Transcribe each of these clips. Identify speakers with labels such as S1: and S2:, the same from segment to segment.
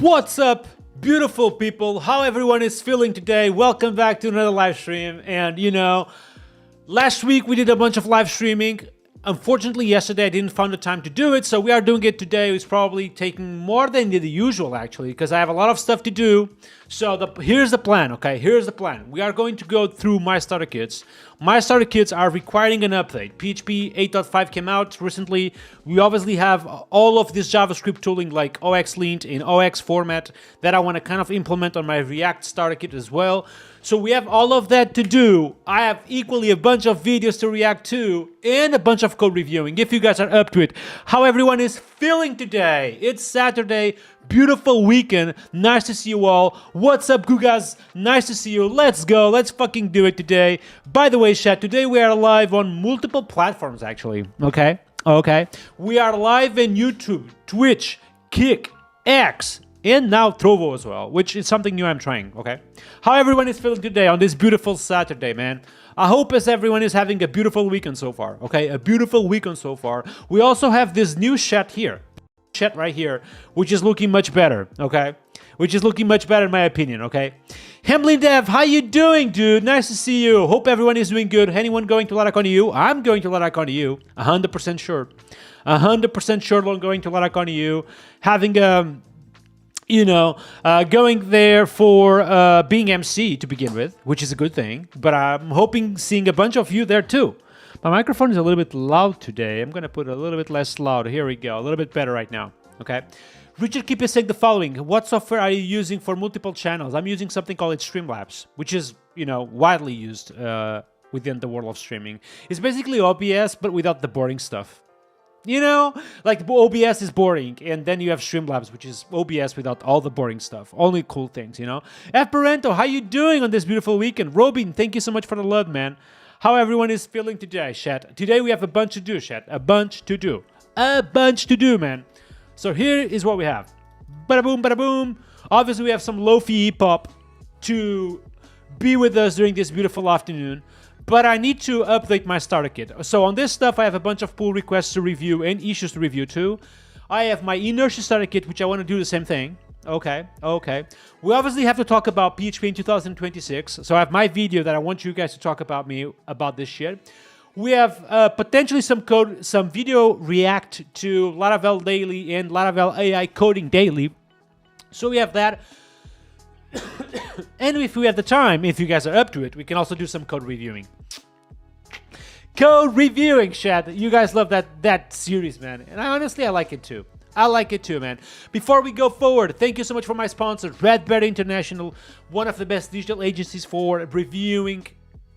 S1: What's up, beautiful people? How everyone is feeling today? Welcome back to another live stream. And last week we did a bunch of live streaming. Unfortunately, yesterday I didn't find the time to do it, so we are doing it today. It's probably taking more than the usual, actually, because I have a lot of stuff to do. So here's the plan, okay? Here's the plan. We are going to go through my starter kits. My starter kits are requiring an update. PHP 8.5 came out recently. We obviously have all of this JavaScript tooling like OXLint in OX format that I want to kind of implement on my React starter kit as well. So we have all of that to do. I have equally a bunch of videos to react to and a bunch of code reviewing if you guys are up to it. How everyone is feeling today. It's Saturday, beautiful weekend. Nice to see you all. What's up, Gugas? Nice to see you. Let's go. Let's fucking do it today. By the way, chat, today we are live on multiple platforms actually. Okay? We are live in YouTube, Twitch, Kick, X, and now Trovo as well, which is something new I'm trying, okay? How everyone is feeling today on this beautiful Saturday, man. I hope as everyone is having a beautiful weekend so far, okay? A beautiful weekend so far. We also have this new chat here, chat right here, which is looking much better, okay? Which is looking much better in my opinion, okay? Hemlin Dev, how you doing, dude? Nice to see you. Hope everyone is doing good. Anyone going to Laracon EU? I'm going to Laracon EU, 100% sure. 100% sure I'm going to Laracon EU. Having going there for being MC to begin with, which is a good thing, but I'm hoping seeing a bunch of you there too. My microphone is a little bit loud today. I'm going to put it a little bit less loud. Here we go. A little bit better right now. Okay. Richard Keep is saying the following. What software are you using for multiple channels? I'm using something called Streamlabs, which is, widely used within the world of streaming. It's basically OBS, but without the boring stuff. Like OBS is boring, and then you have Streamlabs, which is OBS without all the boring stuff. Only cool things, F. Parento, how you doing on this beautiful weekend? Robin, thank you so much for the love, man. How everyone is feeling today, chat? Today we have a bunch to do, chat. A bunch to do. A bunch to do, man. So here is what we have. Bada boom, bada boom. Obviously, we have some lo-fi hip-hop to be with us during this beautiful afternoon. But I need to update my starter kit. So on this stuff, I have a bunch of pull requests to review and issues to review too. I have my inertia starter kit, which I want to do the same thing. Okay. We obviously have to talk about PHP in 2026. So I have my video that I want you guys to talk about about this shit. We have potentially some video react to Laravel Daily and Laravel AI Coding Daily. So we have that. And if we have the time, if you guys are up to it, we can also do some code reviewing. Code reviewing, chat. You guys love that series, man. And I like it too. I like it too, man. Before we go forward, thank you so much for my sponsor, Redbear International, one of the best digital agencies for reviewing,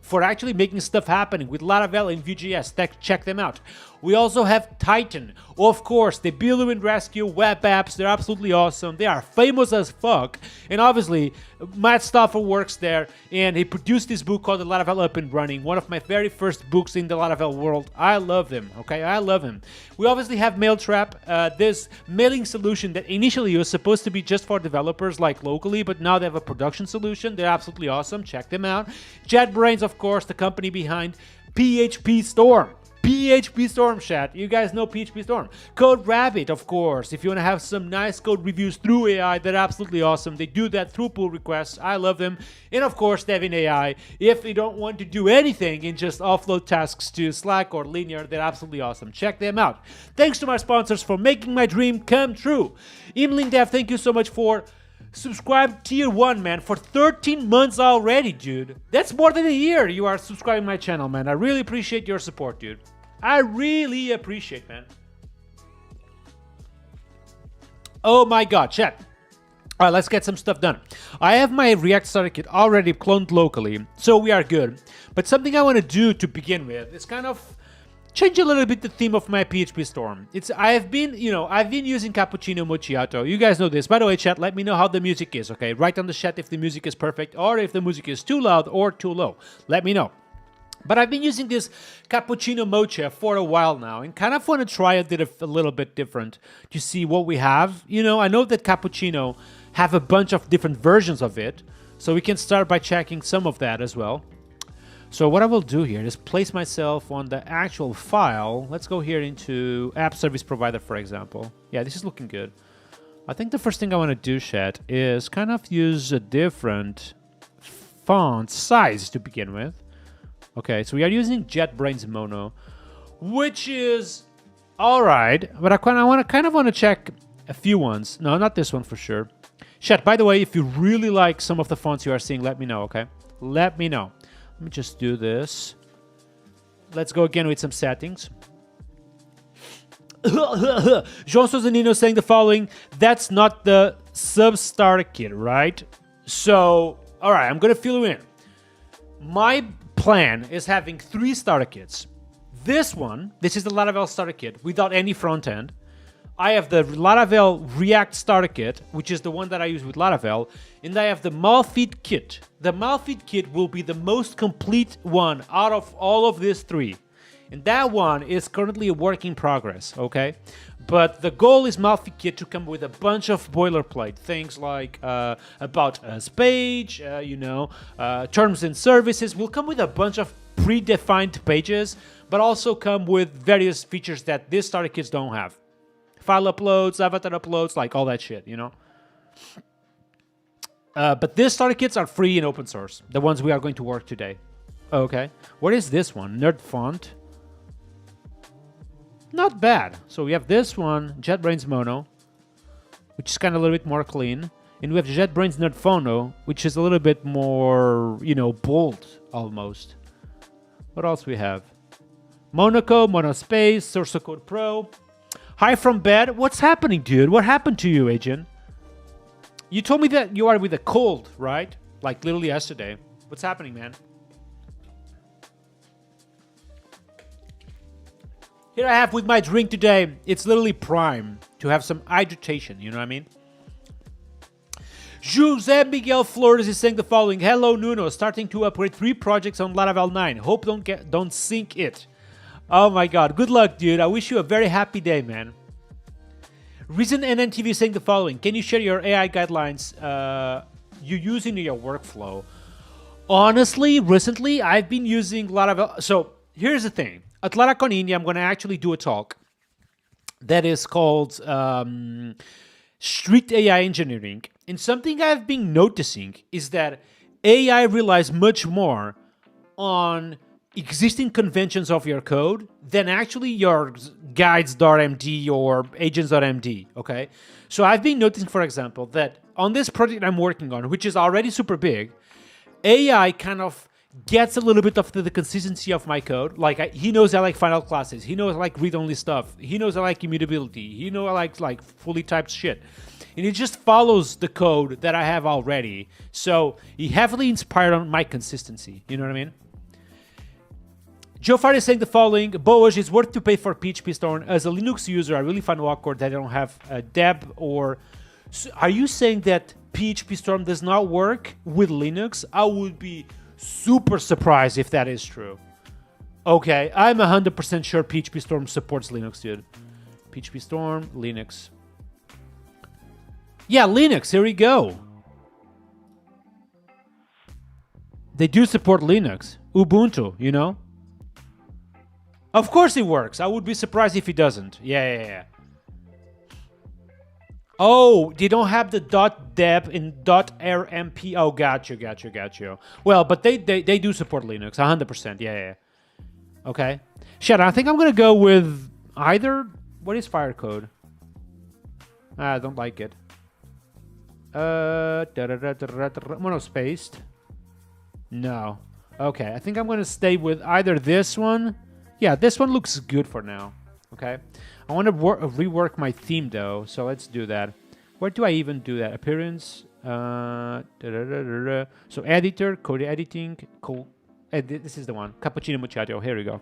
S1: for actually making stuff happening with Laravel and Vue.js. Check them out. We also have Titan. Of course, they build and rescue web apps. They're absolutely awesome. They are famous as fuck. And obviously, Matt Stauffer works there, and he produced this book called The Laravel Up and Running, one of my very first books in the Laravel world. I love them, okay? I love him. We obviously have Mailtrap, this mailing solution that initially was supposed to be just for developers, like locally, but now they have a production solution. They're absolutely awesome. Check them out. JetBrains, of course, the company behind PHP Storm. PHP Storm, chat. You guys know PHP Storm. Code Rabbit, of course. If you want to have some nice code reviews through AI, they're absolutely awesome. They do that through pull requests. I love them. And of course, Devin AI. If you don't want to do anything and just offload tasks to Slack or Linear, they're absolutely awesome. Check them out. Thanks to my sponsors for making my dream come true. Imlin Dev, thank you so much for subscribe tier 1, man, for 13 months already, dude. That's more than a year you are subscribing my channel, man. I really appreciate your support, dude. I really appreciate, man. Oh my god, chat. All right, let's get some stuff done. I have my React starter kit already cloned locally, so we are good. But something I want to do to begin with is kind of change a little bit the theme of my PHP Storm. I've been using Cappuccino Macchiato. You guys know this. By the way, chat, let me know how the music is, okay? Write on the chat if the music is perfect or if the music is too loud or too low. Let me know. But I've been using this Cappuccino Mocha for a while now and kind of want to try it a little bit different to see what we have. I know that Cappuccino have a bunch of different versions of it, so we can start by checking some of that as well. So what I will do here is place myself on the actual file. Let's go here into App Service Provider, for example. Yeah, this is looking good. I think the first thing I want to do, chat, is kind of use a different font size to begin with. Okay, so we are using JetBrains Mono, which is all right, but I kind of want to check a few ones. No, not this one for sure. Chat, by the way, if you really like some of the fonts you are seeing, let me know, okay? Let me know. Let me just do this. Let's go again with some settings. Jean Sozanino saying the following: that's not the sub starter kit, right? So, all right, I'm gonna fill you in. My plan is having 3 starter kits. This is the Laravel starter kit without any front end. I have the Laravel React starter kit, which is the one that I use with Laravel, and I have the Malfeed kit. The Malfeed kit will be the most complete one out of all of these 3. And that one is currently a work in progress, okay? But the goal is Malfeed kit to come with a bunch of boilerplate things like about us page, terms and services. Will come with a bunch of predefined pages, but also come with various features that these starter kits don't have. File uploads, avatar uploads, like all that shit, you know? But these starter kits are free and open source, the ones we are going to work today. Okay, what is this one? Nerd font. Not bad. So we have this one, JetBrains Mono, which is kind of a little bit more clean. And we have JetBrains Nerd Phono, which is a little bit more, bold, almost. What else we have? Monaco, Monospace, Source Code Pro. Hi from bed. What's happening, dude? What happened to you, Agent? You told me that you are with a cold, right? Like literally yesterday. What's happening, man? Here I have with my drink today. It's literally prime to have some hydration, you know what I mean? Jose Miguel Flores is saying the following: hello Nuno, starting to upgrade 3 projects on Laravel 9. Hope don't sink it. Oh my god, good luck, dude. I wish you a very happy day, man. Reason NNTV is saying the following: can you share your AI guidelines you use in your workflow? Honestly, recently I've been using Laravel. So here's the thing. At Laracon India, I'm going to actually do a talk that is called Strict AI Engineering. And something I've been noticing is that AI relies much more on existing conventions of your code than actually your guides.md or agents.md, okay? So I've been noticing, for example, that on this project I'm working on, which is already super big, AI kind of gets a little bit of the consistency of my code. Like he knows I like final classes. He knows I like read-only stuff. He knows I like immutability. He knows I like fully typed shit. And it just follows the code that I have already. So he heavily inspired on my consistency. You know what I mean? Joe Farr is saying the following: Boas, it's worth to pay for PHP Storm. As a Linux user, I really find it awkward that I don't have a deb or... So are you saying that PHP Storm does not work with Linux? I would be super surprised if that is true. Okay, I'm 100% sure PHP Storm supports Linux, dude. PHP Storm, Linux. Yeah, Linux, here we go. They do support Linux. Ubuntu, you know? Of course it works. I would be surprised if it doesn't. Yeah. Oh, they don't have the .deb and .rmp. Oh, got you. Well, but they do support Linux, 100%. Yeah. Okay. Shit, I think I'm going to go with either... What is Firecode? I don't like it. Monospaced. No. Okay, I think I'm going to stay with either this one. Yeah, this one looks good for now. Okay. I want to rework my theme though, so let's do that. Where do I even do that? Appearance. So editor, code editing. This is the one. Cappuccino Muchacho. Here we go.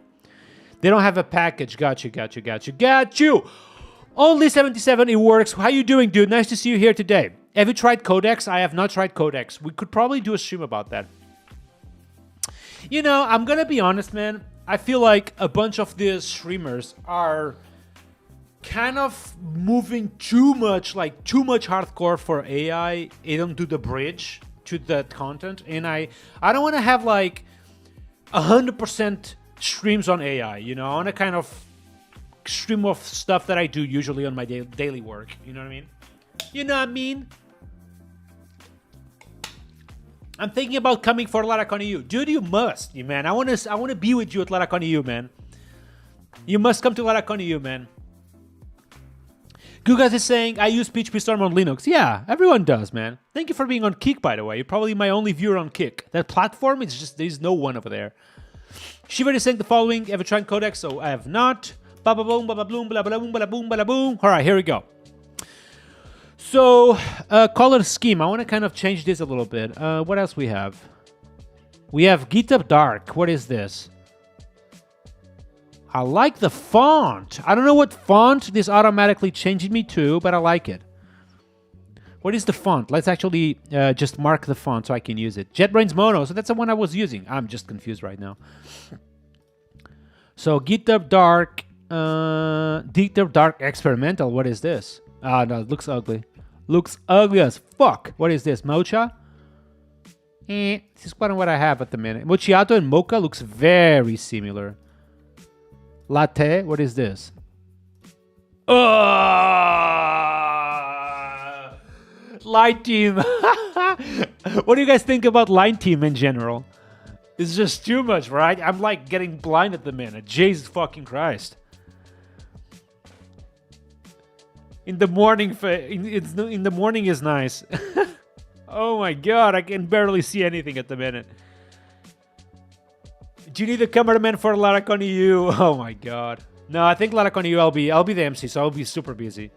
S1: They don't have a package. Got you. Only 77. It works. How you doing, dude? Nice to see you here today. Have you tried Codex? I have not tried Codex. We could probably do a stream about that. You know, I'm gonna be honest, man. I feel like a bunch of these streamers are kind of moving too much hardcore for AI. They don't do the bridge to the content, and I don't want to have like 100% streams on AI. You know, I want to kind of stream of stuff that I do usually on my daily work. You know what I mean? You know what I mean? I'm thinking about coming for Laracon EU. Dude, you must, man. I want to be with you at Laracon EU, man. You must come to Laracon EU, man. Gugas is saying, I use PHP Storm on Linux. Yeah, everyone does, man. Thank you for being on Kick, by the way. You're probably my only viewer on Kick. That platform, it's just, there's no one over there. Shiver is saying the following. Ever tried Codex? So I have not. Ba ba boom, ba ba boom, blah blah boom, blah boom, blah boom. All right, here we go. So, color scheme. I want to kind of change this a little bit. What else we have? We have GitHub Dark. What is this? I like the font. I don't know what font this automatically changed me to, but I like it. What is the font? Let's actually just mark the font so I can use it. JetBrains Mono. So that's the one I was using. I'm just confused right now. So GitHub Dark. GitHub Dark Experimental. What is this? Ah, no, it looks ugly. Looks ugly as fuck. What is this? Mocha? This is kind of what I have at the minute. Mochiato and Mocha looks very similar. Latte, what is this? Light Team. What do you guys think about Light Team in general? It's just too much, right? I'm like getting blind at the minute. Jesus fucking Christ. In the morning, in the morning is nice. Oh my god, I can barely see anything at the minute. Do you need a cameraman for Laracon EU? Oh my god. No, I think Laracon EU, I'll be the MC, so I'll be super busy.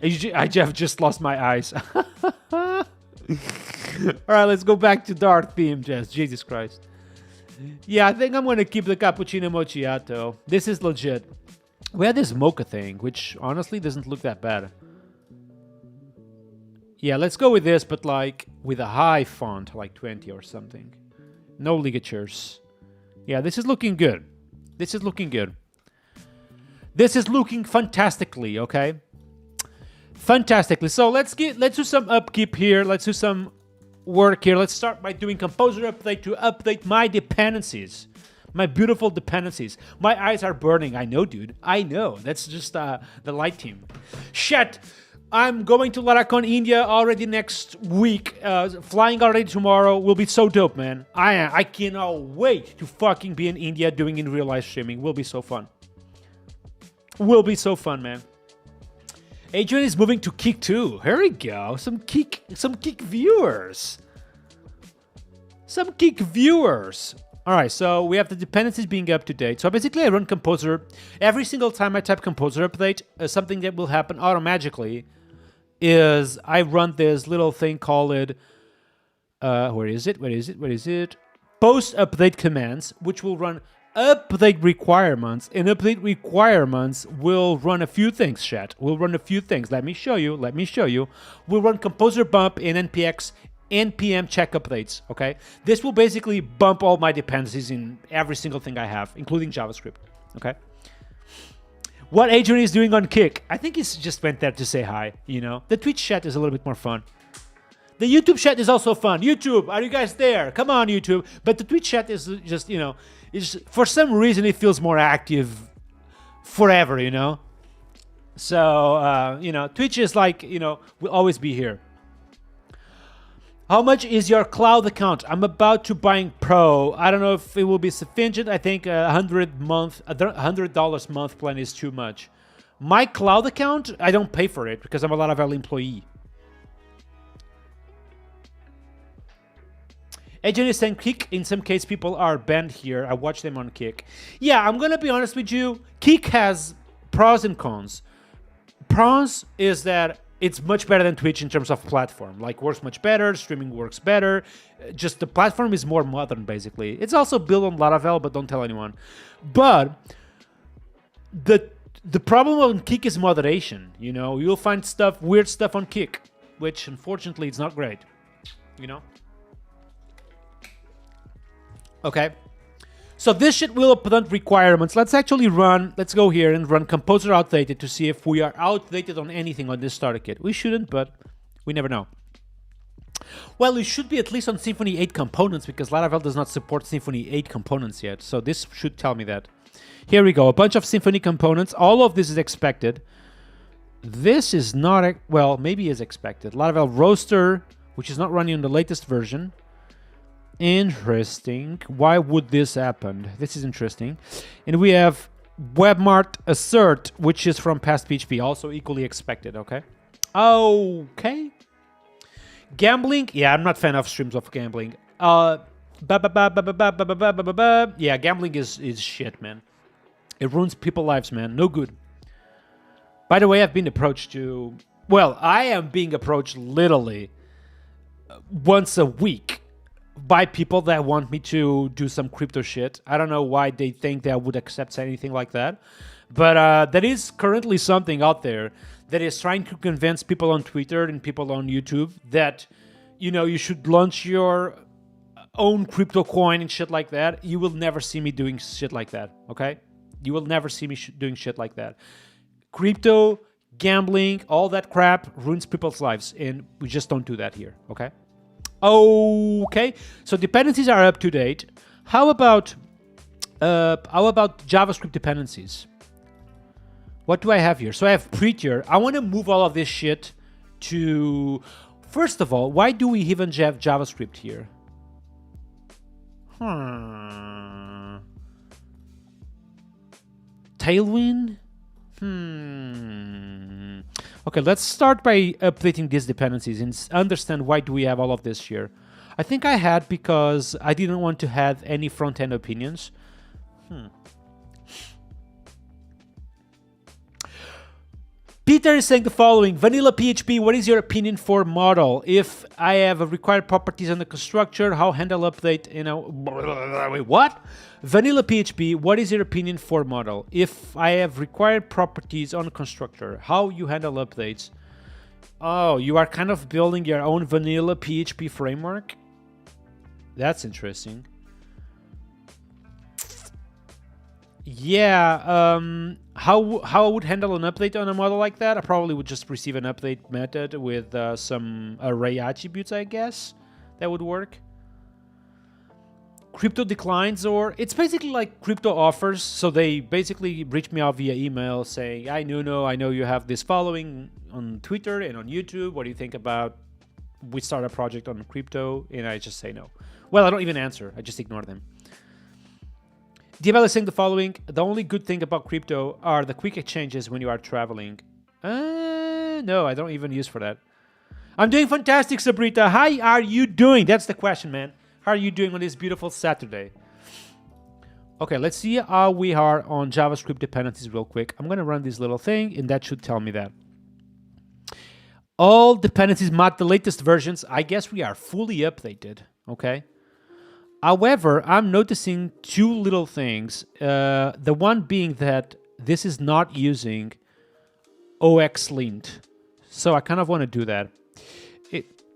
S1: I have just lost my eyes. Alright, let's go back to Dark theme, Jess. Jesus Christ. Yeah, I think I'm gonna keep the Cappuccino Mochiato. This is legit. We had this Mocha thing, which honestly doesn't look that bad. Yeah, let's go with this, but like with a high font, like 20 or something. No ligatures. Yeah, this is looking good. This is looking good. This is looking fantastically, okay? Fantastically. So let's do some upkeep here. Let's do some work here. Let's start by doing composer update to update my dependencies. My beautiful dependencies. My eyes are burning. I know, dude. I know. That's just the Light Team. Shit. I'm going to Laracon, India already next week. Flying already tomorrow. Will be so dope, man. I cannot wait to fucking be in India doing in real life streaming. Will be so fun. Will be so fun, man. Adrian is moving to Kick too. Here we go. Some Kick viewers. Some Kick viewers. All right, so we have the dependencies being up to date. So basically, I run Composer. Every single time I type Composer update, something that will happen automatically is I run this little thing called where is it? Post update commands, which will run update requirements. And update requirements will run a few things, chat. Will run a few things. Let me show you. We'll run Composer bump in npx npm check updates, okay? This will basically bump all my dependencies in every single thing I have, including JavaScript, okay? What Adrian is doing on Kick, I think he's just went there to say hi, you know? The Twitch chat is a little bit more fun. The YouTube chat is also fun. YouTube, are you guys there? Come on, YouTube. But the Twitch chat is just, you know, for some reason it feels more active forever, you know? So, you know, Twitch is like, you know, will always be here. How much is your cloud account? I'm about to buying Pro. I don't know if it will be sufficient. I think $100 month plan is too much. My cloud account, I don't pay for it because I'm a Laravel employee. Agent is saying Kick, in some case people are banned here. I watch them on Kick. Yeah, I'm gonna be honest with you. Kick has pros and cons. Pros is that it's much better than Twitch in terms of platform. Like, works much better, streaming works better. Just the platform is more modern, basically. It's also built on Laravel, but don't tell anyone. But the problem on Kick is moderation. You know, you'll find weird stuff on Kick, which unfortunately it's not great. You know? Okay. So this shit will update requirements. Let's go here and run Composer outdated to see if we are outdated on anything on this starter kit. We shouldn't, but we never know. Well, it should be at least on Symfony 8 components because Laravel does not support Symfony 8 components yet. So this should tell me that. Here we go, a bunch of Symfony components. All of this is expected. This is not, well, maybe as expected. Laravel roaster, which is not running on the latest version. Interesting. Why would this happen? This is interesting. And we have WebMart assert, which is from past PHP, also equally expected, okay? Okay. Gambling, yeah, I'm not a fan of streams of gambling. Yeah, gambling is shit, man. It ruins people's lives, man. No good. By the way, I've been approached to... Well, I am being approached literally once a week by people that want me to do some crypto shit. I don't know why they think that I would accept anything like that. But there is currently something out there that is trying to convince people on Twitter and people on YouTube that, you know, you should launch your own crypto coin and shit like that. You will never see me doing shit like that, okay? You will never see me doing shit like that. Crypto, gambling, all that crap ruins people's lives, and we just don't do that here, okay? Okay, so dependencies are up to date. How about JavaScript dependencies? What do I have here? So I have Prettier. I want to move all of this shit to... First of all, why do we even have JavaScript here? Tailwind? Okay, let's start by updating these dependencies and understand why do we have all of this here. I think I had because I didn't want to have any front-end opinions. Peter is saying the following: Vanilla PHP, what is your opinion for model? If I have a required properties on the constructor, how handle update, you know... Wait, what? Vanilla PHP, what is your opinion for model? If I have required properties on the constructor, how you handle updates? Oh, you are kind of building your own vanilla PHP framework? That's interesting. Yeah, how I would handle an update on a model like that? I probably would just receive an update method with some array attributes, I guess. That would work. Crypto declines, or it's basically like crypto offers. So they basically reach me out via email saying, "Hi Nuno, I know you have this following on Twitter and on YouTube. What do you think about we start a project on crypto?" And I just say no. Well, I don't even answer. I just ignore them. DML is saying the following: the only good thing about crypto are the quick exchanges when you are traveling. No, I don't even use for that. I'm doing fantastic, Sabrita. How are you doing? That's the question, man. How are you doing on this beautiful Saturday? Okay, let's see how we are on JavaScript dependencies real quick. I'm going to run this little thing, and that should tell me that. All dependencies mod the latest versions. I guess we are fully updated, okay? However, I'm noticing two little things. The one being that this is not using OXLint. So I kind of want to do that.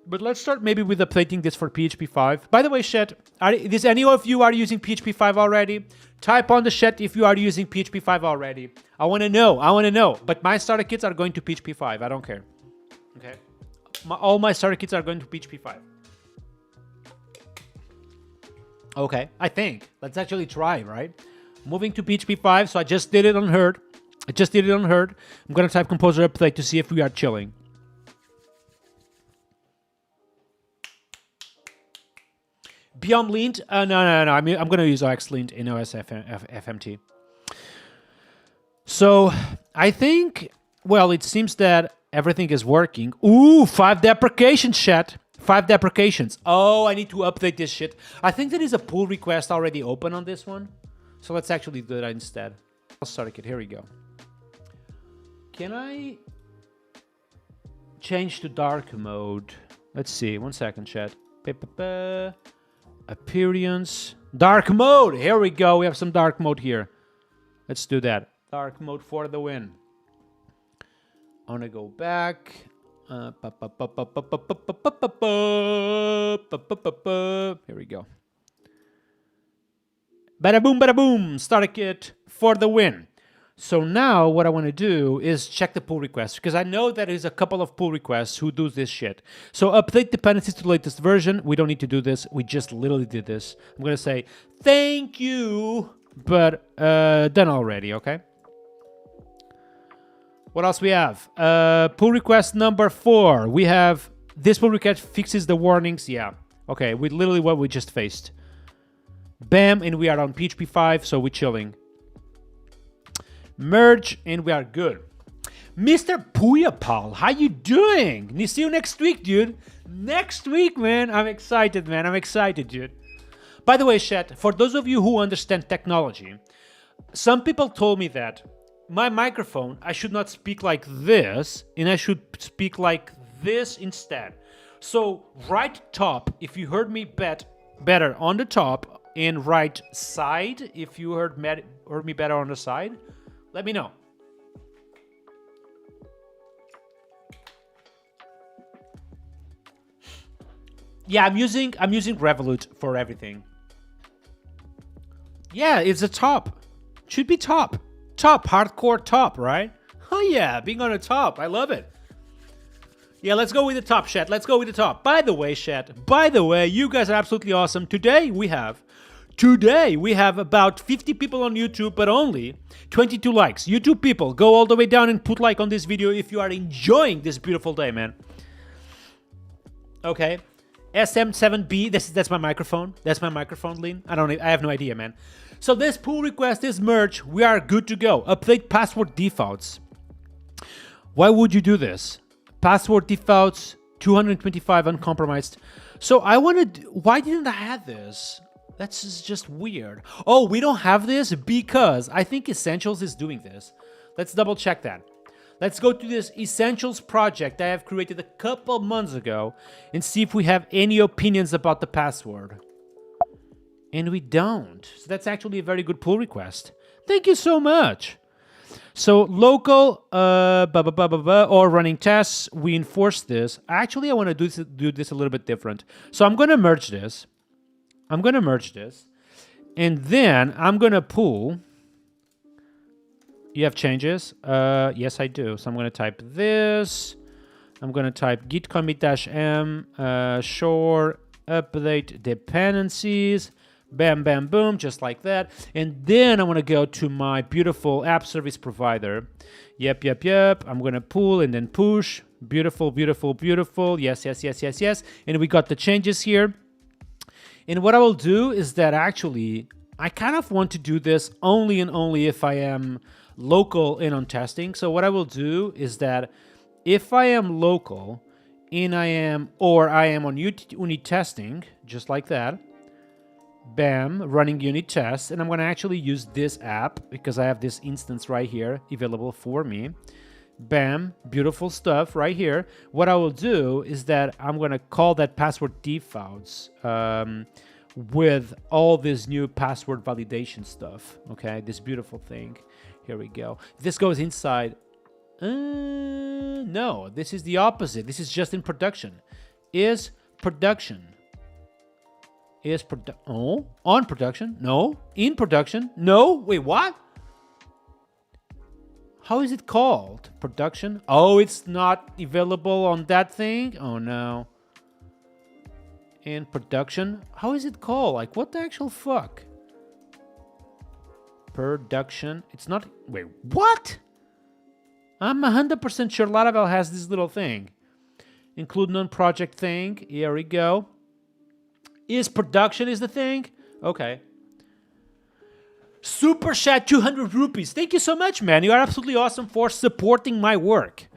S1: But let's start maybe with updating this for PHP 5. By the way, chat, is any of you are using PHP 5 already? Type on the chat if you are using PHP 5 already. I want to know. But my starter kits are going to PHP 5. I don't care. Okay? All my starter kits are going to PHP 5. Okay, I think. Let's actually try, right? Moving to PHP 5, so I just did it on Herd. I'm going to type composer update to see if we are chilling. Beyond lint? No. I'm going to use OXLint in OSFMT. So I think, well, it seems that everything is working. Ooh, 5 deprecations, chat. 5 deprecations. Oh, I need to update this shit. I think there is a pull request already open on this one. So let's actually do that instead. I'll start a kit. Here we go. Can I change to dark mode? Let's see. 1 second, chat. Appearance. Dark mode. Here we go. We have some dark mode here. Let's do that. Dark mode for the win. I want to go back. Here we go. Bada boom. Start a kit for the win. So now what I want to do is check the pull requests, because I know that there's a couple of pull requests who do this shit. So update dependencies to the latest version. We don't need to do this. We just literally did this. I'm going to say thank you, but done already, okay? What else we have? Pull request number 4. We have this pull request fixes the warnings. Yeah. Okay, with literally what we just faced. Bam, and we are on PHP 5, so we're chilling. Merge, and we are good. Mr. Puyapal, how you doing? See you next week, dude. Next week, man. I'm excited, man. I'm excited, dude. By the way, chat, for those of you who understand technology, some people told me that my microphone, I should not speak like this, and I should speak like this instead. So right top, if you heard me better on the top, and right side, if you heard me better on the side, let me know. Yeah, I'm using Revolut for everything. Yeah, it's a top. Should be top. Top, hardcore top, right? Oh yeah, being on the top. I love it. Yeah, let's go with the top, chat. Let's go with the top. By the way, chat, by the way, you guys are absolutely awesome. Today we have about 50 people on YouTube, but only 22 likes. YouTube people, go all the way down and put like on this video if you are enjoying this beautiful day, man. Okay. SM7B, that's my microphone. That's my microphone, Lynn. I have no idea, man. So this pull request, this merge, we are good to go. Update password defaults. Why would you do this? Password defaults, 225 uncompromised. So why didn't I have this? That's just weird. Oh, we don't have this because I think Essentials is doing this. Let's double check that. Let's go to this Essentials project I have created a couple months ago and see if we have any opinions about the password. And we don't. So that's actually a very good pull request. Thank you so much. So local or running tests, we enforce this. Actually, I want to do this a little bit different. So I'm going to merge this. And then I'm going to pull. You have changes? Yes, I do. So I'm going to type this. I'm going to type git commit-m, shore, update dependencies. Bam, bam, boom, just like that. And then I want to go to my beautiful app service provider. Yep. I'm going to pull and then push. Beautiful, beautiful, beautiful. Yes. And we got the changes here. And what I will do is that actually, I kind of want to do this only and only if I am local and on testing. So what I will do is that if I am local and I am on unit testing, just like that, bam, running unit tests, and I'm going to actually use this app because I have this instance right here available for me. Bam, beautiful stuff right here. What I will do is that I'm going to call that password defaults with all this new password validation stuff. Okay, this beautiful thing. Here we go. This goes inside. No, this is the opposite. This is just in production. Is production. On production? No. In production? No. Wait, what? How is it called? Production? Oh, it's not available on that thing? Oh, no. In production? How is it called? Like, what the actual fuck? Production. It's not... Wait, what? I'm 100% sure Laravel has this little thing. Include non-project thing. Here we go. Is production is the thing? Okay. Super chat 200 rupees. Thank you so much, man. You are absolutely awesome for supporting my work.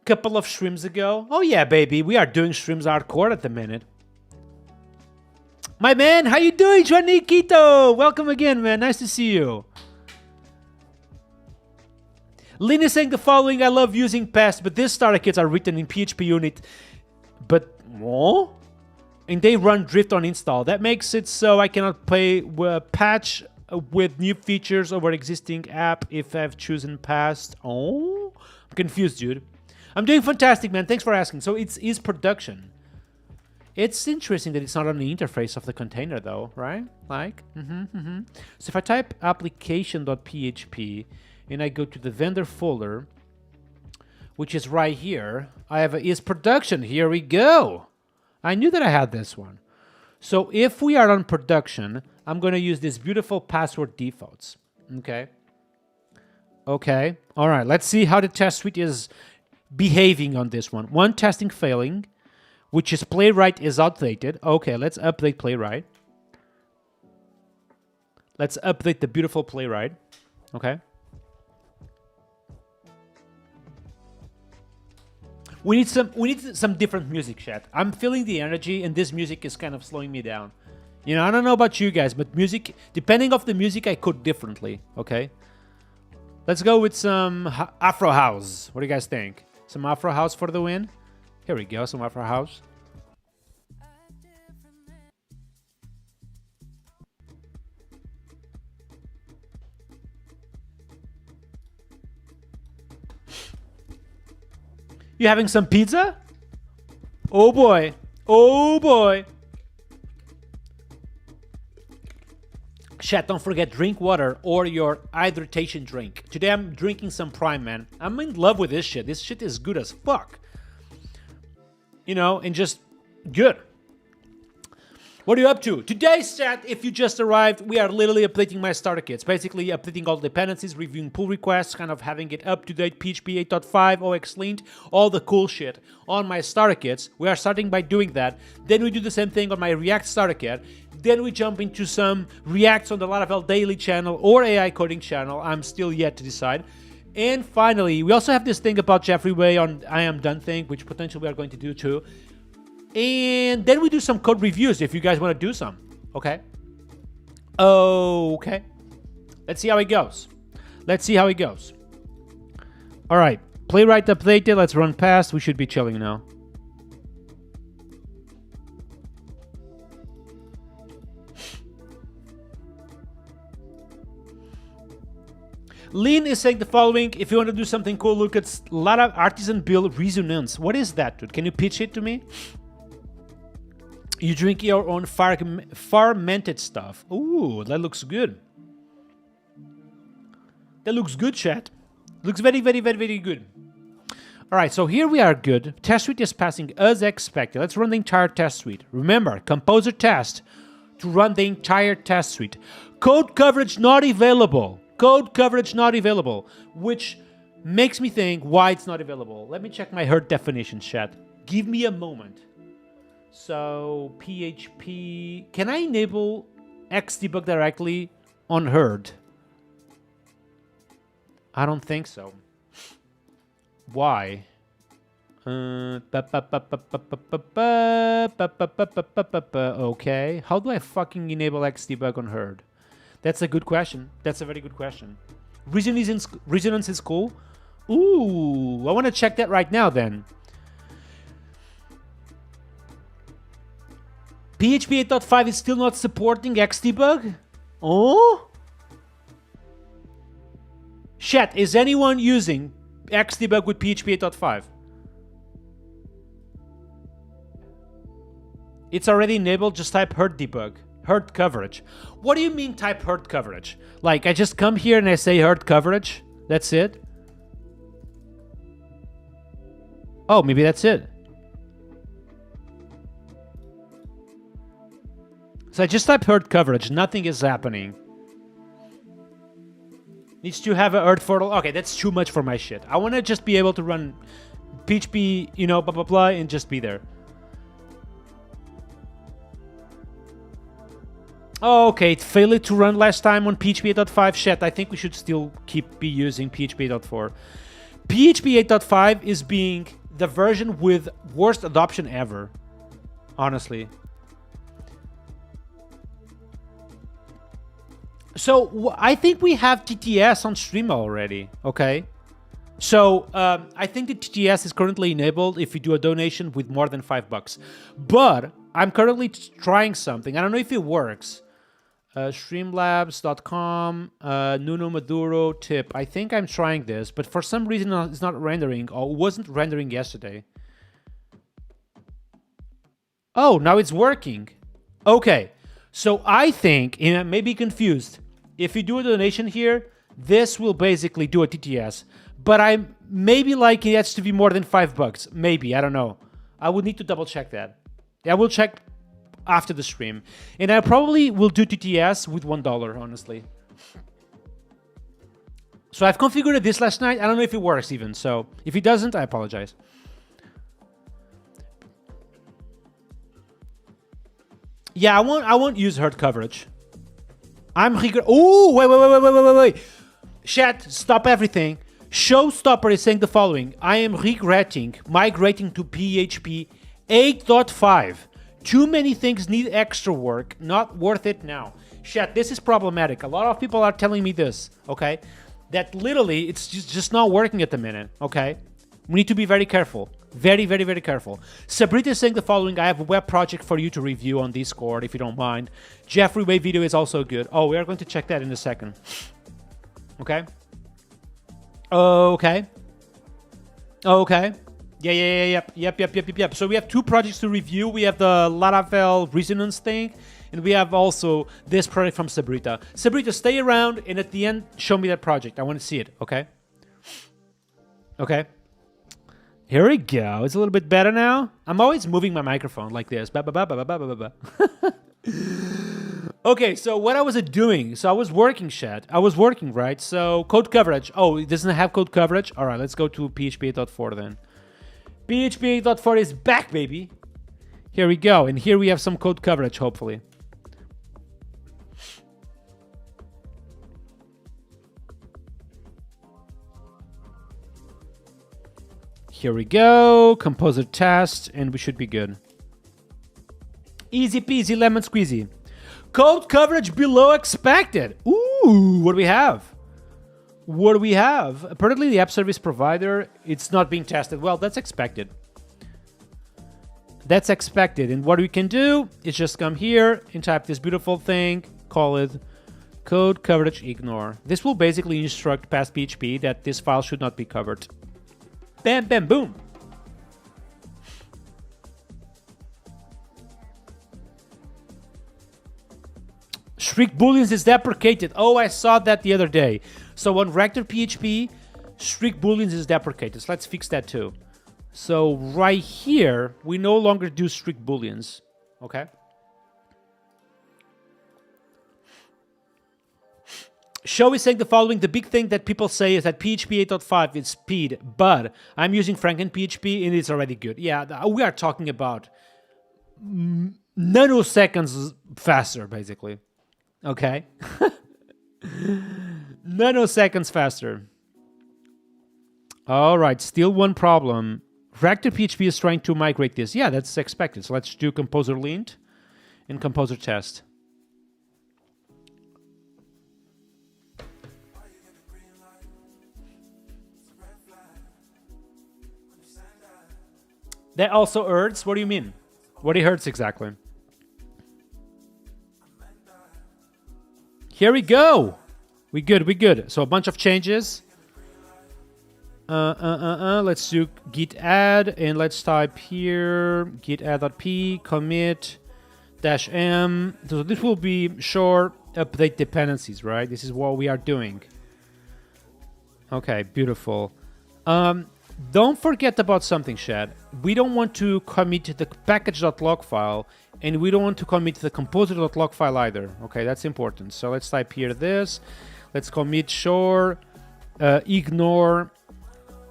S1: Couple of streams ago. Oh yeah, baby. We are doing streams hardcore at the minute. My man, how you doing, Juaniquito? Welcome again, man. Nice to see you. Lynn is saying the following: I love using past, but these starter kits are written in PHP unit. But what? And they run drift on install. That makes it so I cannot patch with new features over existing app if I've chosen past. Oh, I'm confused, dude. I'm doing fantastic, man. Thanks for asking. So it is production. It's interesting that it's not on the interface of the container, though, right? Like, So if I type application.php and I go to the vendor folder, which is right here, I have is production. Here we go. I knew that I had this one. So if we are on production, I'm going to use this beautiful password defaults. Okay. Okay. All right. Let's see how the test suite is behaving on this one. One testing failing, which is Playwright is outdated. Okay, let's update Playwright. Let's update the beautiful Playwright. Okay. We need some different music, chat. I'm feeling the energy, and this music is kind of slowing me down. You know, I don't know about you guys, but music, depending on the music, I code differently. Okay. Let's go with some Afro House. What do you guys think? Some Afro House for the win. Here we go, some Afro House. You having some pizza? Oh boy. Oh boy. Chat, don't forget, drink water or your hydration drink. Today I'm drinking some Prime, man. I'm in love with this shit. This shit is good as fuck. You know, and just good. What are you up to? Today's chat, if you just arrived, we are literally updating my starter kits. Basically, updating all the dependencies, reviewing pull requests, kind of having it up to date, PHP 8.5, OX Lint, all the cool shit on my starter kits. We are starting by doing that. Then we do the same thing on my React starter kit. Then we jump into some Reacts on the Laravel daily channel or AI coding channel. I'm still yet to decide. And finally, we also have this thing about Jeffrey Way on I Am Done thing, which potentially we are going to do too. And then we do some code reviews if you guys want to do some. Okay. Okay. Let's see how it goes. Let's see how it goes. All right. Playwright updated. Let's run past. We should be chilling now. Lean is saying the following. If you want to do something cool, look at Lara Artisan Build Resonance. What is that, dude? Can you pitch it to me? You drink your own fermented stuff. Ooh, that looks good. That looks good, chat. Looks very, very, very, very good. All right, so here we are good. Test suite is passing as expected. Let's run the entire test suite. Remember, composer test to run the entire test suite. Code coverage not available. Code coverage not available, which makes me think why it's not available. Let me check my herd definition, chat. Give me a moment. So PHP, can I enable Xdebug directly on herd? I don't think so. Why? Okay, how do I fucking enable Xdebug on herd? That's a good question. That's a very good question. Resonance is cool. Ooh, I want to check that right now then. PHP 8.5 is still not supporting Xdebug? Oh? Chat, is anyone using Xdebug with PHP 8.5? It's already enabled, just type herd debug. Herd coverage. What do you mean type herd coverage? Like, I just come here and I say herd coverage? That's it? Oh, maybe that's it. So I just type herd coverage. Nothing is happening. Needs to have a herd portal. Okay, that's too much for my shit. I want to just be able to run PHP, you know, blah, blah, blah, and just be there. Oh, okay, it failed to run last time on PHP 8.5. Shit, I think we should still be using PHP 8.4. PHP 8.5 is being the version with worst adoption ever. Honestly. So I think we have TTS on stream already, okay? So I think the TTS is currently enabled if you do a donation with more than $5. But I'm currently trying something. I don't know if it works. Streamlabs.com, Nuno Maduro tip. I think I'm trying this, but for some reason it's not rendering, or wasn't rendering yesterday. Oh, now it's working. Okay. So I think, and I may be confused, if you do a donation here, this will basically do a TTS. But I maybe like it has to be more than $5. Maybe, I don't know. I would need to double check that. I will check after the stream. And I probably will do TTS with $1, honestly. So I've configured this last night. I don't know if it works even. So if it doesn't, I apologize. Yeah, I won't use herd coverage. Oh, wait. Chat, stop everything. Showstopper is saying the following. I am regretting migrating to PHP 8.5. Too many things need extra work. Not worth it now. Chat, this is problematic. A lot of people are telling me this, okay? That literally it's just not working at the minute, okay? We need to be very careful. Very, very, very careful. Sabrita is saying the following. I have a web project for you to review on Discord, if you don't mind. Jeffrey Way video is also good. Oh, we are going to check that in a second. Okay. Okay. Yep. So we have 2 projects to review. We have the Laravel resonance thing, and we have also this project from Sabrita. Sabrita, stay around, and at the end, show me that project. I want to see it, okay? Okay. Here we go. It's a little bit better now. I'm always moving my microphone like this. Okay, so what I was doing? So I was working, chat. I was working, right? So code coverage. Oh, it doesn't have code coverage? All right, let's go to PHP 8.4 then. PHP 8.4 is back, baby. Here we go. And here we have some code coverage, hopefully. Here we go. Composer test, and we should be good. Easy peasy, lemon squeezy. Code coverage below expected. Ooh, what do we have? What do we have? Apparently the app service provider, it's not being tested. Well, that's expected. That's expected. And what we can do is just come here and type this beautiful thing, call it code coverage ignore. This will basically instruct past PHP that this file should not be covered. Bam, bam, boom. Strict booleans is deprecated. Oh, I saw that the other day. So on Rector PHP, strict booleans is deprecated. So let's fix that too. So right here, we no longer do strict booleans. Okay. Show is saying the following. The big thing that people say is that PHP 8.5 is speed, but I'm using Franken PHP and it's already good. Yeah, we are talking about nanoseconds faster, basically. Okay. Nanoseconds faster. All right, still one problem. Reactor PHP is trying to migrate this. Yeah, that's expected. So let's do composer lint and composer test. That also hurts? What do you mean? What it hurts exactly? Here we go. We good. So a bunch of changes. Let's do git add and let's type here git add.p commit -m. So this will be short update dependencies, right? This is what we are doing. Okay, beautiful. Don't forget about something, Chad. We don't want to commit the package.log file, and we don't want to commit the composer.log file either. Okay, that's important. So let's type here this. Let's commit sure ignore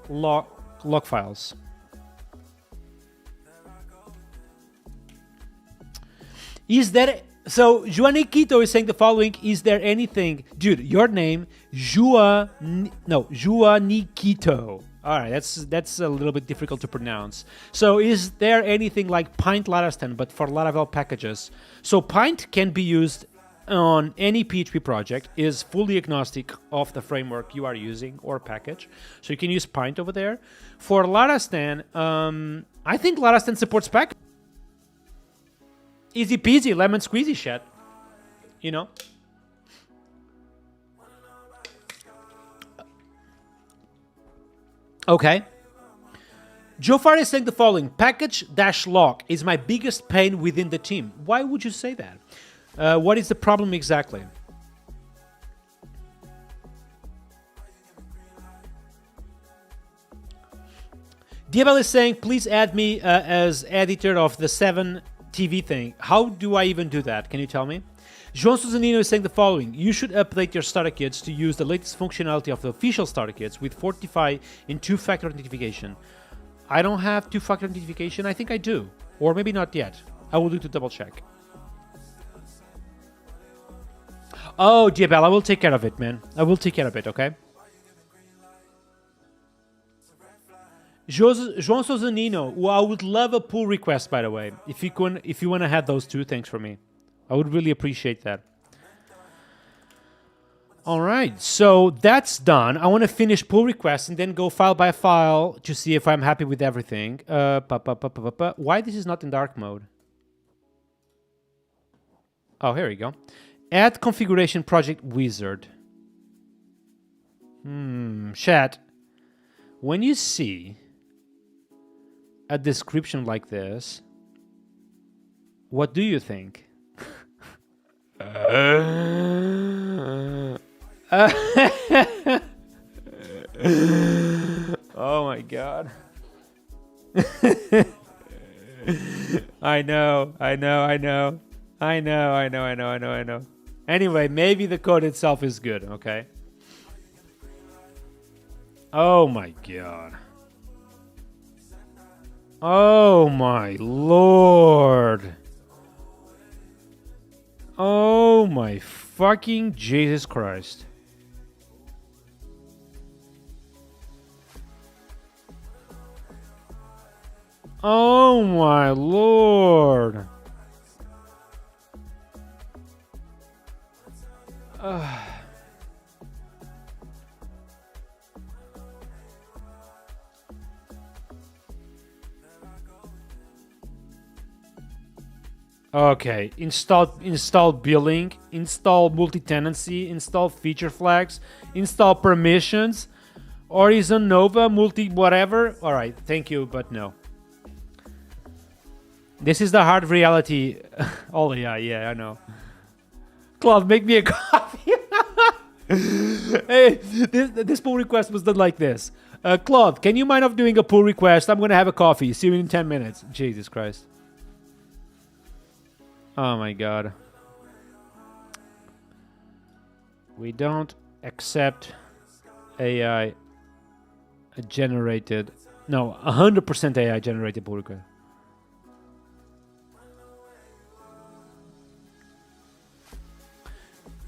S1: log files. Is there... So Juaniquito is saying the following. Is there anything... Dude, your name, Juaniquito. All right, that's a little bit difficult to pronounce. So is there anything like Pint Laravel, but for Laravel packages? So Pint can be used on any PHP project, is fully agnostic of the framework you are using or package. So you can use Pint over there. For Laravel, I think Laravel supports pack. Easy peasy, lemon squeezy shit. You know? Okay. Jofar is saying the following. Package-log is my biggest pain within the team. Why would you say that? What is the problem exactly? Diabel is saying, please add me as editor of the 7 TV thing. How do I even do that? Can you tell me? João Suzanino is saying the following. You should update your starter kits to use the latest functionality of the official starter kits with Fortify in two-factor authentication. I don't have two-factor authentication. I think I do. Or maybe not yet. I will do to double check. Oh, Diabel, I will take care of it, man. I will take care of it, okay? João Sozanino, well, I would love a pull request, by the way. If you want to have those two, thanks for me. I would really appreciate that. All right, so that's done. I want to finish pull requests and then go file by file to see if I'm happy with everything. Why this is not in dark mode? Oh, here we go. Add configuration project wizard. Chat. When you see a description like this, what do you think? Oh my god. I know. Anyway, maybe the code itself is good, okay? Oh my god. Oh my lord. Oh my fucking Jesus Christ. Oh my lord. Okay, install billing, install multi-tenancy, install feature flags, install permissions, Horizon Nova, multi whatever. All right, thank you, but no. This is the hard reality. Oh yeah, I know. Claude, make me a coffee. Hey, this pull request was done like this. Claude, can you mind off doing a pull request? I'm gonna have a coffee. See you in 10 minutes. Jesus Christ. Oh my god. We don't accept AI generated. No, 100% AI generated pull request.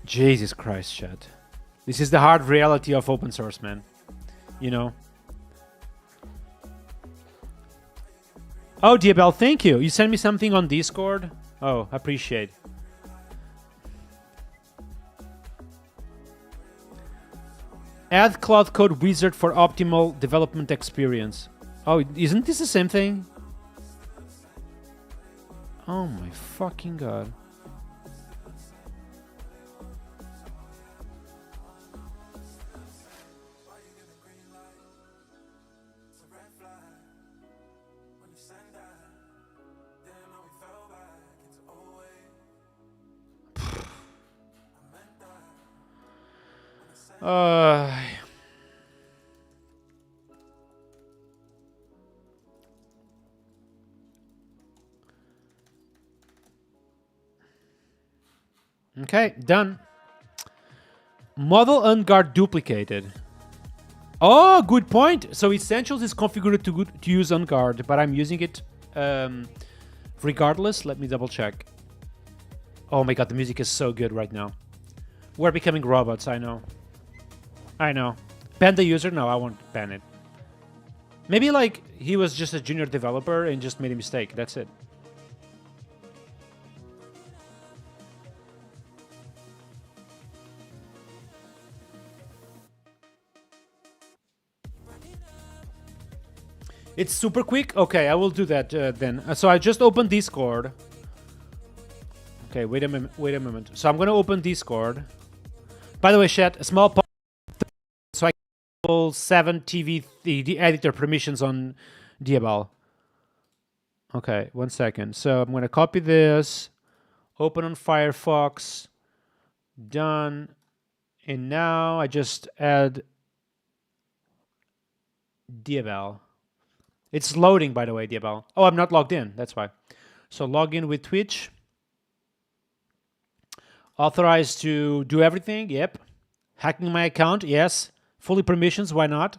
S1: Jesus Christ, chat. This is the hard reality of open source, man. You know. Oh, Diabel, thank you. You sent me something on Discord. Oh, appreciate. Add Claude Code wizard for optimal development experience. Oh, isn't this the same thing? Oh my fucking god. Okay, done. Model unguard duplicated. Oh, good point. So Essentials is configured to use unguard, but I'm using it regardless. Let me double check. Oh my god, the music is so good right now. We're becoming robots, I know. I know. Ban the user? No, I won't ban it. Maybe like he was just a junior developer and just made a mistake. That's it. It's super quick? Okay, I will do that then. So I just opened Discord. Okay, wait a moment. So I'm going to open Discord. By the way, chat, a small pause. So I can enable 7 TV, the editor permissions on Diabal. Okay, 1 second. So I'm going to copy this. Open on Firefox. Done. And now I just add Diabal. It's loading, by the way, Diabal. Oh, I'm not logged in. That's why. So log in with Twitch. Authorized to do everything, yep. Hacking my account, yes. Fully permissions, why not?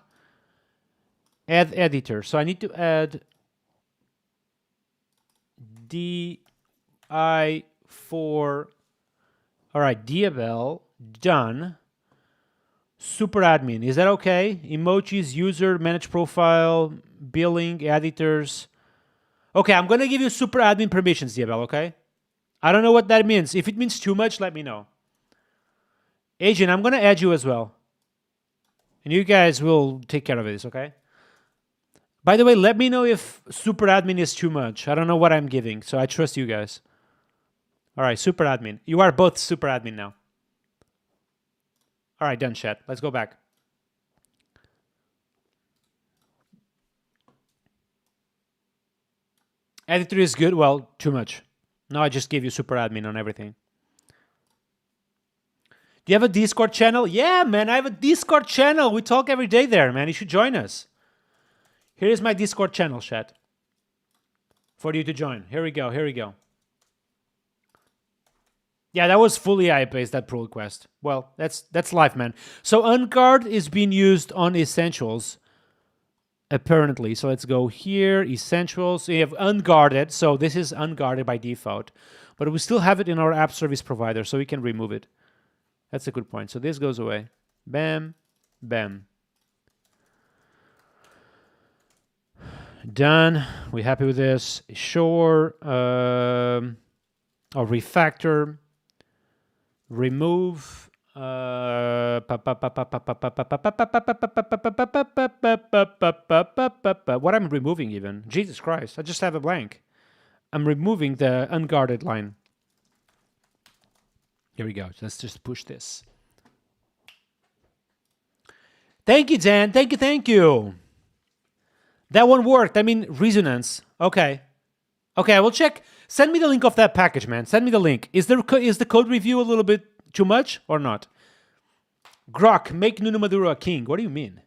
S1: Add editor. So I need to add DI4. All right, DFL, done. Super admin, is that okay? Emojis, user, manage profile, billing, editors. Okay, I'm gonna give you super admin permissions, DFL, okay? I don't know what that means. If it means too much, let me know. Agent, I'm gonna add you as well. And you guys will take care of this, okay? By the way, let me know if super admin is too much. I don't know what I'm giving, so I trust you guys. All right, super admin. You are both super admin now. All right, done, chat. Let's go back. Editor is good. Well, too much. Now I just gave you super admin on everything. Do you have a Discord channel? Yeah, man, I have a Discord channel. We talk every day there, man. You should join us. Here is my Discord channel, chat. For you to join. Here we go, here we go. Yeah, that was fully AI-based, that pull request. Well, that's life, man. So unguard is being used on essentials, apparently. So let's go here, essentials. We have unguarded, so this is unguarded by default. But we still have it in our app service provider, so we can remove it. That's a good point. So this goes away. Bam, bam. Done. We happy with this? Sure. Refactor. Remove. What I'm removing even? Jesus Christ! I just have a blank. I'm removing the unguarded line. Here we go. Let's just push this. Thank you, Dan. Thank you. Thank you. That one worked. I mean, resonance. Okay. Okay, I will check. Send me the link of that package, man. Send me the link. Is the code review a little bit too much or not? Grok, make Nuno Maduro a king. What do you mean?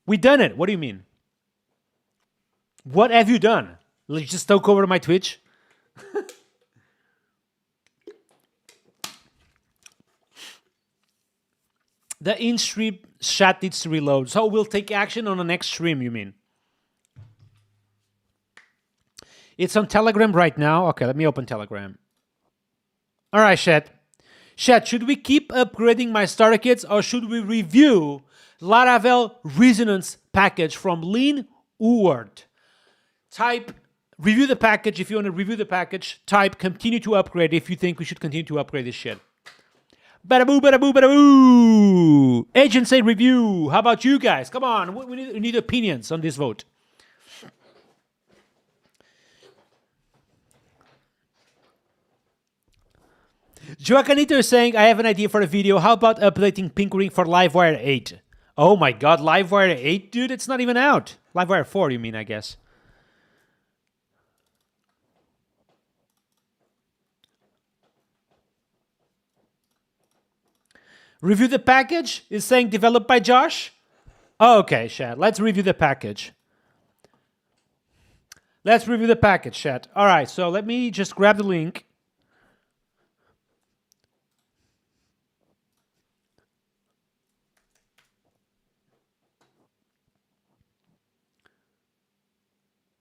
S1: We done it. What do you mean? What have you done? Let's just talk over to my Twitch. The in-stream chat needs to reload. So we'll take action on the next stream, you mean? It's on Telegram right now. Okay, let me open Telegram. All right, chat. Chat, should we keep upgrading my starter kits or should we review Laravel Resonance package from Lean Uward? Type review the package if you want to review the package. Type continue to upgrade if you think we should continue to upgrade this shit. Bada boo, bada boo, bada boo. Agent say review. How about you guys? Come on, we need opinions on this vote. Joaquinito is saying, I have an idea for a video. How about updating Pinkering for Livewire 8? Oh my god, Livewire 8, dude? It's not even out. Livewire 4, you mean, I guess. Review the package is saying developed by Josh. Oh, okay, chat. Let's review the package. Let's review the package, chat. All right, so let me just grab the link.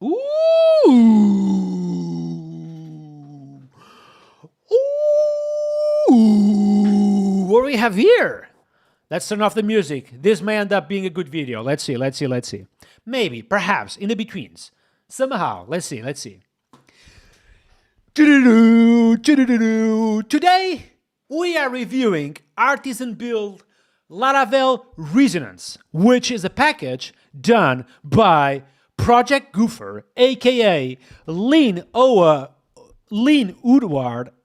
S1: Ooh. Ooh. What do we have here? Let's turn off the music. This may end up being a good video. Let's see, let's see, let's see. Maybe, perhaps, in the betweens. Somehow. Let's see, let's see. Today, we are reviewing Artisan Build Laravel Resonance, which is a package done by Project Goofer, aka Lean Udward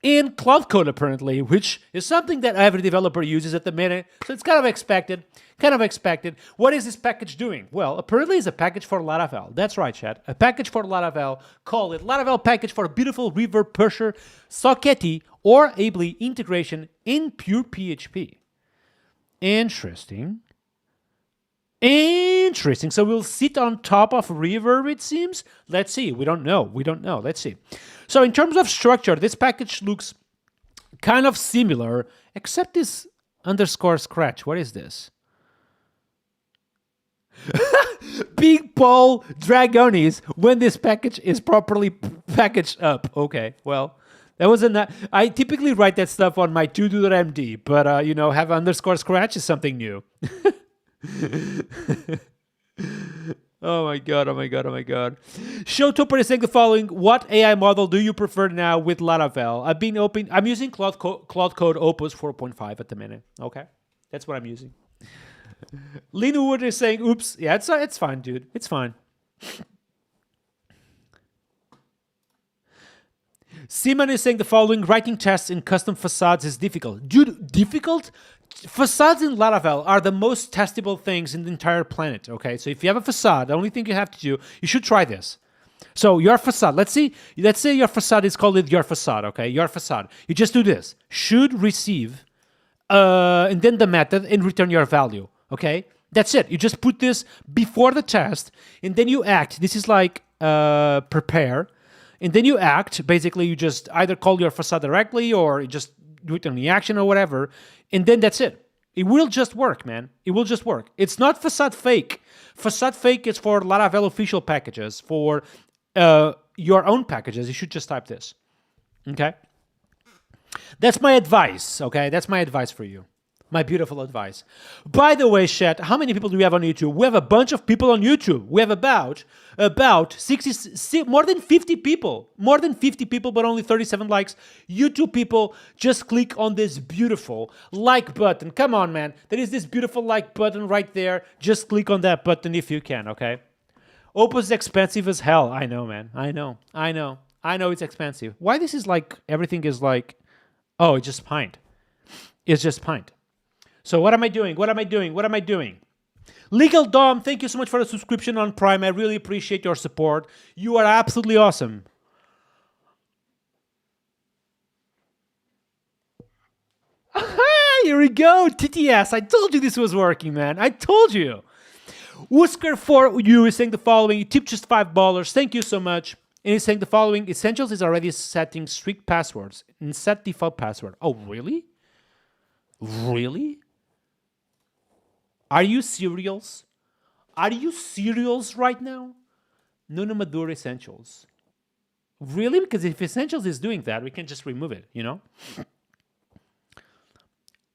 S1: in Claude Code, apparently, which is something that every developer uses at the minute, so it's kind of expected. What is this package doing? Well, apparently it's a package for Laravel. That's right, chat. A package for Laravel. Call it Laravel package for beautiful reverb pusher, sockety, or ably integration in pure PHP. Interesting. Interesting. So we'll sit on top of reverb, it seems. Let's see. We don't know. Let's see. So in terms of structure, this package looks kind of similar, except this underscore scratch. What is this? Big Paul Dragonis when this package is properly packaged up. Okay, well, that wasn't that. I typically write that stuff on my to-do.md, but have underscore scratch is something new. Oh my god. Showtopper is saying the following: what AI model do you prefer now with Laravel? I'm using Claude Code Opus 4.5 at the minute. Okay, that's what I'm using. Linwood is saying, oops. Yeah, it's fine, dude. It's fine. Simon is saying the following: writing tests in custom facades is difficult. Dude, difficult? Facades in Laravel are the most testable things in the entire planet, okay? So if you have a facade, the only thing you have to do, you should try this. So your facade, let's say your facade is called your facade, okay? Your facade. You just do this. Should receive, and then the method, and return your value, okay? That's it. You just put this before the test, and then you act. This is like prepare. And then you act. Basically, you just either call your facade directly or you just do it in the action or whatever. And then that's it. It will just work, man. It will just work. It's not facade fake. Facade fake is for Laravel official packages. For your own packages, you should just type this. Okay? That's my advice, okay? That's my advice for you. My beautiful advice. By the way, chat, how many people do we have on YouTube? We have a bunch of people on YouTube. We have about 60, more than 50 people. More than 50 people, but only 37 likes. YouTube people, just click on this beautiful like button. Come on, man. There is this beautiful like button right there. Just click on that button if you can, okay? Opus is expensive as hell. I know, man. I know it's expensive. Why this is like, everything is like, oh, it's just pint. It's just pint. So what am I doing? Legal Dom, thank you so much for the subscription on Prime. I really appreciate your support. You are absolutely awesome. Here we go, TTS. I told you this was working, man. I told you. Whisker for you is saying the following. You tip just $5. Thank you so much. And he's saying the following. Essentials is already setting strict passwords and set default password. Oh, really? Really? Are you serious? Are you serious right now? Nuna Maduro Essentials. Really? Because if Essentials is doing that, we can just remove it, you know?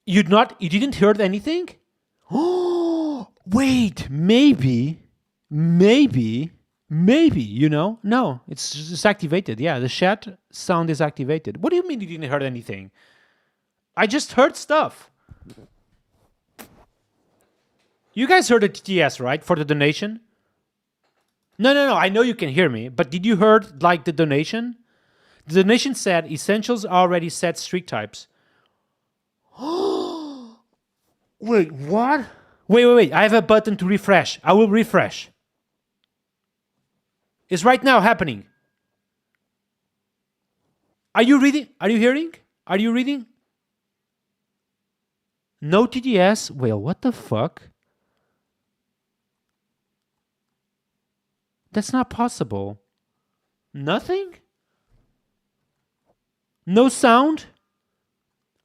S1: You didn't hear anything? Oh, wait, maybe, you know? No, it's just activated. Yeah, the chat sound is activated. What do you mean you didn't hear anything? I just heard stuff. You guys heard the TTS, right? For the donation? No. I know you can hear me, but did you heard like the donation? The donation said Essentials already set strict types. Wait, what? Wait. I have a button to refresh. I will refresh. It's right now happening. Are you reading? Are you hearing? Are you reading? No TTS? Well, what the fuck? That's not possible. Nothing? No sound?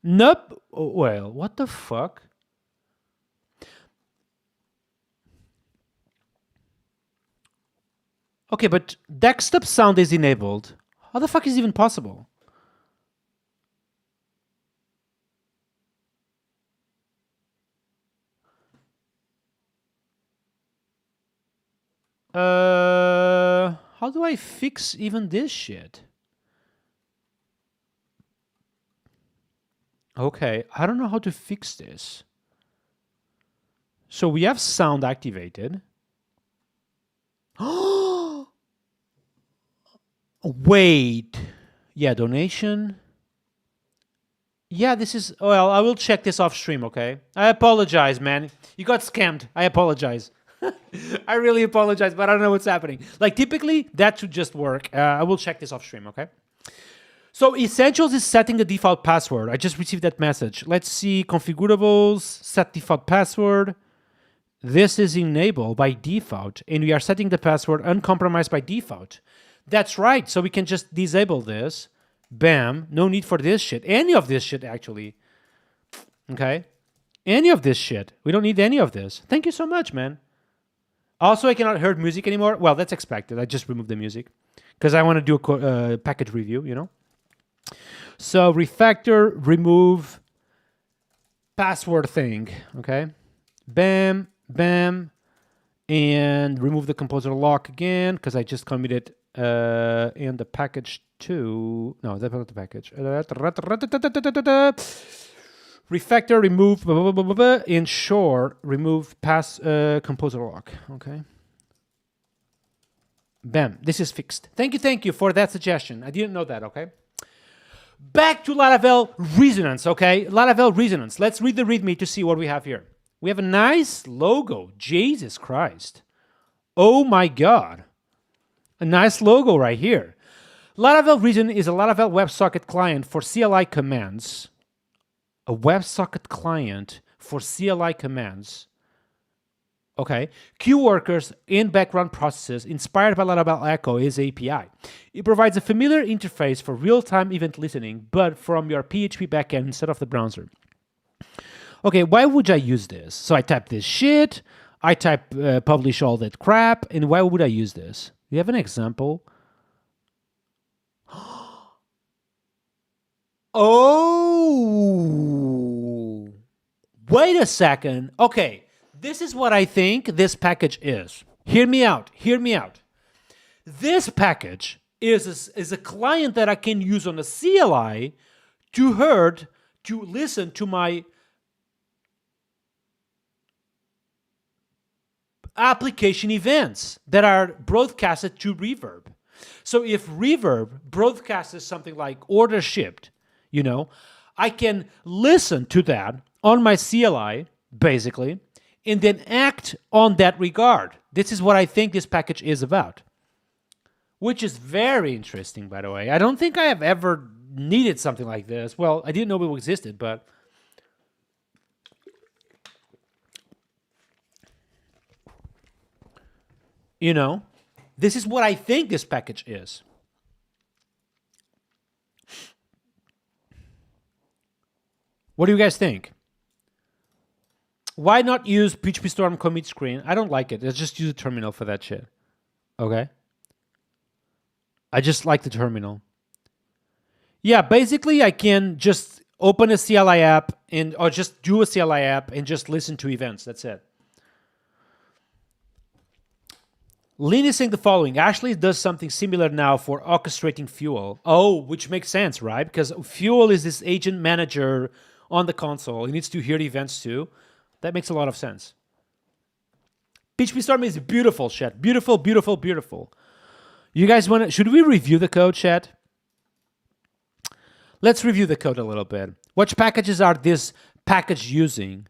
S1: Nope. Oh, well, what the fuck? Okay, but desktop sound is enabled. How the fuck is it even possible? How do I fix even this shit? Okay, I don't know how to fix this. So we have sound activated. Wait. Yeah, donation. Yeah, this is... Well, I will check this off stream, okay? I apologize, man. You got scammed. I apologize. I really apologize, but I don't know what's happening. Like, typically, that should just work. I will check this off stream, okay? So, Essentials is setting the default password. I just received that message. Let's see. Configurables, set default password. this is enabled by default, and we are setting the password uncompromised by default. That's right. So we can just disable this. Bam. No need for this shit. Any of this shit, actually. Okay? Any of this shit. We don't need any of this. Thank you so much, man. Also, I cannot hear music anymore. Well, that's expected. I just removed the music because I want to do a package review, you know? So refactor, remove password thing, okay? Bam, bam, and remove the composer lock again because I just committed and the package to, no, that's not the package. Refactor, remove, ensure, remove composer lock, okay? Bam, this is fixed. Thank you for that suggestion. I didn't know that, okay? Back to Laravel resonance, okay? Laravel resonance. Let's read the README to see what we have here. We have a nice logo. Jesus Christ. Oh my God. A nice logo right here. Laravel Reason is a Laravel WebSocket client for CLI commands. A WebSocket client for CLI commands. Okay. Queue workers and background processes inspired by Laravel Echo is API. It provides a familiar interface for real-time event listening, but from your PHP backend instead of the browser. Okay, why would I use this? So I type this shit, I type publish all that crap, and why would I use this? Do you have an example? Oh, wait a second. Okay, this is what I think this package is. Hear me out. Hear me out. This package is a client that I can use on a CLI to listen to my application events that are broadcasted to Reverb. So if Reverb broadcasts something like order shipped, you know, I can listen to that on my CLI, basically, and then act on that regard. This is what I think this package is about, which is very interesting, by the way. I don't think I have ever needed something like this. Well, I didn't know it existed, but you know, this is what I think this package is. What do you guys think? Why not use PHP Storm commit screen? I don't like it. Let's just use a terminal for that shit. Okay? I just like the terminal. Yeah, basically I can just open a CLI app or just do a CLI app and just listen to events. That's it. Lynn is saying the following. Ashley does something similar now for orchestrating Fuel. Oh, which makes sense, right? Because Fuel is this agent manager on the console. It needs to hear events too. That makes a lot of sense. PHP Storm is beautiful, chat. Beautiful, beautiful, beautiful. You guys want to... Should we review the code, chat? Let's review the code a little bit. Which packages are this package using?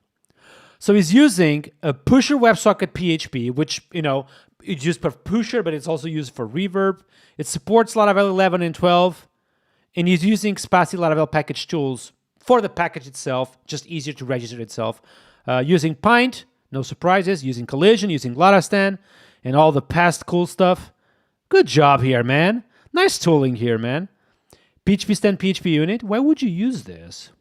S1: So it's using a pusher WebSocket PHP, which, you know, it's used for pusher, but it's also used for Reverb. It supports Laravel 11 and 12. And it's using Spatie Laravel package tools for the package itself, just easier to register itself. Using Pint, no surprises. Using Collision, using Larastan, and all the past cool stuff. Good job here, man. Nice tooling here, man. PHP stand PHP unit. Why would you use this?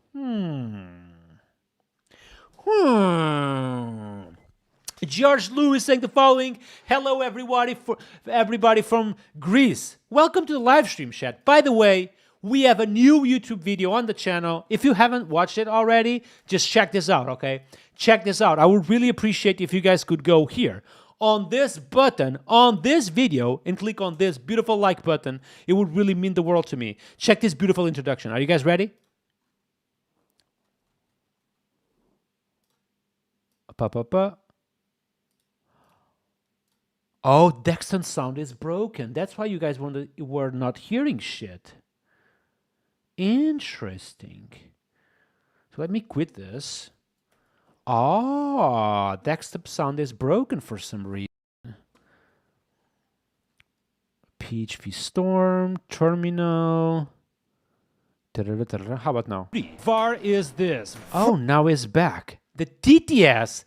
S1: George Lewis saying the following. Hello, everybody from Greece. Welcome to the live stream, chat. By the way, we have a new YouTube video on the channel. If you haven't watched it already, just check this out, okay? Check this out. I would really appreciate if you guys could go here on this button, on this video, and click on this beautiful like button. It would really mean the world to me. Check this beautiful introduction. Are you guys ready? Oh, Dexton sound is broken. That's why you guys were not hearing shit. Interesting. So let me quit this. Ah, Dexton sound is broken for some reason. PHP Storm, terminal. How about now? var is this. Oh, now it's back. The TTS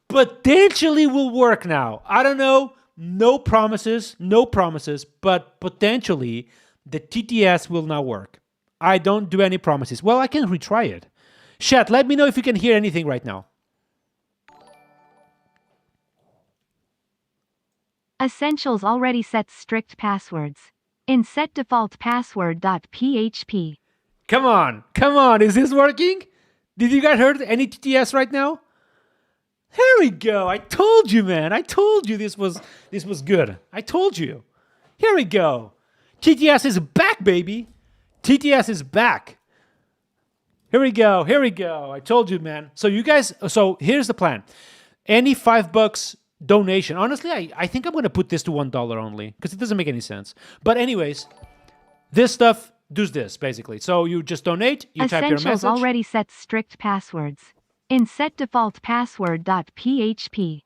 S1: potentially will work now. I don't know. No promises, but potentially the TTS will now work. I don't do any promises. Well, I can retry it. Chat, let me know if you can hear anything right now.
S2: Essentials already sets strict passwords. In set default password.php.
S1: Come on. Is this working? Did you guys heard any TTS right now? Here we go. I told you, man. I told you this was good. I told you. Here we go. TTS is back, baby. TTS is back. Here we go. I told you, man. So you guys, so here's the plan. Any $5 donation. Honestly, I think I'm going to put this to $1 only because it doesn't make any sense. But anyways, this stuff does this basically. So you just donate, you type your message.
S2: Essentials already sets strict passwords. In set default password.php.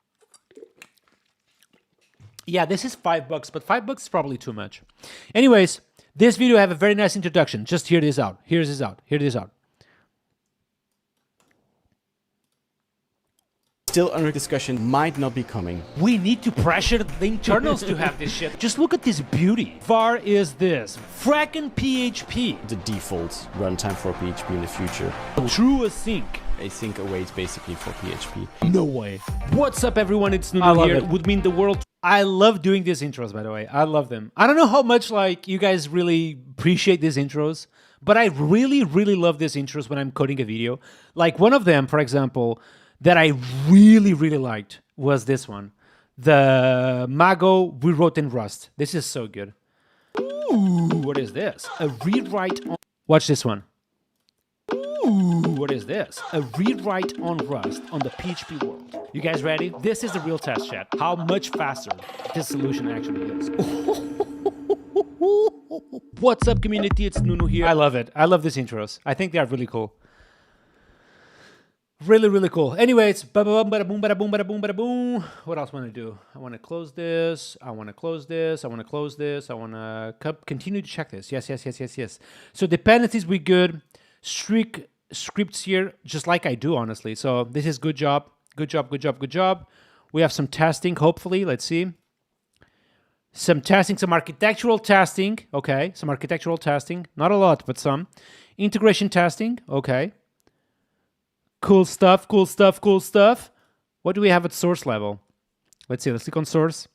S1: Yeah, this is $5, but $5 is probably too much. Anyways, this video have a very nice introduction. Just hear this out. Hear this out.
S3: Still under discussion, might not be coming.
S1: We need to pressure the internals to have this shit. Just look at this beauty. var is this. Frackin' PHP.
S3: The default runtime for PHP in the future.
S1: True async.
S3: Async awaits basically for PHP.
S1: No way. What's up, everyone? It's Nuno here. It would mean the world. I love doing these intros, by the way. I love them. I don't know how much like you guys really appreciate these intros, but I really, really love these intros when I'm coding a video. Like one of them, for example, that I really, really liked was this one. The Mago we wrote in Rust. This is so good. Ooh, what is this? A rewrite on... Watch this one. Ooh, what is this? A rewrite on Rust on the PHP world. You guys ready? This is the real test, chat. How much faster this solution actually is. What's up, community? It's Nuno here. I love it. I love these intros. I think they are really cool. Really, really cool. Anyways, ba-ba-bum, bada-boom, bada-boom, bada-boom, bada-boom. What else want to do? I want to close this. I want to close this. I want to close this. I want to continue to check this. Yes. So dependencies, we good. Strict scripts here, just like I do, honestly. So this is good job. Good job. We have some testing, hopefully. Let's see. Some testing, some architectural testing. Okay, some architectural testing. Not a lot, but some. Integration testing. Okay. Cool stuff. What do we have at source level? Let's see. Let's click on source.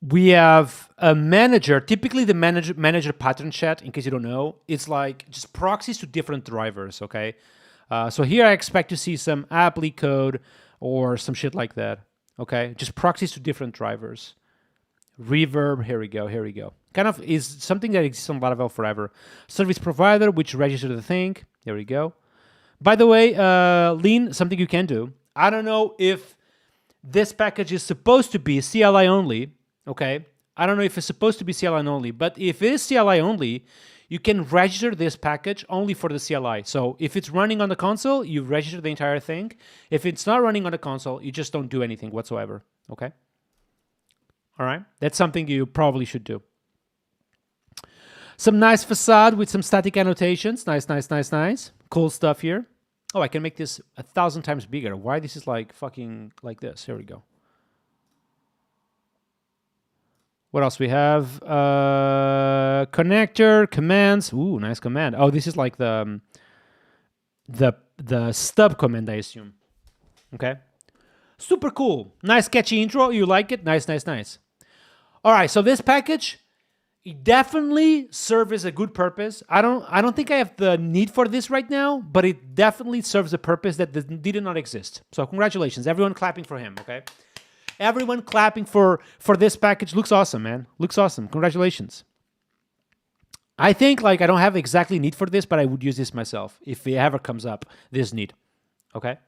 S1: We have a manager. Typically, the manager pattern chat, in case you don't know, it's like just proxies to different drivers, okay? So here I expect to see some apply code or some shit like that, okay? Just proxies to different drivers. Reverb, here we go. Kind of is something that exists on Laravel forever. Service provider, which registers the thing. There we go. By the way, Lean, something you can do. I don't know if this package is supposed to be CLI only, okay? I don't know if it's supposed to be CLI only, but if it is CLI only, you can register this package only for the CLI. So if it's running on the console, you register the entire thing. If it's not running on the console, you just don't do anything whatsoever, okay? All right, that's something you probably should do. Some nice facade with some static annotations. Nice. Cool stuff here. Oh, I can make this 1,000 times bigger. Why this is like fucking like this? Here we go. What else we have? Connector, commands. Ooh, nice command. Oh, this is like the stub command, I assume. Okay. Super cool. Nice catchy intro. You like it? Nice. All right, so this package, it definitely serves a good purpose. I don't think I have the need for this right now, but it definitely serves a purpose that did not exist. So congratulations. Everyone clapping for him, okay? Everyone clapping for this package. Looks awesome, man. Looks awesome. Congratulations. I think like I don't have exactly need for this, but I would use this myself if it ever comes up, this need. Okay?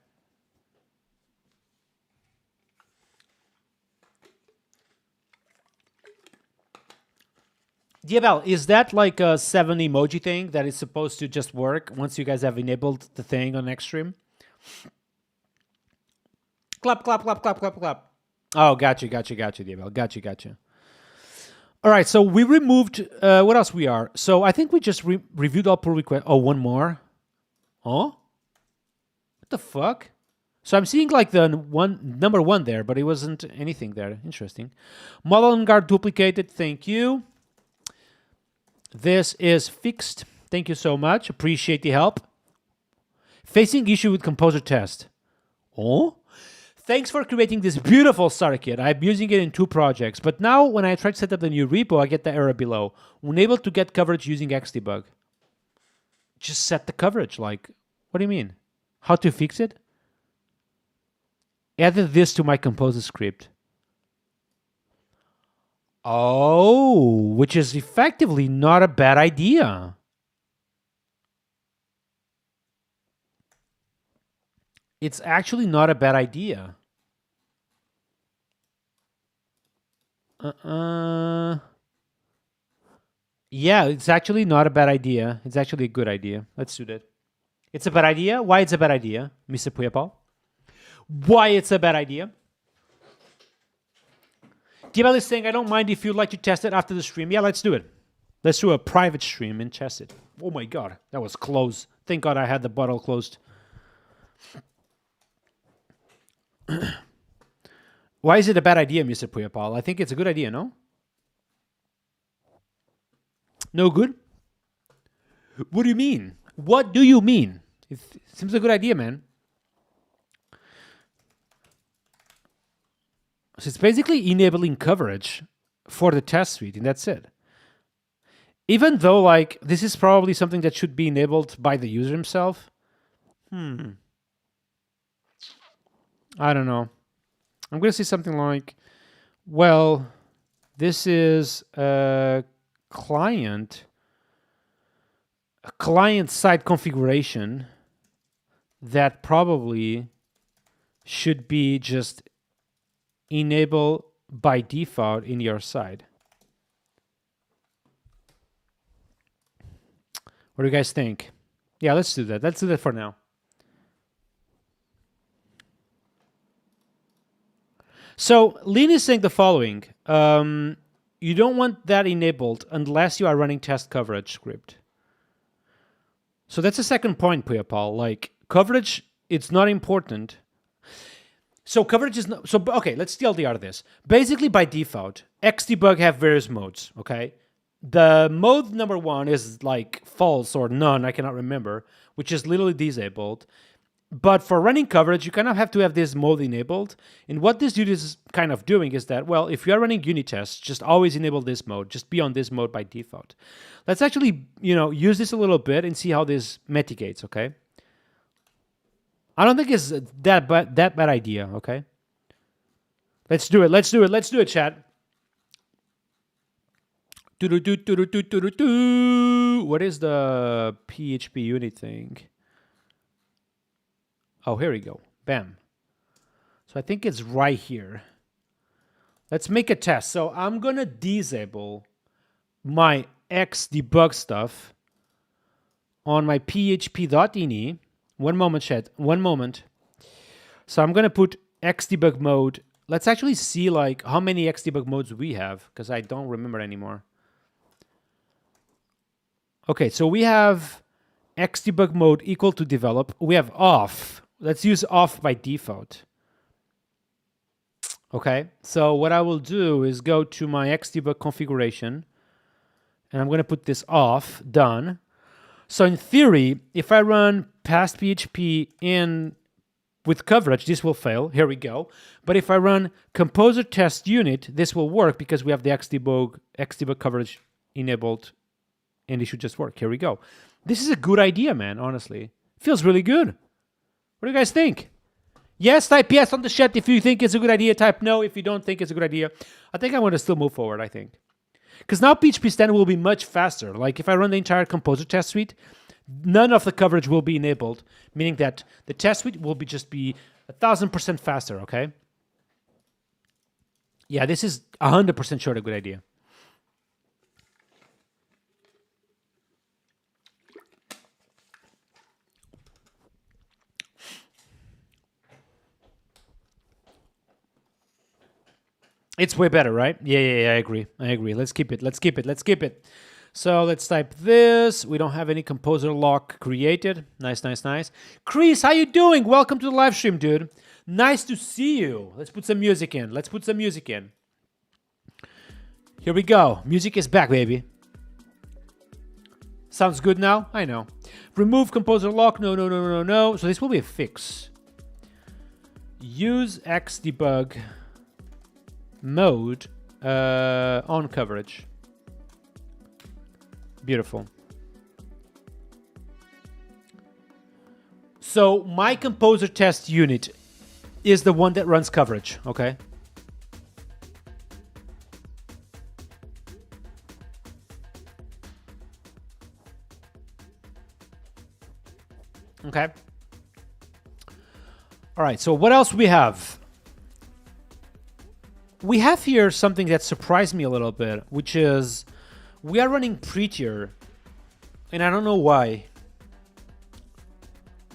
S1: Diabel, is that like a 7 emoji thing that is supposed to just work once you guys have enabled the thing on next stream? Clap. Oh, gotcha, Diabel. Gotcha. All right, so we removed, what else we are? So I think we just reviewed all pull requests. Oh, one more? Oh? What the fuck? So I'm seeing like the number 1 there, but it wasn't anything there. Interesting. Model and guard duplicated. Thank you. This is fixed. Thank you so much. Appreciate the help. Facing issue with composer test. Oh, thanks for creating this beautiful starter kit. I'm using it in 2 projects, but now when I try to set up the new repo, I get the error below. Unable to get coverage using Xdebug. Just set the coverage. Like, what do you mean? How to fix it? Added this to my composer script. Oh, which is effectively not a bad idea. It's actually not a bad idea. Yeah, it's actually not a bad idea. It's actually a good idea. Let's do that. It's a bad idea? Why it's a bad idea, Mr. Puyapal? Why it's a bad idea? Dibal is saying, I don't mind if you'd like to test it after the stream. Yeah, let's do it. Let's do a private stream and test it. Oh my god, that was close. Thank god I had the bottle closed. Why is it a bad idea, Mr. Puyapal? I think it's a good idea, no? No good? What do you mean? What do you mean? It seems a good idea, man. So it's basically enabling coverage for the test suite, and that's it. Even though, like, this is probably something that should be enabled by the user himself. I don't know. I'm going to say something like, well, this is a client-side configuration that probably should be just enabled by default in your side. What do you guys think? Yeah, let's do that. Let's do that for now. So Lynn is saying the following. You don't want that enabled unless you are running test coverage script. So that's the second point, Puyapal. Like, coverage, it's not important. So coverage is not... So, okay, let's TLDR this. Basically, by default, Xdebug have various modes, okay? The mode number 1 is like false or none, I cannot remember, which is literally disabled. But for running coverage, you kind of have to have this mode enabled. And what this dude is kind of doing is that, well, if you are running unit tests, just always enable this mode. Just be on this mode by default. Let's actually, use this a little bit and see how this mitigates, okay? I don't think it's that bad idea, okay? Let's do it. Let's do it, chat. What is the PHP unit thing? Oh, here we go. Bam. So I think it's right here. Let's make a test. So I'm going to disable my Xdebug stuff on my php.ini. One moment, chat. One moment. So I'm going to put Xdebug mode. Let's actually see like how many Xdebug modes we have, because I don't remember anymore. Okay, so we have Xdebug mode equal to develop. We have off. Let's use off by default. Okay, so what I will do is go to my Xdebug configuration, and I'm going to put this off, done. So in theory, if I run past PHP in with coverage, this will fail. Here we go. But if I run composer test unit, this will work because we have the Xdebug coverage enabled, and it should just work. Here we go. This is a good idea, man, honestly. Feels really good. What do you guys think? Yes, type yes on the chat if you think it's a good idea. Type no if you don't think it's a good idea. I think I want to still move forward, I think. Because now PHP standard will be much faster. Like if I run the entire composer test suite, none of the coverage will be enabled, meaning that the test suite will just be 1,000% faster, okay? Yeah, this is 100% sure a good idea. It's way better, right? Yeah, I agree. Let's keep it. So let's type this. We don't have any composer lock created. Nice, nice, nice. Chris, how you doing? Welcome to the live stream, dude. Nice to see you. Let's put some music in. Let's put some music in. Here we go. Music is back, baby. Sounds good now? I know. Remove composer lock. No, no, no, no, no. So this will be a fix. Use Xdebug mode on coverage. Beautiful. So my composer test unit is the one that runs coverage, okay? Okay. All right, so what else we have? We have here something that surprised me a little bit, which is we are running Prettier, and I don't know why.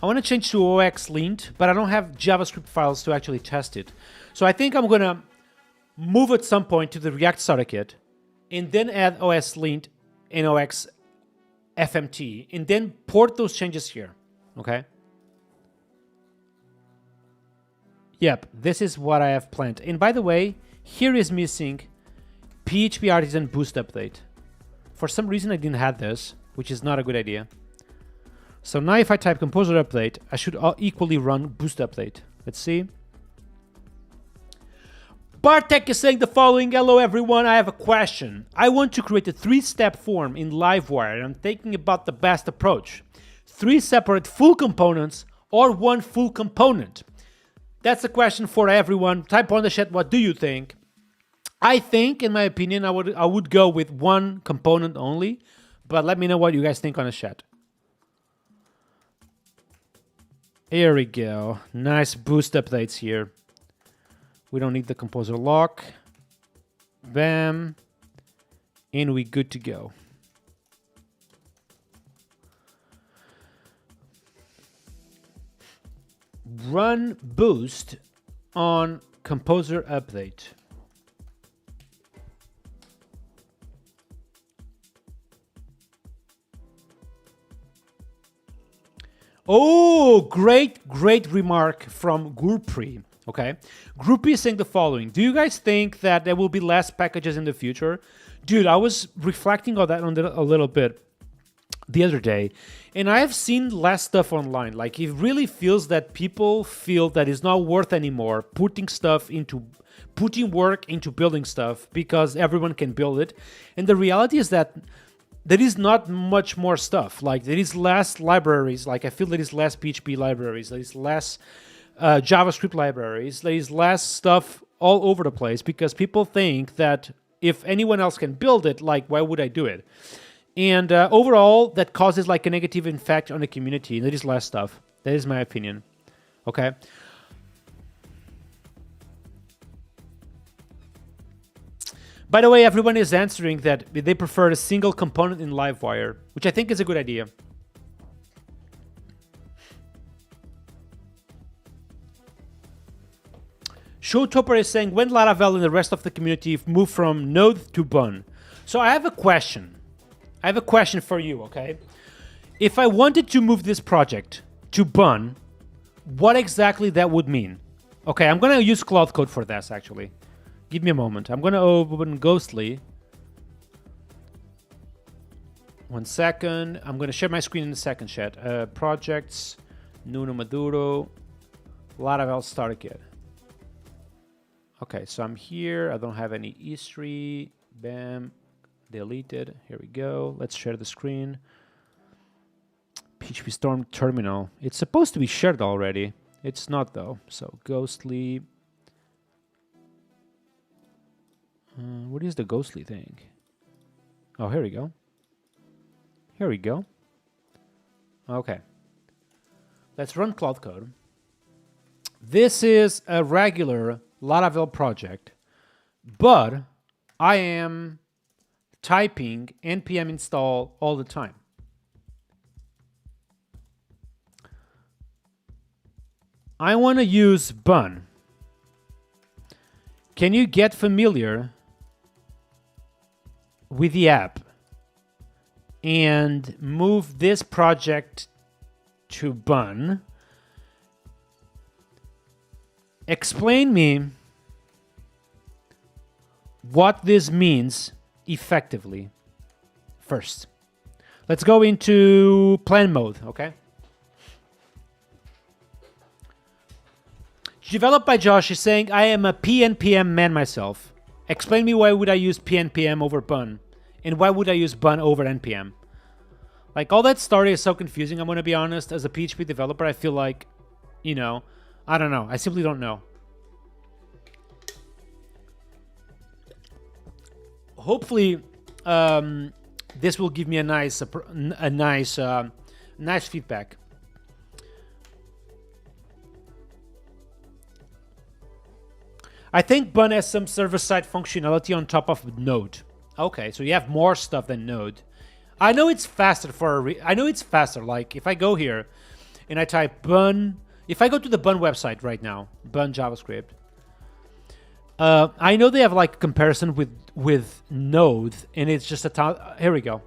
S1: I want to change to OX lint, but I don't have JavaScript files to actually test it. So I think I'm going to move at some point to the React starter kit, and then add OS lint and OX FMT, and then port those changes here. Okay. Yep, this is what I have planned. And by the way, here is missing PHP Artisan Boost update. For some reason, I didn't have this, which is not a good idea. So now if I type composer update, I should equally run boost update. Let's see. Bartek is saying the following. Hello everyone, I have a question. I want to create a 3-step form in Livewire and I'm thinking about the best approach. 3 separate full components or 1 full component? That's a question for everyone. Type on the chat, what do you think? I think, in my opinion, I would go with 1 component only, but let me know what you guys think on the chat. Here we go. Nice boost updates here. We don't need the composer lock. Bam. And we good to go. Run boost on composer update. Oh, great remark from Gurpri. Okay, Gurpri is saying the following. Do you guys think that there will be less packages in the future? Dude, I was reflecting on that a little bit the other day, and I have seen less stuff online. Like, it really feels that people feel that it's not worth anymore putting work into building stuff because everyone can build it. And the reality is that there is not much more stuff. Like, there is less libraries. Like, I feel there is less PHP libraries. There is less JavaScript libraries. There is less stuff all over the place because people think that if anyone else can build it, like, why would I do it? And overall, that causes like a negative effect on the community. There is less stuff. That is my opinion. Okay. By the way, everyone is answering that they prefer a single component in Livewire, which I think is a good idea. Showtopper is saying, when Laravel and the rest of the community move from Node to BUN. So I have a question. I have a question for you, okay? If I wanted to move this project to BUN, what exactly that would mean? Okay, I'm going to use Claude Code for this, actually. Give me a moment. I'm going to open Ghostly. 1 second. I'm going to share my screen in a second, chat. Projects, Nuno Maduro, Laravel starter kit. Okay, so I'm here. I don't have any history. Bam. Deleted. Here we go. Let's share the screen. PHP Storm terminal. It's supposed to be shared already. It's not, though. So Ghostly. What is the Ghostly thing? Oh, here we go. Here we go. Okay. Let's run Claude Code. This is a regular Laravel project, but I am typing npm install all the time. I want to use BUN. Can you get familiar with the app? and move this project to BUN. Explain me what this means effectively first. Let's go into plan mode, okay? Developed by Josh is saying, I am a PNPM man myself. Explain me why would I use PNPM over BUN? And why would I use BUN over NPM? Like, all that story is so confusing, I'm going to be honest. As a PHP developer, I feel like, you know, I don't know. I simply don't know. Hopefully, this will give me a nice feedback. I think BUN has some server-side functionality on top of Node. Okay, so you have more stuff than Node. I know it's faster I know it's faster. Like, if I go here and I type BUN, if I go to the BUN website right now, BUN JavaScript, I know they have like comparison with Node, and it's just a here we go.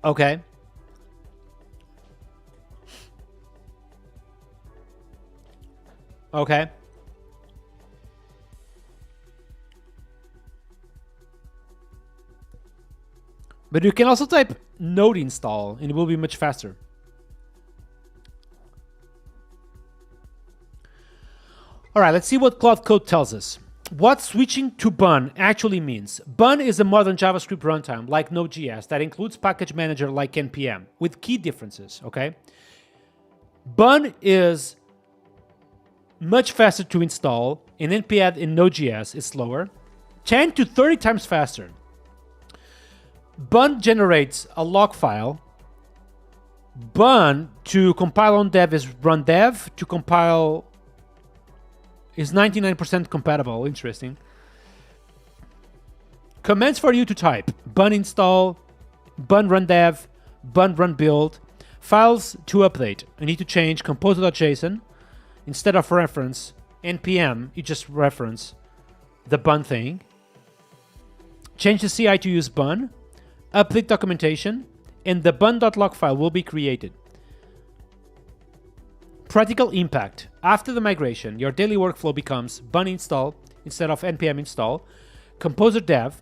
S1: Okay. Okay. But you can also type node install and it will be much faster. All right, let's see what Claude Code tells us. What switching to BUN actually means. BUN is a modern JavaScript runtime like Node.js that includes package manager like NPM with key differences, okay? BUN is much faster to install, and npm in Node.js is slower, 10 to 30 times faster. BUN generates a log file. BUN to compile on dev is run dev. To compile is 99% compatible. Interesting. Commands for you to type: BUN install, BUN run dev, BUN run build. Files to update. You need to change composer.json. Instead of reference npm, you just reference the BUN thing. Change the CI to use BUN. Update documentation, and the bun.log file will be created. Practical impact. After the migration, your daily workflow becomes BUN install instead of npm install. Composer dev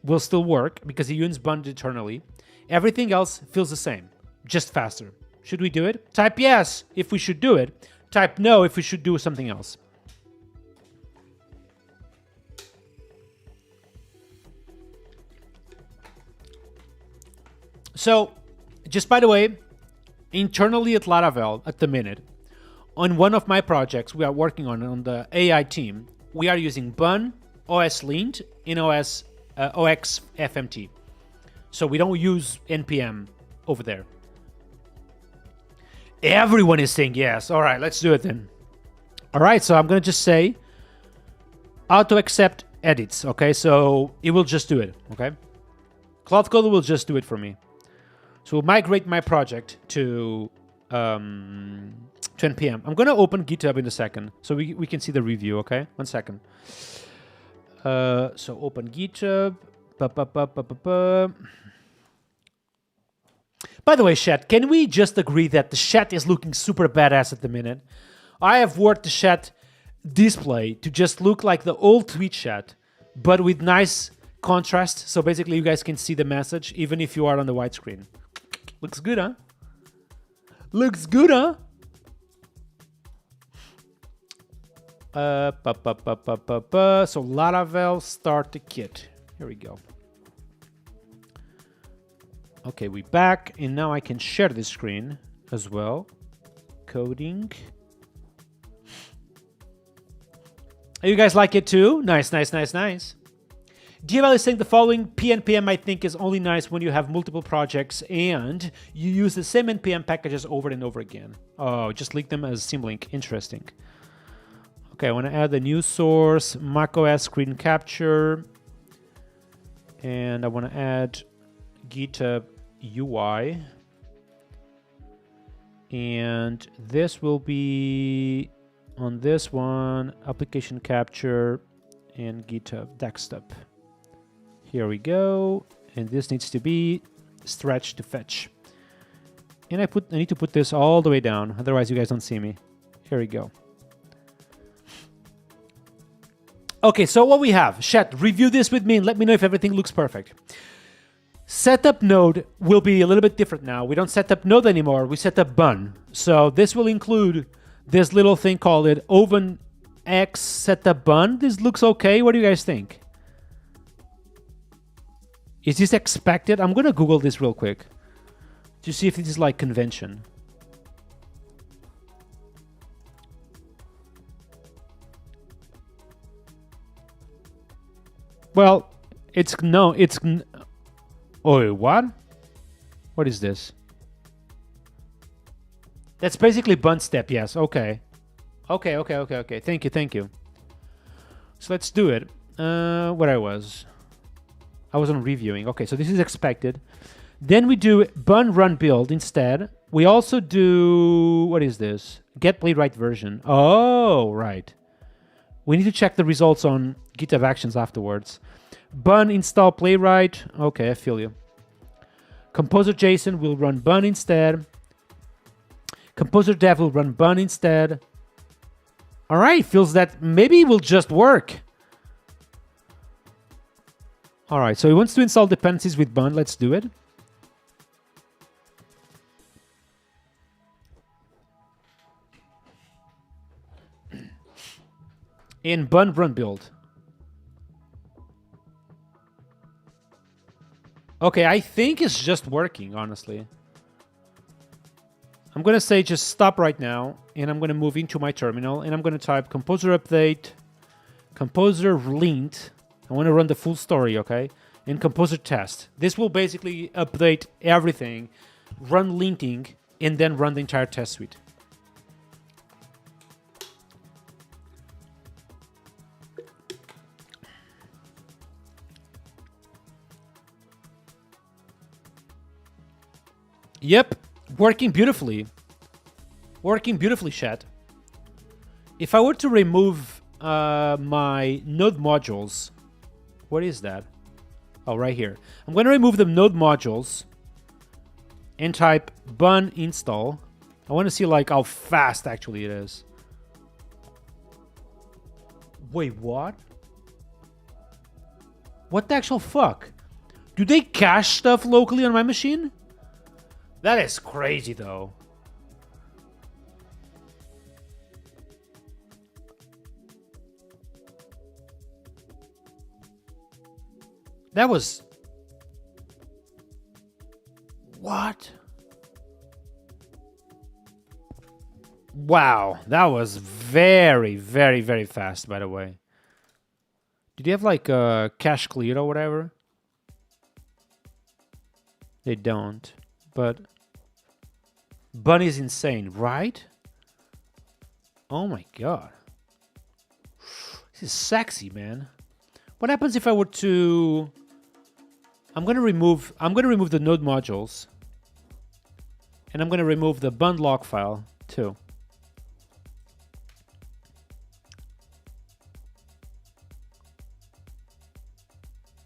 S1: will still work because you use BUN eternally. Everything else feels the same, just faster. Should we do it? Type yes if we should do it. Type no if we should do something else. So, just by the way, internally at Laravel at the minute, on one of my projects we are working on the AI team, we are using BUN, OS Lint, and OX FMT. So we don't use NPM over there. Everyone is saying yes. All right, let's do it then. All right, so I'm going to just say auto accept edits. Okay, so it will just do it. Okay, Claude Code will just do it for me. So we'll migrate my project to NPM. I'm going to open GitHub in a second so we can see the review, okay? 1 second. So open GitHub. By the way, chat, can we just agree that the chat is looking super badass at the minute? I have worked the chat display to just look like the old tweet chat, but with nice contrast. So basically you guys can see the message even if you are on the widescreen. Looks good, huh? Looks good, huh? So Laravel start kit. Here we go. Okay, we back, and now I can share the screen as well. Coding. You guys like it too? Nice, nice, nice, nice. DML is saying the following: PNPM I think is only nice when you have multiple projects and you use the same NPM packages over and over again. Oh, just link them as symlink. Interesting. Okay, I want to add a new source, macOS screen capture, and I want to add GitHub UI, and this will be on this one, application capture and GitHub desktop. Here we go. And this needs to be stretched to fetch. And I need to put this all the way down, otherwise you guys don't see me. Here we go. Okay, so what we have, chat, review this with me and let me know if everything looks perfect. Setup node will be a little bit different now. We don't set up node anymore, we set up BUN. So this will include this little thing called it oven x setup BUN. This looks okay. What do you guys think? Is this expected? I'm gonna Google this real quick to see if this is like convention. Well, it's no, it's... Oh, what? What is this? That's basically BUN step, yes, okay. Okay. Thank you. So let's do it. Where I was on reviewing. Okay, so this is expected. Then we do BUN run build instead. We also do... What is this? Get playwright version. Oh, right. We need to check the results on GitHub Actions afterwards. BUN install playwright. Okay, I feel you. Composer JSON will run BUN instead. Composer dev will run BUN instead. All right, feels that maybe it will just work. All right, so he wants to install dependencies with BUN. Let's do it. In BUN run build. Okay, I think it's just working, honestly. I'm going to say just stop right now, and I'm going to move into my terminal, and I'm going to type composer update, composer lint. I want to run the full story, okay? And composer test. This will basically update everything, run linting, and then run the entire test suite. Yep, working beautifully. Working beautifully, chat. If I were to remove my node modules, what is that? Oh, right here. I'm going to remove the node modules and type BUN install. I want to see like how fast actually it is. Wait, what? What the actual fuck? Do they cache stuff locally on my machine? That is crazy, though. That was... What? Wow, that was very, very, very fast, by the way. Did you have like a cache clear or whatever? They don't, but... BUN is insane, right? Oh my god. This is sexy, man. What happens if I were to... I'm gonna remove the node modules. And I'm gonna remove the BUN log file too.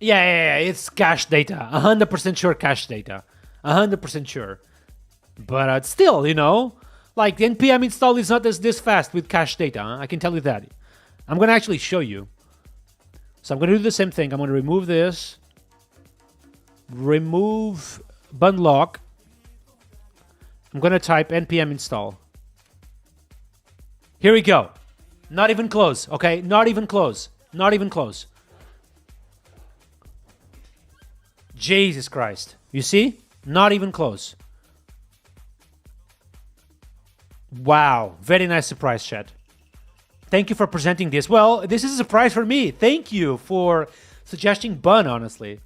S1: Yeah, it's cache data. 100% sure cache data. 100% sure. But still, you know, like the npm install is not this fast with cache data. Huh? I can tell you that. I'm going to actually show you. So I'm going to do the same thing. I'm going to remove this. Remove BUN log. I'm going to type npm install. Here we go. Not even close, okay? Not even close. Not even close. Jesus Christ. You see? Not even close. Wow, very nice surprise, chat. Thank you for presenting this. Well, this is a surprise for me. Thank you for suggesting BUN, honestly.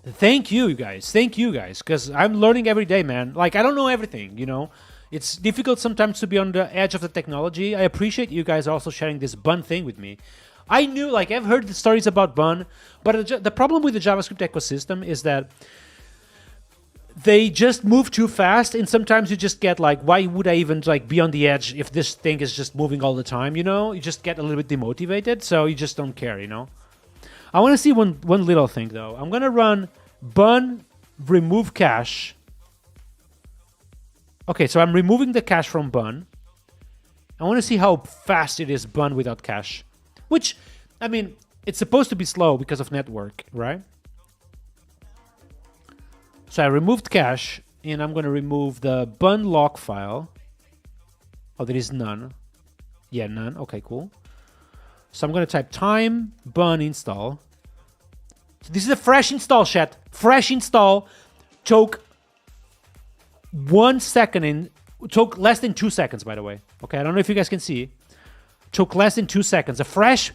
S1: Thank you, guys. Thank you, guys, because I'm learning every day, man. Like, I don't know everything, you know? It's difficult sometimes to be on the edge of the technology. I appreciate you guys also sharing this BUN thing with me. I knew, like, I've heard the stories about BUN, but the problem with the JavaScript ecosystem is that they just move too fast, and sometimes you just get like, why would I even like be on the edge if this thing is just moving all the time, you know? You just get a little bit demotivated, so you just don't care, you know? I want to see one little thing though. I'm gonna run BUN remove cache. Okay, so I'm removing the cache from BUN. I want to see how fast it is BUN without cache. Which, I mean, it's supposed to be slow because of network, right? So I removed cache, and I'm going to remove the BUN log file. Oh, there is none. Yeah, none. Okay, cool. So I'm going to type time BUN install. So this is a fresh install, chat. Fresh install. Took 1 second in. Took less than 2 seconds, by the way. Okay, I don't know if you guys can see. Took less than 2 seconds. A fresh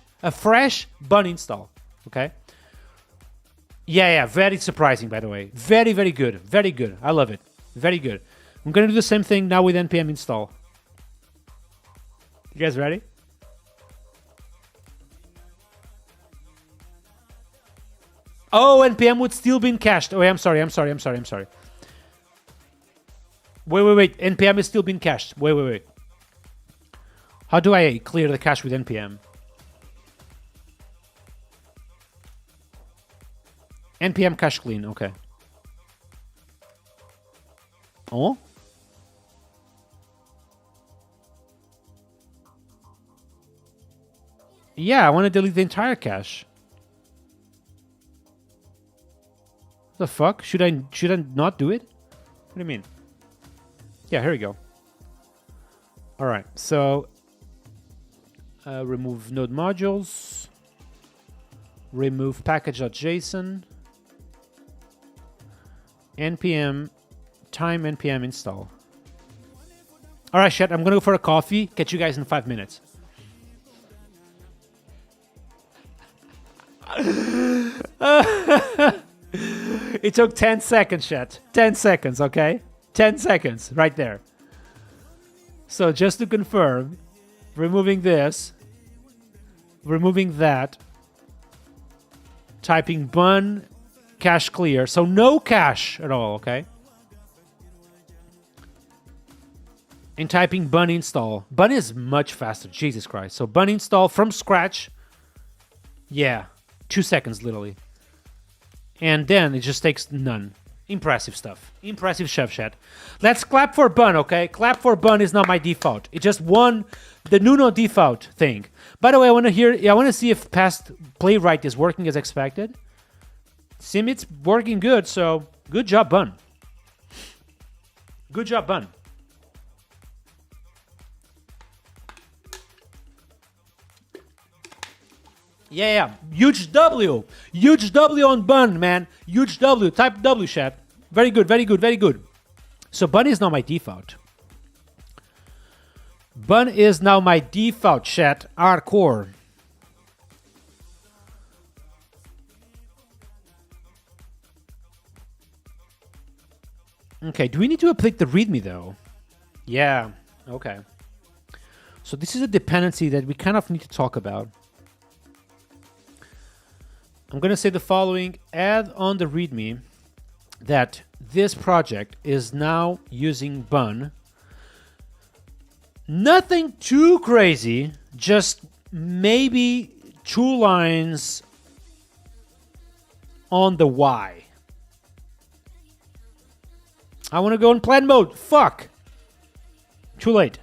S1: BUN install. Okay. Yeah, very surprising, by the way. Very, very good. Very good. I love it. Very good. I'm gonna do the same thing now with npm install. You guys ready? Oh, npm would still be cached. Oh, I'm sorry. Wait. npm is still being cached. Wait. How do I clear the cache with npm? npm cache clean, okay. Oh? Yeah, I want to delete the entire cache. The fuck? Should I not do it? What do you mean? Yeah, here we go. All right, so remove node modules, remove package.json, npm time npm install. All right, chat, I'm gonna go for a coffee. Catch you guys in 5 minutes. It took 10 seconds, chat. 10 seconds, okay? 10 seconds, right there. So just to confirm, removing this, removing that, typing BUN cache clear. So no cache at all, okay? And typing BUN install. BUN is much faster, Jesus Christ. So BUN install from scratch. Yeah, 2 seconds literally. And then it just takes none. Impressive stuff. Impressive, chef chat. Let's clap for BUN, okay? Clap for BUN is not my default. It just won the Nuno default thing. By the way, I want to see if past playwright is working as expected. Sim, it's working good, so good job, BUN. Good job, BUN. Yeah. Huge W. Huge W on BUN, man. Huge W. Type W, chat. Very good, very good, very good. So BUN is now my default. BUN is now my default, chat. Hardcore. Okay, do we need to update the README though? Yeah, okay. So this is a dependency that we kind of need to talk about. I'm going to say the following: add on the README that this project is now using BUN. Nothing too crazy, just maybe 2 lines on the why. I want to go in plan mode. Fuck. Too late.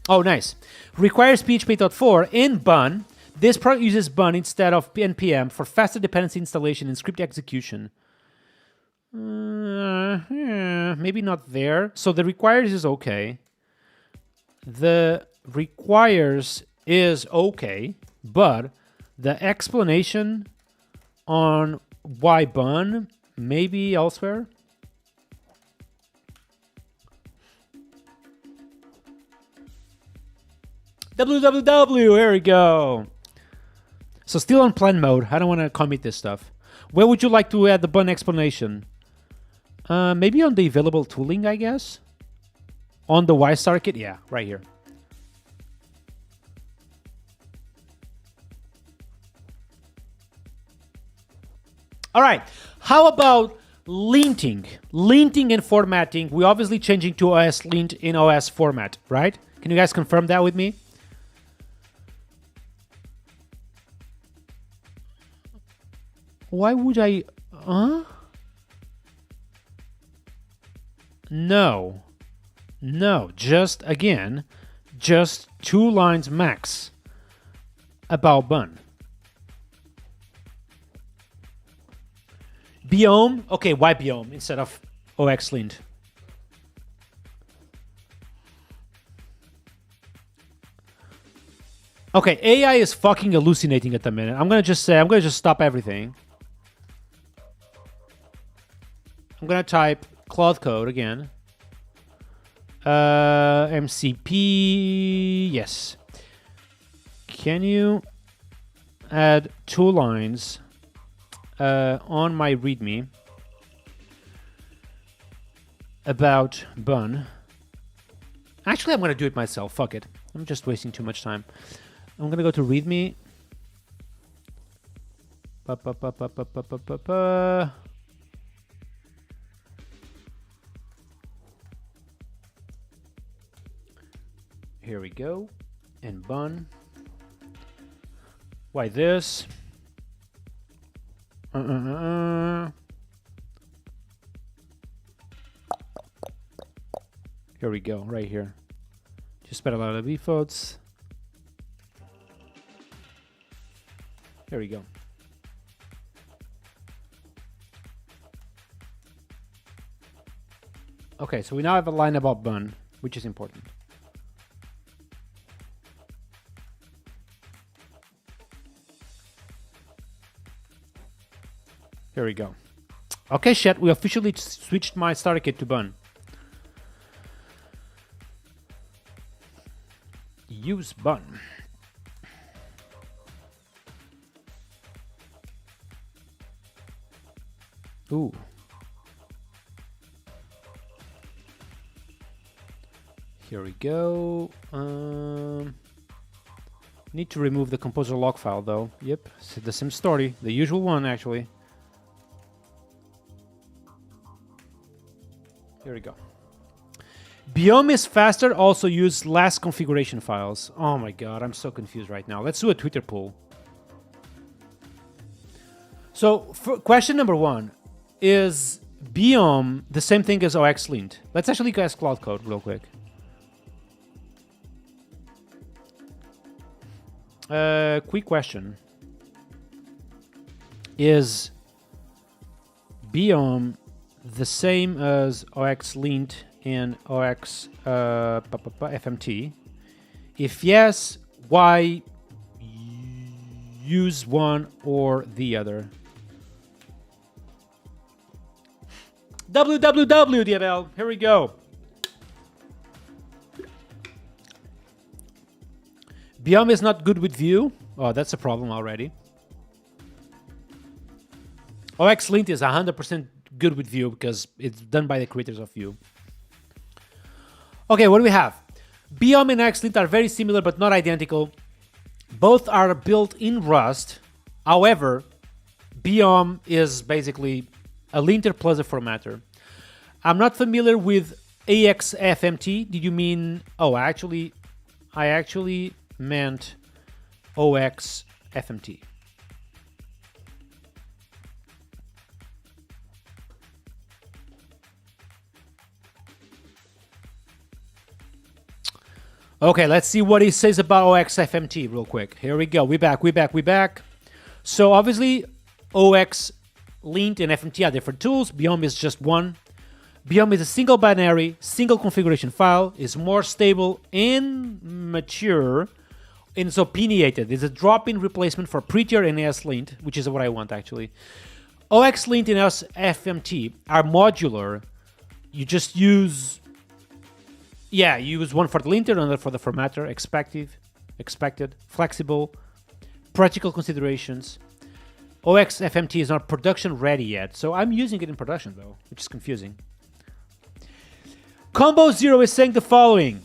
S1: Oh, nice. Requires PHP 8.4 in BUN. This product uses BUN instead of npm for faster dependency installation and script execution. Maybe not there. So the requires is okay. The requires is okay, but the explanation on why BUN maybe elsewhere. www, here we go. So still on plan mode. I don't want to commit this stuff. Where would you like to add the BUN explanation? Maybe on the available tooling, I guess. On the YStar kit, yeah, right here. All right, how about linting? Linting and formatting. We're obviously changing to OS lint in OS format, right? Can you guys confirm that with me? Why would I... No. No, just, again, just 2 lines max about BUN. Biome? Okay, why Biome instead of OXLint? Okay, AI is fucking hallucinating at the minute. I'm gonna just stop everything. I'm gonna type Claude Code again. MCP, yes. Can you add 2 lines on my README about BUN? Actually, I'm gonna do it myself. Fuck it. I'm just wasting too much time. I'm gonna go to README. Here we go. And BUN. Why this? Here we go, right here. Just spell a lot of VODs. There we go. Okay, so we now have a line about BUN, which is important. Here we go. Okay, chat, we officially switched my starter kit to BUN. Use BUN. Ooh. Here we go. Need to remove the composer log file though. Yep, it's the same story. The usual one actually. Here we go. Biome is faster, also use less configuration files. Oh my god, I'm so confused right now. Let's do a Twitter poll. So, for question number 1, is Biome the same thing as OXLint? Let's actually ask Claude Code real quick. Quick question. Is Biome the same as OXLint and OX FMT? If yes, why use one or the other? www, DML. Here we go. Biome is not good with Vue. Oh, that's a problem already. OXLint is 100% good with Vue because it's done by the creators of Vue. Okay, what do we have? Biome and OXLint are very similar but not identical. Both are built in Rust. However, Biome is basically a linter plus a formatter. I'm not familiar with AXFMT. Did you mean... Oh, I actually meant OXFMT. Okay, let's see what he says about OXFMT real quick. Here we go. We back. So obviously, OXLint and FMT are different tools. Biome is just one. Biome is a single binary, single configuration file, is more stable and mature, and it's opinionated. It's a drop-in replacement for prettier and ASLint, which is what I want actually. OXLint and FMT are modular. You just use... Yeah, you use one for the linter, another for the formatter. Expected, flexible, practical considerations. OXFMT is not production ready yet, so I'm using it in production though, which is confusing. Combo Zero is saying the following.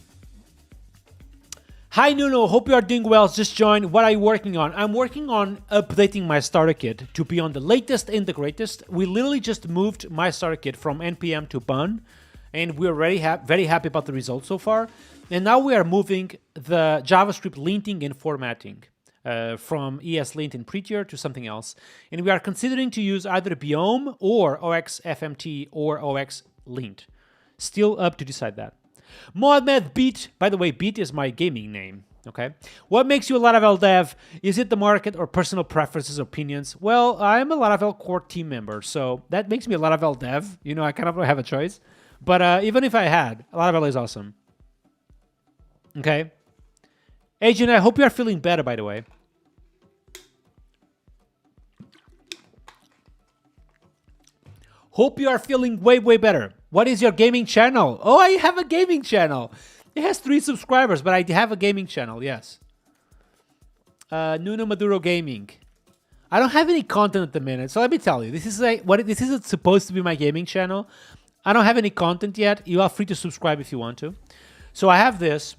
S1: Hi Nuno, hope you are doing well. Just joined. What are you working on? I'm working on updating my starter kit to be on the latest and the greatest. We literally just moved my starter kit from NPM to BUN, and we're very happy about the results so far. And now we are moving the JavaScript linting and formatting. from ESLint in Prettier to something else. And we are considering to use either BUN or OXFMT or OXLint. Still up to decide that. Mohamed Beat, by the way, Beat is my gaming name. Okay. What makes you a Laravel dev? Is it the market or personal preferences, opinions? Well, I'm a Laravel core team member, so that makes me a Laravel dev. You know, I kind of don't have a choice. But even if I had, Laravel is awesome. Okay. Agent, I hope you are feeling better, by the way. Hope you are feeling way, way better. What is your gaming channel? Oh, I have a gaming channel. It has 3 subscribers, but I have a gaming channel, yes. Nuno Maduro Gaming. I don't have any content at the minute, so let me tell you. This is supposed to be my gaming channel. I don't have any content yet. You are free to subscribe if you want to. So I have this.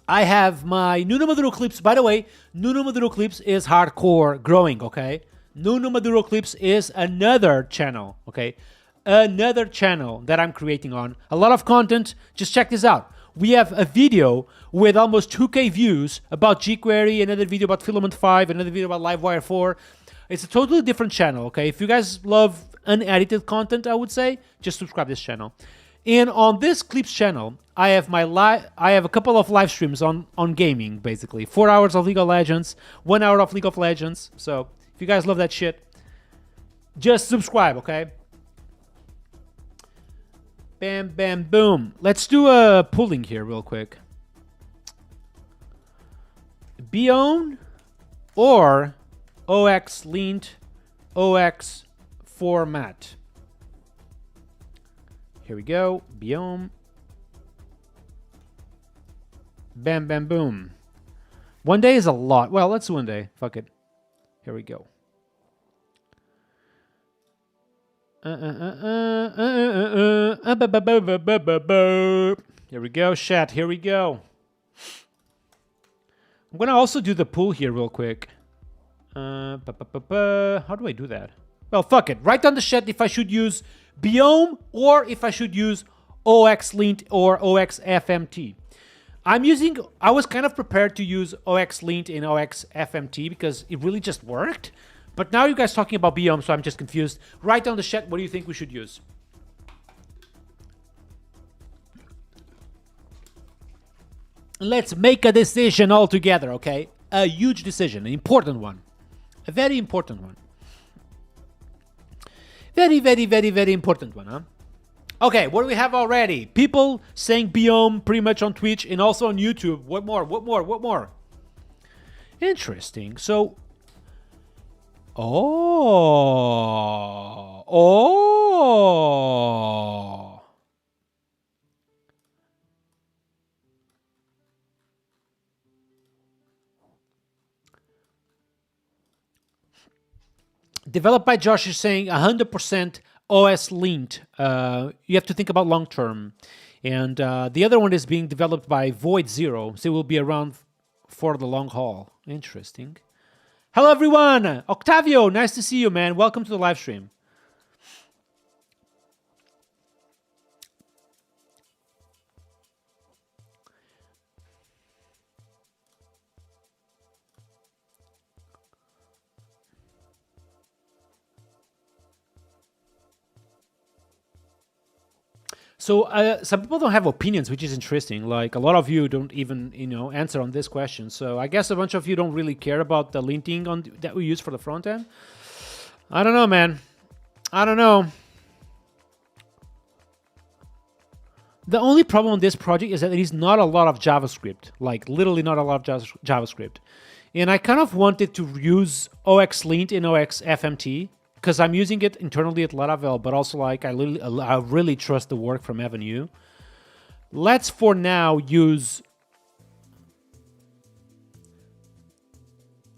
S1: I have my Nuno Maduro Clips. By the way, Nuno Maduro Clips is hardcore growing, okay? Nuno Maduro Clips is another channel, okay? Another channel that I'm creating on. A lot of content. Just check this out. We have a video with almost 2K views about jQuery, another video about Filament 5, another video about Livewire 4. It's a totally different channel, okay? If you guys love unedited content, I would say, just subscribe to this channel. And on this Clips channel, I have a couple of live streams on gaming, basically. 4 hours of League of Legends, 1 hour of League of Legends. So if you guys love that shit, just subscribe, okay? Bam, bam, boom. Let's do a pulling here real quick. BUN or OXLint OX format. Here we go. BUN. Bam, bam, boom. 1 day is a lot. Well, let's do 1 day. Fuck it. Here we go. Here we go, chat. Here we go. I'm gonna also do the pull here real quick. How do I do that? Well, fuck it. Write down the chat if I should use BUN or if I should use OXLint or OXFMT. I was kind of prepared to use OXLint and OXFMT because it really just worked. But now you guys talking about BUN, so I'm just confused. Write down the chat. What do you think we should use? Let's make a decision all together, okay? A huge decision, an important one. A very important one. Very, very, very, very important one, huh? Okay, what do we have already? People saying BUN pretty much on Twitch and also on YouTube. What more? What more? What more? Interesting. So... Oh. Developed by Josh is saying 100% OXLint. You have to think about long term. And the other one is being developed by Void Zero, so it will be around for the long haul. Interesting. Hello, everyone. Octavio, nice to see you, man. Welcome to the live stream. So some people don't have opinions, which is interesting. Like a lot of you don't even, answer on this question. So I guess a bunch of you don't really care about the linting that we use for the front end. I don't know, man. I don't know. The only problem on this project is that there is not a lot of JavaScript, like literally not a lot of JavaScript. And I kind of wanted to use OXLint and OXFMT, because I'm using it internally at Laravel, but also like I really trust the work from Avenue. Let's for now use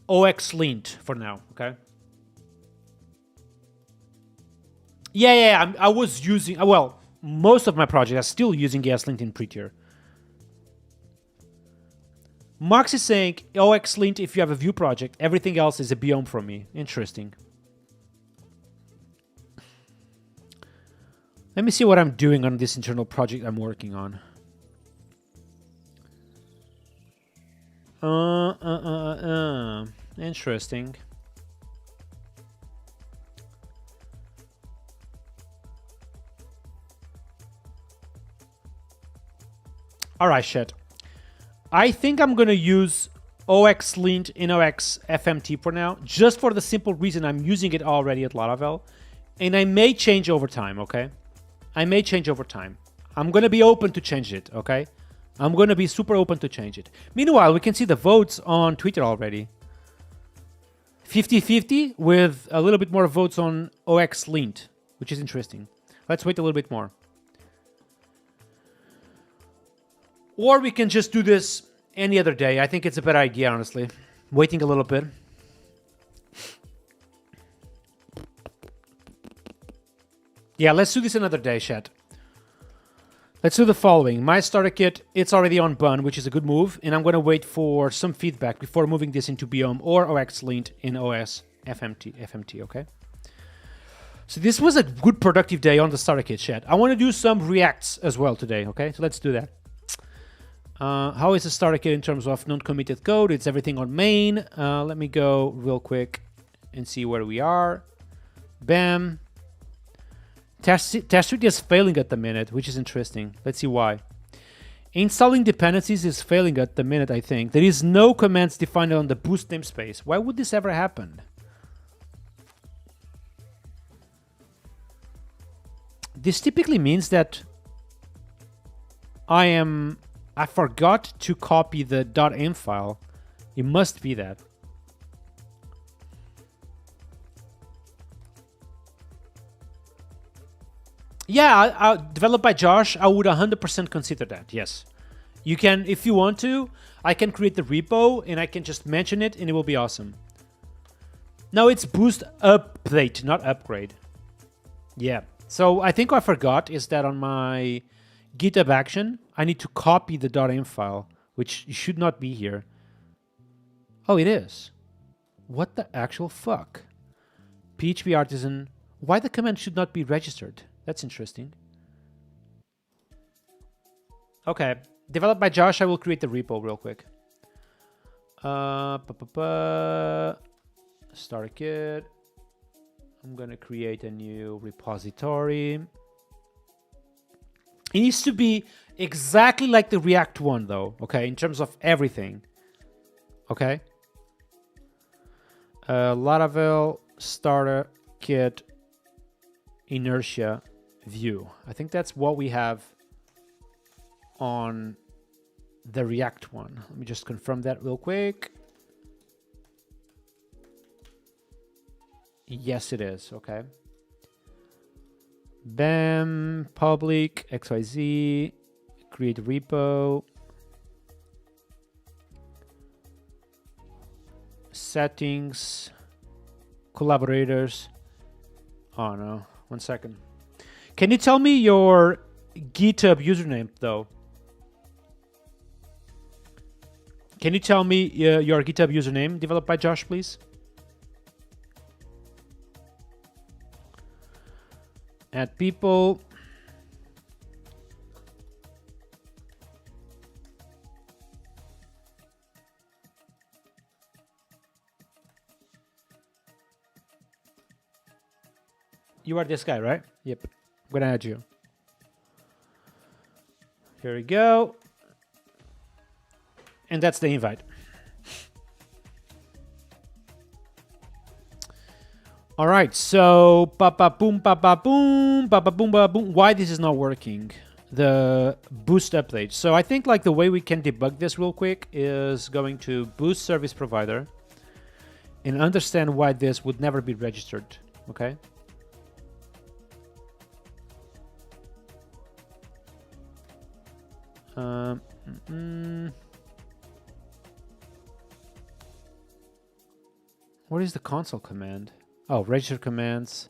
S1: OXLint for now, okay? Yeah, I was using, well, most of my projects are still using ESLint in Prettier. Marx is saying OXLint if you have a Vue project, everything else is a BUN for me. Interesting. Let me see what I'm doing on this internal project I'm working on. Interesting. All right, shit. I think I'm gonna use oxlint in oxfmt for now, just for the simple reason I'm using it already at Laravel, and I may change over time. Okay, I may change over time. I'm gonna be open to change it. Okay, I'm gonna be super open to change it. Meanwhile, we can see the votes on Twitter already. 50-50 with a little bit more votes on oxlint, which is interesting. Let's wait a little bit more. Or we can just do this any other day. I think it's a better idea, honestly. Waiting a little bit. Yeah, let's do this another day, chat. Let's do the following. My starter kit, it's already on BUN, which is a good move. And I'm going to wait for some feedback before moving this into BUN or oxlint in FMT, okay? So this was a good productive day on the starter kit, chat. I want to do some reacts as well today, okay? So let's do that. How is the starter kit in terms of non-committed code? It's everything on main. Let me go real quick and see where we are. Bam. Test suite is failing at the minute, which is interesting. Let's see why. Installing dependencies is failing at the minute, I think. There is no commands defined on the boost namespace. Why would this ever happen? This typically means that I forgot to copy the .env file. It must be that. Yeah, developed by Josh, I would 100% consider that, yes. You can, if you want to, I can create the repo and I can just mention it and it will be awesome. No, it's boost update, not upgrade. Yeah, so I think what I forgot is that on my GitHub action, I need to copy the .env file, which should not be here. Oh, it is. What the actual fuck? PHP artisan. Why the command should not be registered? That's interesting. Okay. Developed by Josh, I will create the repo real quick. Starter kit. I'm going to create a new repository. It needs to be exactly like the React one, though, okay, in terms of everything, okay? Laravel starter kit inertia view. I think that's what we have on the React one. Let me just confirm that real quick. Yes, it is, okay. Bam, public, XYZ, create repo, settings, collaborators. Oh no, 1 second. Can you tell me your GitHub username though? Can you tell me your GitHub username developed by Josh, please? Add people. You are this guy, right? Yep. I'm gonna add you. Here we go. And that's the invite. All right, so ba-ba-boom, ba-ba-boom, ba-ba-boom, ba-boom. Why this is not working? The boost update. So I think like the way we can debug this real quick is going to boost service provider and understand why this would never be registered, okay? What is the console command? Oh, register commands.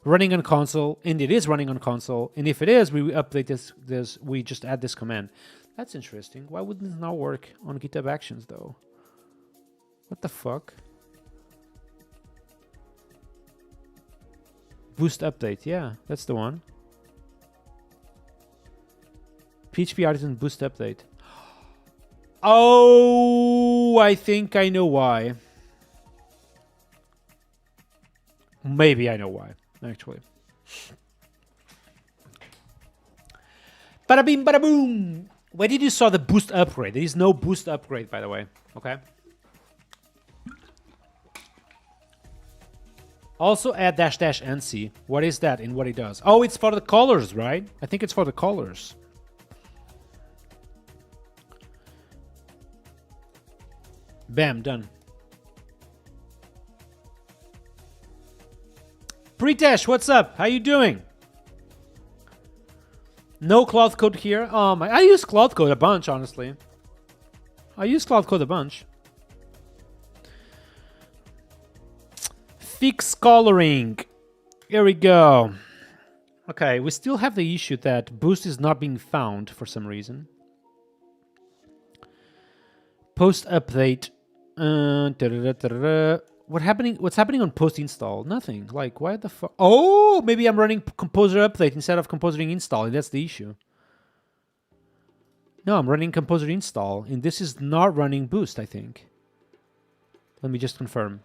S1: Running on console, and it is running on console. And if it is, we update this. We just add this command. That's interesting. Why wouldn't it not work on GitHub Actions though? What the fuck? Boost update. Yeah, that's the one. PHP Artisan Boost update. Oh, I think I know why. maybe I know why, actually. Bada bing, bada boom. Where did you saw the boost upgrade? There is no boost upgrade, by the way. Okay. Also add dash dash NC. What is that and what it does? Oh, it's for the colors, right? I think it's for the colors. Bam, done. Pritesh, what's up? How you doing? No Claude Code here. I use Claude Code a bunch, honestly. I use Claude Code a bunch. Fix coloring. Here we go. Okay, we still have the issue that boost is not being found for some reason. Post update. What's happening on post install? Nothing. Like, why the fuck? Oh, maybe I'm running composer update instead of composer install. That's the issue. No, I'm running composer install, and this is not running boost, I think. Let me just confirm.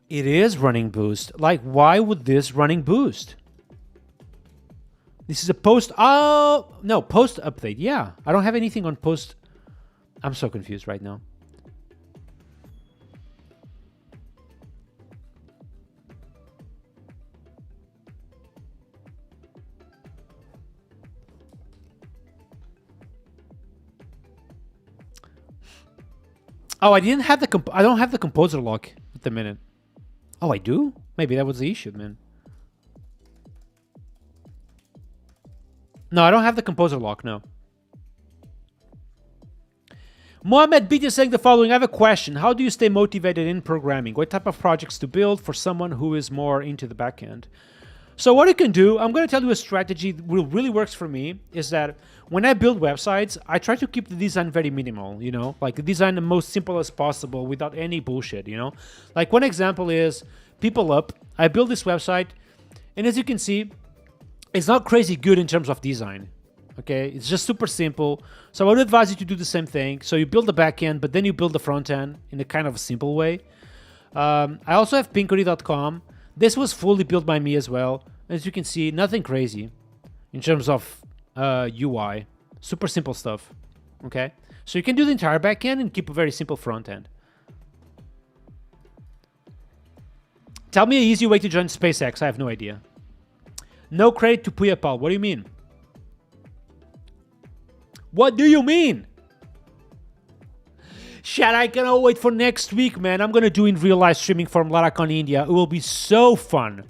S1: It is running boost. Like, why would this running boost? This is a post. Oh, no, post update. Yeah, I don't have anything on post. I'm so confused right now. Oh, I didn't have the I don't have the composer lock at the minute. Oh, I do? Maybe that was the issue, man. No, I don't have the composer lock, no. Mohamed Beat is saying the following. I have a question. How do you stay motivated in programming? What type of projects to build for someone who is more into the backend? So what you can do, I'm going to tell you a strategy that really works for me, is that when I build websites, I try to keep the design very minimal, you know, like the design the most simple as possible without any bullshit, you know. Like one example is People Up. I built this website, and as you can see, it's not crazy good in terms of design. Okay, it's just super simple. So I would advise you to do the same thing. So you build the backend, but then you build the front end in a kind of a simple way. I also have pinkery.com. This was fully built by me as well. As you can see, nothing crazy in terms of UI. Super simple stuff. Okay, so you can do the entire backend and keep a very simple front end. Tell me an easy way to join SpaceX. I have no idea. No credit to Puyapal. What do you mean? What do you mean? Chat, I cannot wait for next week, man. I'm going to do in real live streaming from Laracon, India. It will be so fun.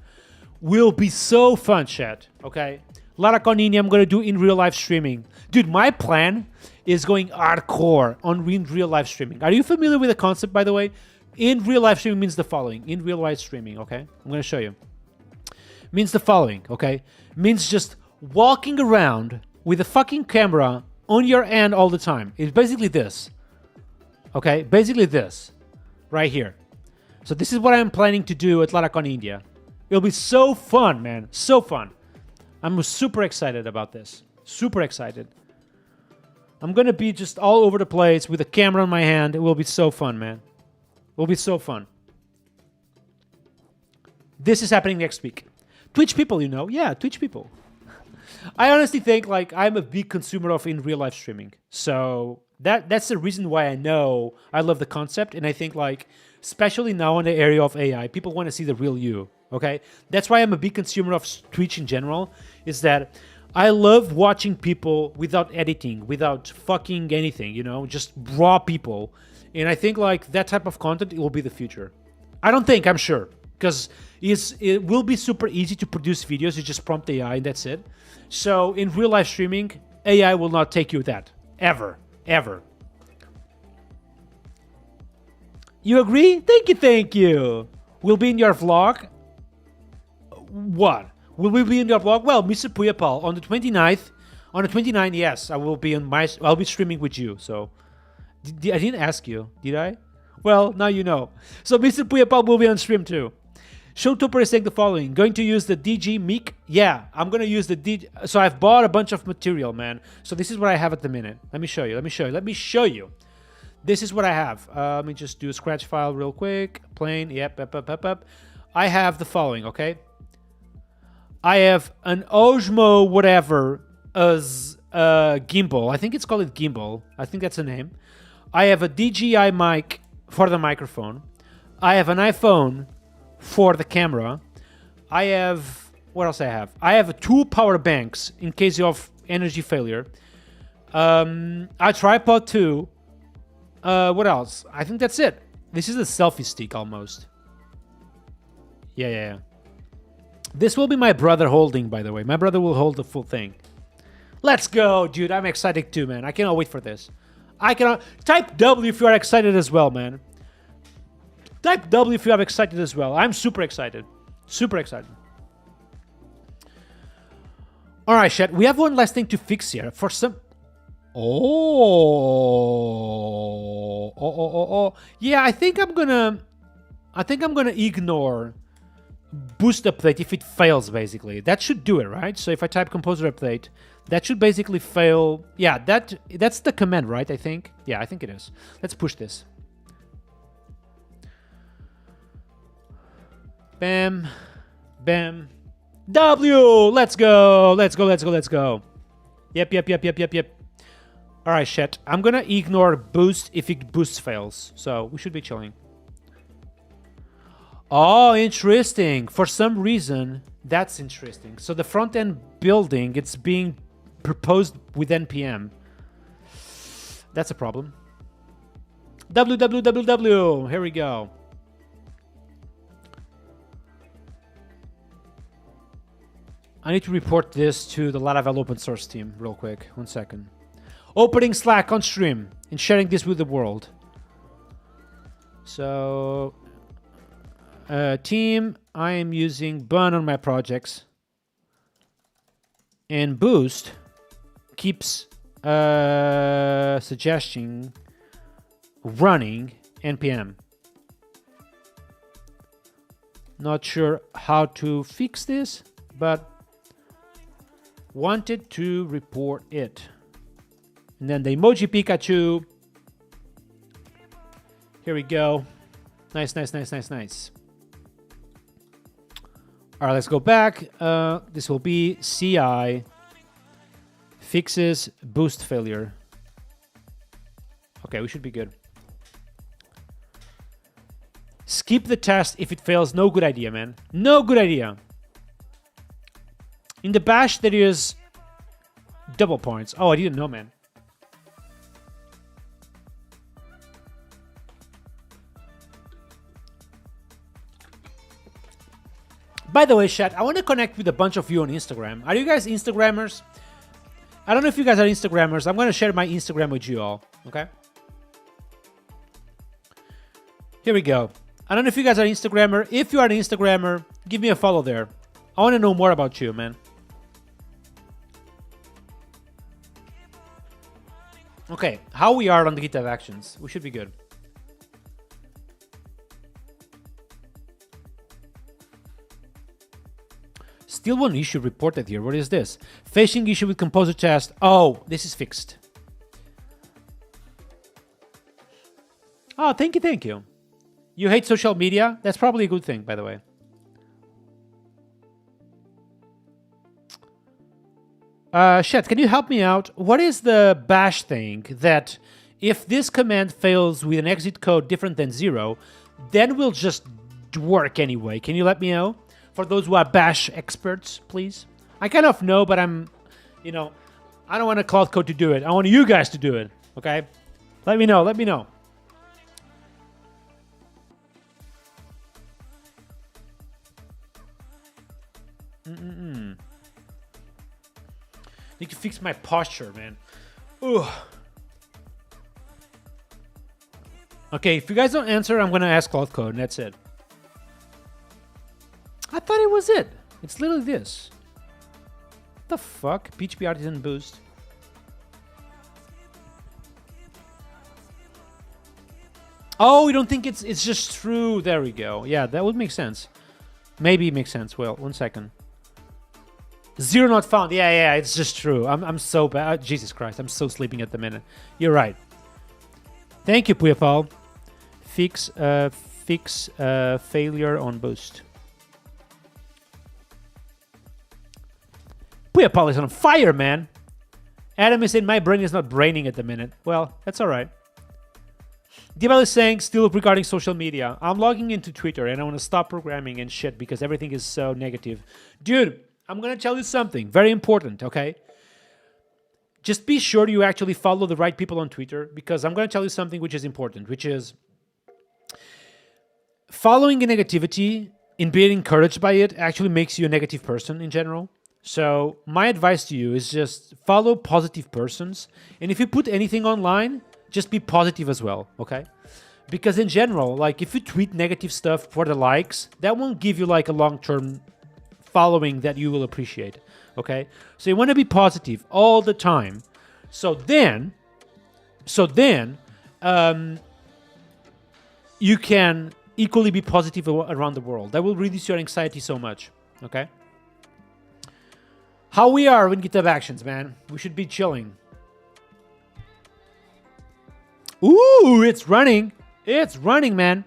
S1: Will be so fun, chat. Okay? Laracon, India, I'm going to do in real live streaming. Dude, my plan is going hardcore on in real live streaming. Are you familiar with the concept, by the way? In real live streaming means the following. In real live streaming, okay? I'm going to show you. Means the following, okay? Means just walking around with a fucking camera on your hand all the time. It's basically this. Okay? Basically this. Right here. So this is what I'm planning to do at Laracon, India. It'll be so fun, man. So fun. I'm super excited about this. Super excited. I'm going to be just all over the place with a camera in my hand. It will be so fun, man. It will be so fun. This is happening next week. Twitch people, you know. Yeah, Twitch people. I honestly think like I'm a big consumer of in real life streaming. So that's the reason why I know I love the concept. And I think like, especially now in the area of AI, people want to see the real you. Okay? That's why I'm a big consumer of Twitch in general, is that I love watching people without editing, without fucking anything, you know, just raw people. And I think like that type of content, it will be the future. I don't think, I'm sure. Because it will be super easy to produce videos. You just prompt AI and that's it. So in real life streaming, AI will not take you that. Ever. Ever. You agree? Thank you. We'll be in your vlog. What? Will we be in your vlog? Well, Mr. Puyapal, on the 29th. On the 29th, yes, I will be I'll be streaming with you. So I didn't ask you, did I? Well, now you know. So Mr. Puyapal will be on stream too. Showtopper is saying the following. Going to use the DG Meek? Yeah, I'm going to use the DG. So I've bought a bunch of material, man. So this is what I have at the minute. Let me show you. this is what I have. Let me just do a scratch file real quick. Plain, yep, up. I have the following, okay? I have an Osmo whatever as gimbal. I think it's called gimbal. I think that's the name. I have a DJI mic for the microphone. I have an iPhone for the camera. I have, what else I have? I have 2 power banks in case of energy failure. A tripod too. What else? I think that's it. This is a selfie stick almost. Yeah. This will be my brother holding, by the way. My brother will hold the full thing. Let's go, dude. I'm excited too, man. I cannot wait for this. I cannot... Type W if you are excited as well, man. Type W if you are excited as well. I'm super excited. Super excited. All right, chat. We have one last thing to fix here. For some... Oh. Yeah, I think I'm gonna ignore boost update if it fails, basically. That should do it, right? So if I type composer update, that should basically fail. Yeah, that's the command, right? I think. Yeah, I think it is. Let's push this. Bam. Bam. W! Let's go! Let's go. Yep. All right, chat. I'm gonna ignore boost if it boost fails. So we should be chilling. Oh, interesting. For some reason, that's interesting. So the front-end building, it's being proposed with NPM. That's a problem. www. Here we go. I need to report this to the Laravel open source team real quick. 1 second. Opening Slack on stream and sharing this with the world. So, team, I am using BUN on my projects. And Boost keeps suggesting running NPM. Not sure how to fix this, but wanted to report it. And then the emoji Pikachu. Here we go. Nice. All right, let's go back. This will be CI fixes boost failure. Okay, we should be good. Skip the test if it fails. No good idea, man. No good idea. In the bash, there is double points. Oh, I didn't know, man. By the way, chat, I want to connect with a bunch of you on Instagram. Are you guys Instagrammers? I don't know if you guys are Instagrammers. I'm going to share my Instagram with you all, okay? Here we go. I don't know if you guys are Instagrammer. If you are an Instagrammer, give me a follow there. I want to know more about you, man. Okay, how we are on the GitHub Actions. We should be good. Still one issue reported here. What is this? Phishing issue with composer test. Oh, this is fixed. Oh, thank you. You hate social media? That's probably a good thing, by the way. Chat, can you help me out? What is the bash thing that if this command fails with an exit code different than 0, then will just work anyway? Can you let me know? For those who are bash experts, please. I kind of know, but I'm, I don't want a Claude Code to do it. I want you guys to do it, okay? Let me know. Need to fix my posture, man. Ugh. Okay, if you guys don't answer, I'm gonna ask Claude Code, and that's it. I thought it was it. It's literally this. What the fuck? PHP Artisan Boost. Oh, you don't think it's just true? There we go. Yeah, that would make sense. Maybe it makes sense. Well, 1 second. 0 not found. Yeah, it's just true. I'm so bad. Jesus Christ, I'm so sleeping at the minute. You're right. Thank you, Puyapal. Fix failure on boost. Puyapal is on fire, man. Adam is saying my brain is not braining at the minute. Well, that's all right. Dibal is saying, still regarding social media, I'm logging into Twitter and I want to stop programming and shit because everything is so negative. Dude, I'm going to tell you something very important, okay? Just be sure you actually follow the right people on Twitter, because I'm going to tell you something which is important, which is following a negativity and being encouraged by it actually makes you a negative person in general. So my advice to you is just follow positive persons. And if you put anything online, just be positive as well, okay? Because in general, like if you tweet negative stuff for the likes, that won't give you like a long-term following that you will appreciate, okay? So you want to be positive all the time. So then, you can equally be positive around the world. That will reduce your anxiety so much, okay? How we are with GitHub Actions, man. We should be chilling. Ooh, it's running. It's running, man.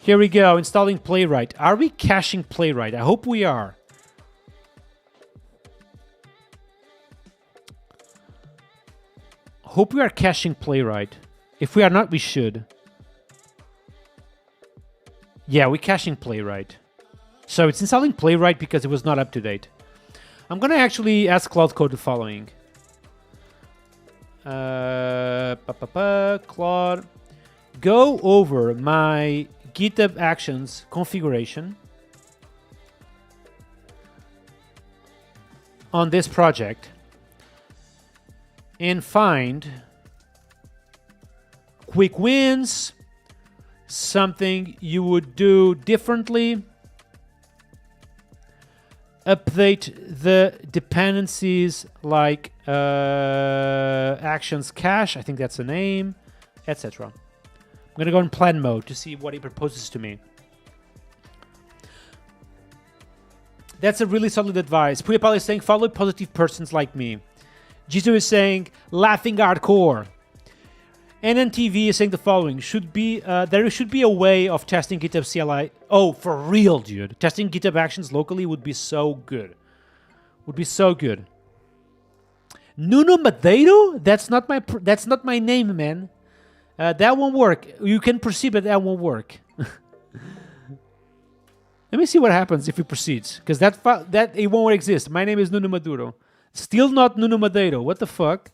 S1: Here we go, installing Playwright. Are we caching Playwright? I hope we are. Hope we are caching Playwright. If we are not, we should. Yeah, we're caching Playwright. So it's installing Playwright because it was not up to date. I'm going to actually ask Claude Code the following. Claude, go over my GitHub Actions configuration on this project and find quick wins, something you would do differently, update the dependencies like actions cache, I think that's the name, etc. I'm going to go in plan mode to see what he proposes to me. That's a really solid advice. Puyapal is saying, follow positive persons like me. Jisoo is saying, laughing hardcore. NNTV is saying the following. There should be a way of testing GitHub CLI. Oh, for real, dude. Testing GitHub Actions locally would be so good. Would be so good. Nuno Madeiro? That's not my name, man. That won't work. You can proceed, but that won't work. Let me see what happens if it proceeds, because that it won't exist. My name is Nuno Maduro. Still not Nuno Madeiro. What the fuck?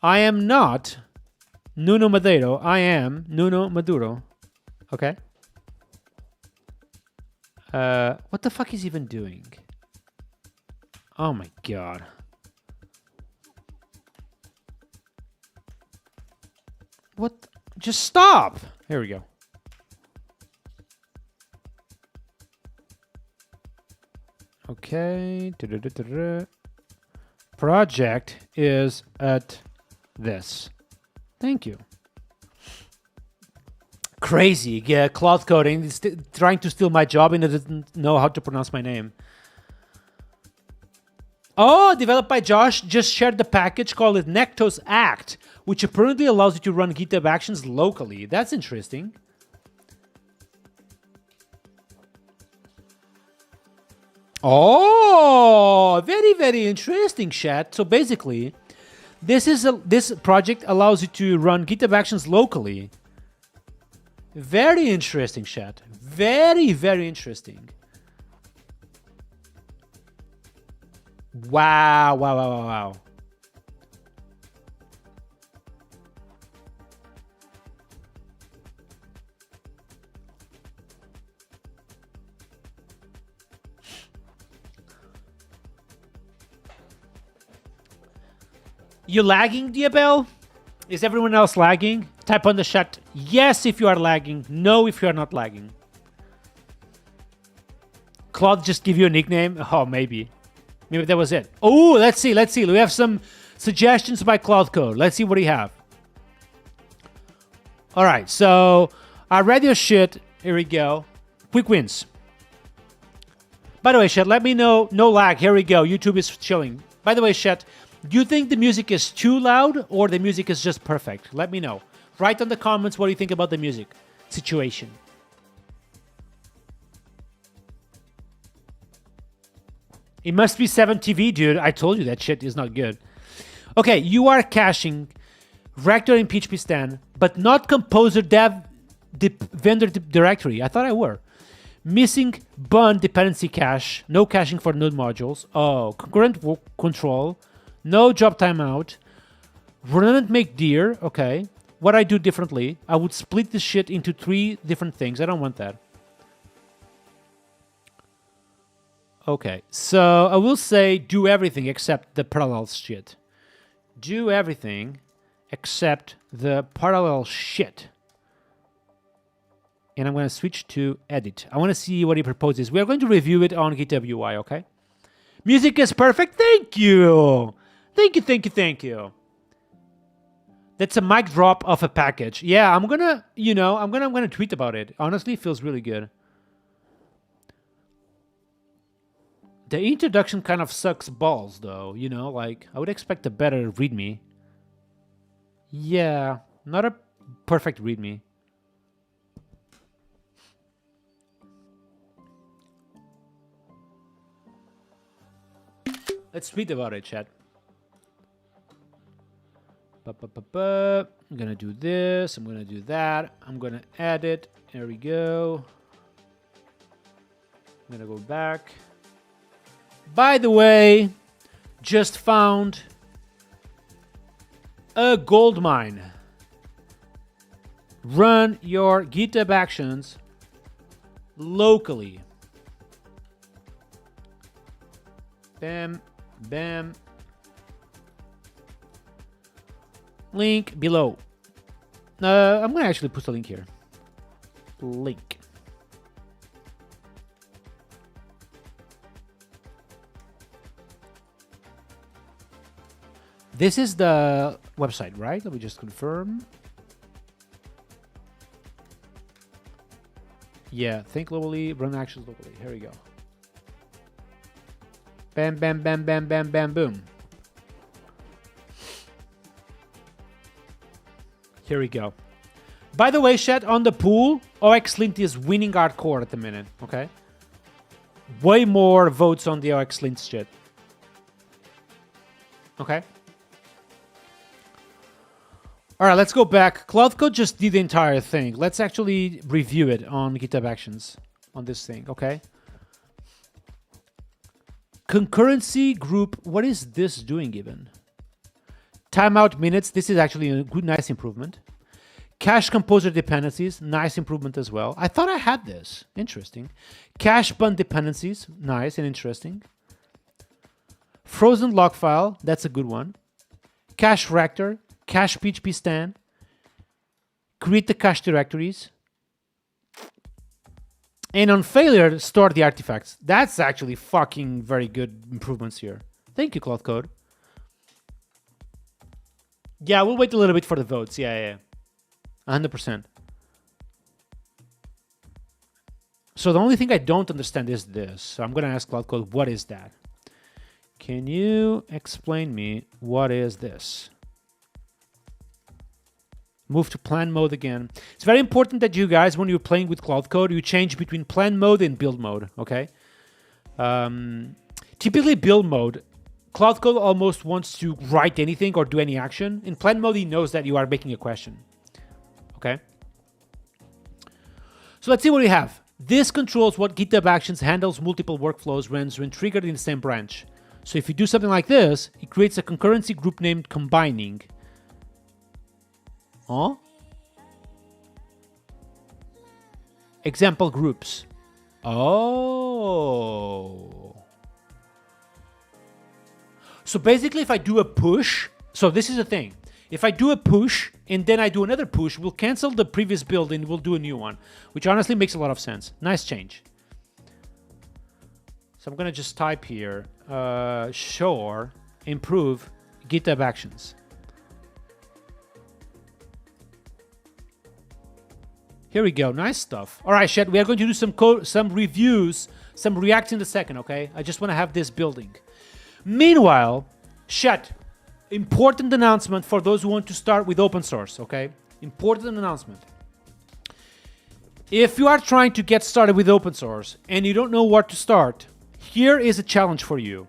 S1: I am not Nuno Madeiro. I am Nuno Maduro. Okay. What the fuck is he even doing? Oh my god. What? Just stop. Here we go. Okay. Project is at this. Thank you. Crazy. Yeah, Claude Coding is trying to steal my job and it doesn't know how to pronounce my name. Oh, developed by Josh, just shared the package called it Nectos Act, which apparently allows you to run GitHub Actions locally. That's interesting. Oh, very, very interesting, chat. So basically, this project allows you to run GitHub Actions locally. Very interesting, chat. Very, very interesting. Wow, wow, wow, wow, wow. You lagging, Diabel? Is everyone else lagging? Type on the chat yes if you are lagging, no if you are not lagging. Claude just give you a nickname? Oh, maybe. Maybe that was it. Oh, let's see. We have some suggestions by Claude Code. Let's see what we have. All right, so I read your shit. Here we go. Quick wins. By the way, chat, let me know. No lag. Here we go. YouTube is chilling. By the way, chat, Do you think the music is too loud or the music is just perfect? Let me know. Write in the comments what you think about the music situation. It must be 7TV, dude. I told you that shit is not good. Okay, you are caching Rector in PHP Stan, but not composer dev vendor directory. I thought I were. Missing BUN dependency cache. No caching for node modules. Oh, concurrent control. No job timeout. Redundant make dir. Okay. What I do differently, I would split this shit into 3 different things. I don't want that. Okay, so I will say do everything except the parallel shit. Do everything except the parallel shit. And I'm going to switch to edit. I want to see what he proposes. We are going to review it on GitHub UI, okay? Music is perfect. Thank you. Thank you, thank you, thank you. That's a mic drop of a package. Yeah, I'm going to, I'm going to tweet about it. Honestly, it feels really good. The introduction kind of sucks balls, though, like, I would expect a better README. Yeah, not a perfect README. Let's tweet about it, chat. I'm gonna do this, I'm gonna do that, I'm gonna edit, there we go. I'm gonna go back. By the way, just found a gold mine. Run your GitHub actions locally. Bam, bam. Link below. I'm going to actually put the link here. Link. This is the website, right? Let me just confirm. Yeah, think globally, run actions locally. Here we go. Bam, bam, bam, bam, bam, bam, boom. Here we go. By the way, chat, on the pool, OXLint is winning hardcore at the minute, okay? Way more votes on the OXLint shit. Okay? All right, let's go back. Claude Code just did the entire thing. Let's actually review it on GitHub Actions on this thing, okay? Concurrency group, what is this doing even? Timeout minutes, this is actually a good, nice improvement. Cache composer dependencies, nice improvement as well. I thought I had this, interesting. Cache BUN dependencies, nice and interesting. Frozen log file, that's a good one. Cache rector, cache PHP stan, create the cache directories, and on failure, store the artifacts. That's actually fucking very good improvements here. Thank you, Claude Code. Yeah, we'll wait a little bit for the votes. Yeah. 100%. So the only thing I don't understand is this. So I'm going to ask Claude Code, what is that? Can you explain me what is this? Move to plan mode again. It's very important that you guys, when you're playing with Claude Code, you change between plan mode and build mode, okay? Typically build mode, Claude Code almost wants to write anything or do any action. In plan mode, he knows that you are making a question, okay? So let's see what we have. This controls what GitHub Actions handles multiple workflows when triggered in the same branch. So if you do something like this, it creates a concurrency group named combining. Huh? Example groups. Oh. So basically, if I do a push, so this is the thing. If I do a push and then I do another push, we'll cancel the previous build and we'll do a new one, which honestly makes a lot of sense. Nice change. So I'm going to just type here, sure, improve GitHub Actions. Here we go. Nice stuff. All right, chat. We are going to do some code, some reviews, some React in a second, okay? I just want to have this building. Meanwhile, chat, important announcement for those who want to start with open source, okay? Important announcement. If you are trying to get started with open source and you don't know where to start, here is a challenge for you.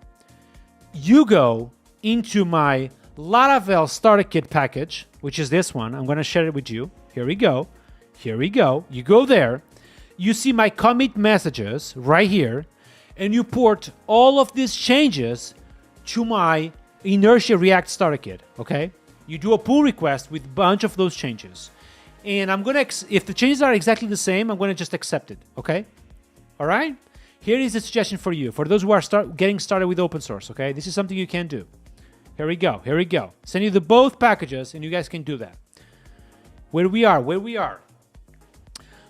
S1: You go into my Laravel starter kit package, which is this one. I'm going to share it with you. Here we go. Here we go. You go there. You see my commit messages right here, and you port all of these changes to my Inertia React starter kit, okay? You do a pull request with a bunch of those changes. And I'm going to, if the changes are exactly the same, I'm going to just accept it, okay? All right? Here is a suggestion for you, for those who are getting started with open source, okay? This is something you can do. Here we go. Here we go. Send you the both packages, and you guys can do that. Where we are.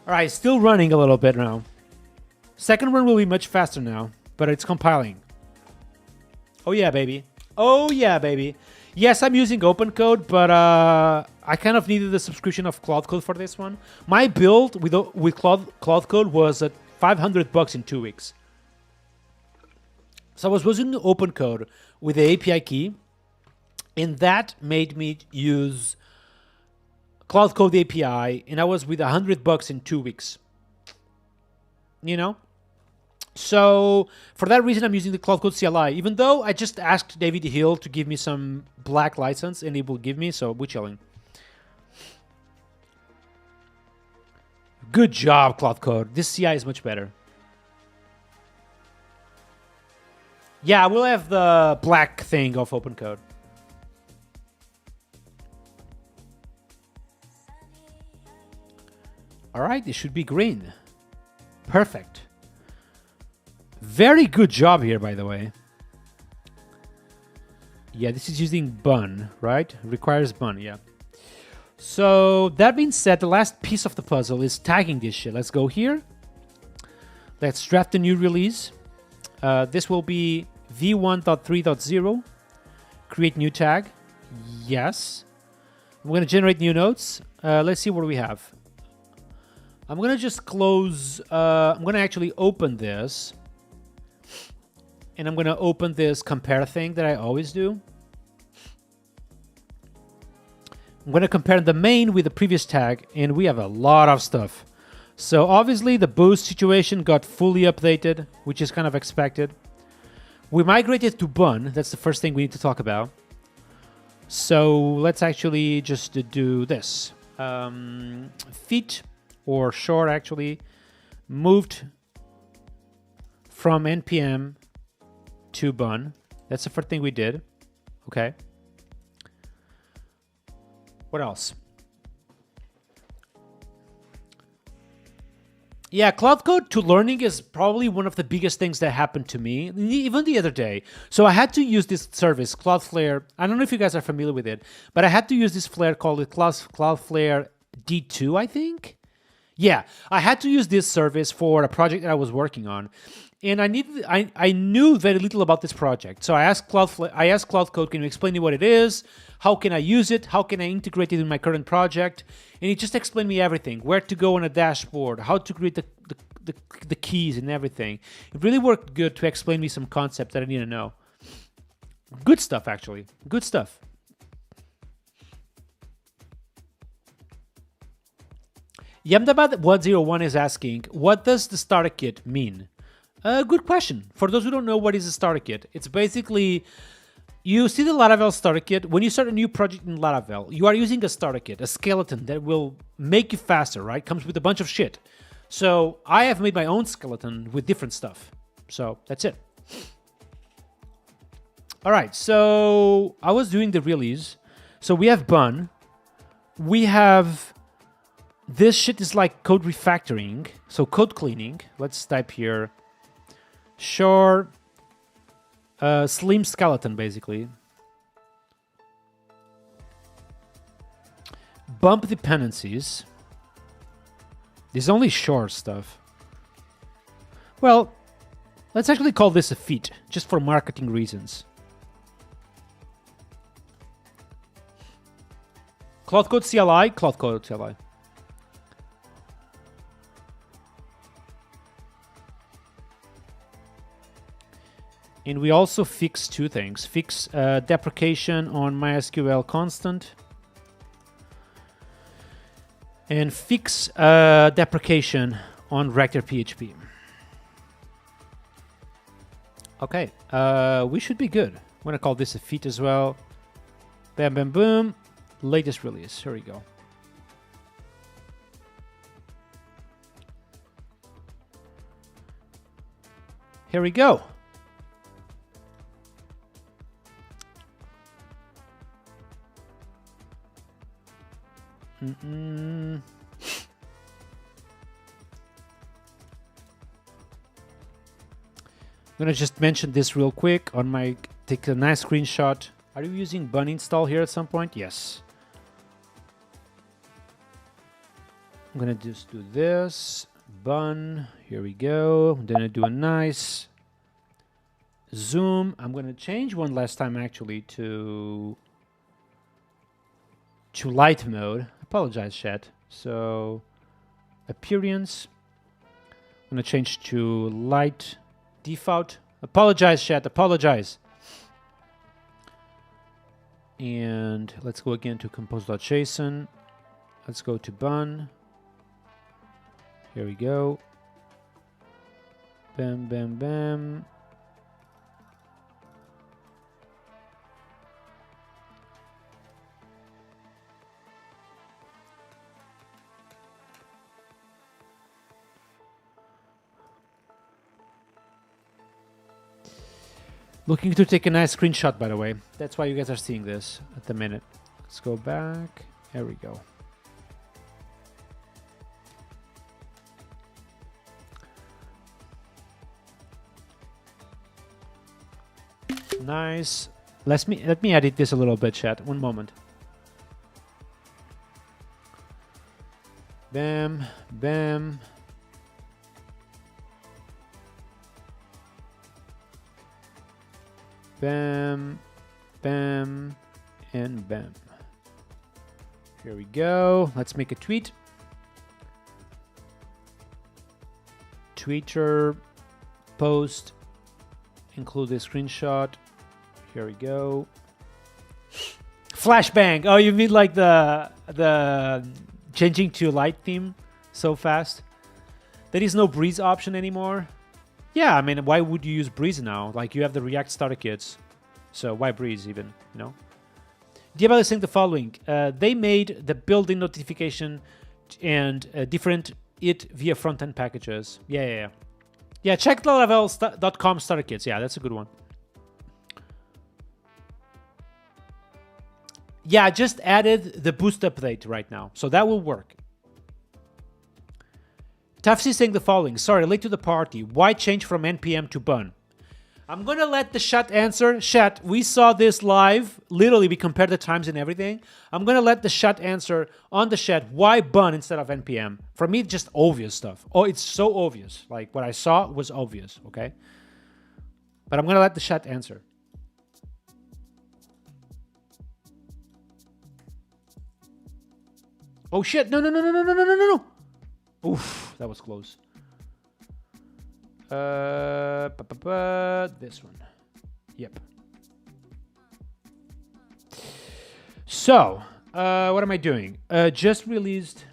S1: All right, still running a little bit now. Second run will be much faster now, but it's compiling. Oh yeah, baby. Oh yeah, baby. Yes, I'm using open code, but I kind of needed the subscription of Claude Code for this one. My build with Claude Code was at $500 in 2 weeks. So I was using open code with the API key, and that made me use Claude Code API, and I was with $100 in 2 weeks. You know? So for that reason, I'm using the Claude Code CLI, even though I just asked David Hill to give me some black license, and he will give me, so we're chilling. Good job, Claude Code. This CI is much better. Yeah, we'll have the black thing of open code. All right, it should be green. Perfect. Very good job here, by the way. Yeah, this is using BUN, right? Requires BUN, yeah. So that being said, the last piece of the puzzle is tagging this shit. Let's go here. Let's draft a new release. This will be v1.3.0. Create new tag. Yes. I'm going to generate new nodes. Let's see what we have. I'm going to just close. I'm going to actually open this. And I'm going to open this compare thing that I always do. I'm going to compare the main with the previous tag, and we have a lot of stuff. So obviously the boost situation got fully updated, which is kind of expected. We migrated to BUN. That's the first thing we need to talk about. So let's actually just do this. Feet, or short actually, moved from NPM to BUN. That's the first thing we did. Okay. What else? Yeah, Claude Code to learning is probably one of the biggest things that happened to me, even the other day. So I had to use this service, Cloudflare. I don't know if you guys are familiar with it, but I had to use this Flare called Cloudflare D2, I think. Yeah, I had to use this service for a project that I was working on. And I knew very little about this project. So I asked Claude Code, can you explain me what it is? How can I use it? How can I integrate it in my current project? And he just explained me everything, where to go on a dashboard, how to create the keys and everything. It really worked good to explain me some concepts that I need to know. Good stuff, actually. Good stuff. Yamdabad101 is asking, what does the starter kit mean? Good question. For those who don't know what is a starter kit, it's basically, you see the Laravel starter kit. When you start a new project in Laravel, you are using a starter kit, a skeleton that will make you faster, right? Comes with a bunch of shit. So I have made my own skeleton with different stuff. So that's it. All right, so I was doing the release. So we have BUN. We have, this shit is like code refactoring. So code cleaning. Let's type here. Sure. Slim skeleton, basically. Bump dependencies. This is only short stuff. Well, let's actually call this a feat, just for marketing reasons. Claude Code CLI, Claude Code CLI. And we also fix two things. Fix deprecation on MySQL constant. And fix deprecation on Rector PHP. Okay, we should be good. I'm gonna call this a feat as well. Bam, bam, boom. Latest release. Here we go. Here we go. I'm gonna just mention this real quick on my, take a nice screenshot. Are you using BUN install here at some point? Yes. I'm gonna just do this, BUN, here we go. I'm gonna do a nice zoom. I'm gonna change one last time actually to light mode. Apologize, chat. So appearance, I'm gonna change to light default. Apologize, chat, apologize. And let's go again to compose.json. Let's go to BUN. Here we go. Bam, bam, bam. Looking to take a nice screenshot, by the way. That's why you guys are seeing this at the minute. Let's go back. There we go. Nice. Let me edit this a little bit, chat. One moment. Bam, bam. Bam, bam, and bam. Here we go. Let's make a tweet. Twitter post. Include a screenshot. Here we go. Flashbang. Oh, you mean like the changing to light theme so fast? There is no breeze option anymore. Yeah, I mean, why would you use breeze now? Like, you have the React starter kits, so why breeze even? You know. Diablo is saying the following: they made the built-in notification and different it via front-end packages. Yeah. Check laravel.com starter kits. Yeah, that's a good one. Yeah, I just added the boost update right now, so that will work. Tafsi saying the following: sorry, late to the party. Why change from npm to BUN? I'm gonna let the chat answer. Chat, we saw this live. Literally, we compared the times and everything. I'm gonna let the chat answer on the chat. Why BUN instead of npm? For me, just obvious stuff. Oh, it's so obvious. Like, what I saw was obvious, okay? But I'm gonna let the chat answer. Oh shit, no. Oof, that was close. This one. Yep. So, what am I doing? Just released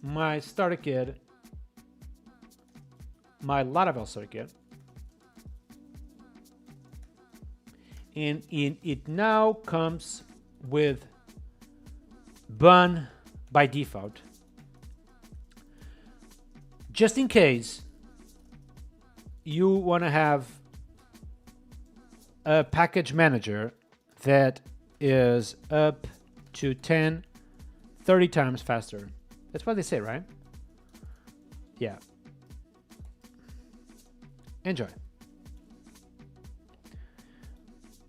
S1: my starter kit, my Laravel starter kit. And it now comes with BUN by default. Just in case you want to have a package manager that is up to 10, 30 times faster. That's what they say, right? Yeah. Enjoy.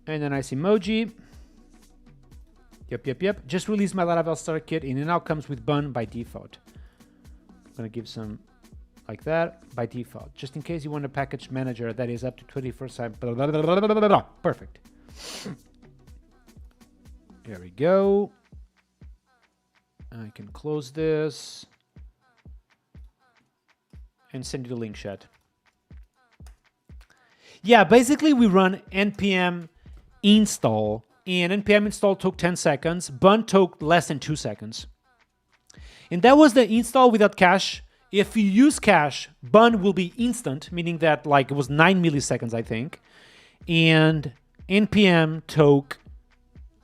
S1: And a nice emoji. Yep. Just released my Laravel starter kit and it now comes with BUN by default. I'm going to give some like that by default, just in case you want a package manager that is up to 21st time. Blah, blah, blah, blah, blah, blah. Perfect. There we go. I can close this and send you the link, chat. Yeah, basically we run npm install, and npm install took 10 seconds. BUN took less than 2 seconds. And that was the install without cache. If you use cache, BUN will be instant, meaning that like it was 9 milliseconds, I think. And npm took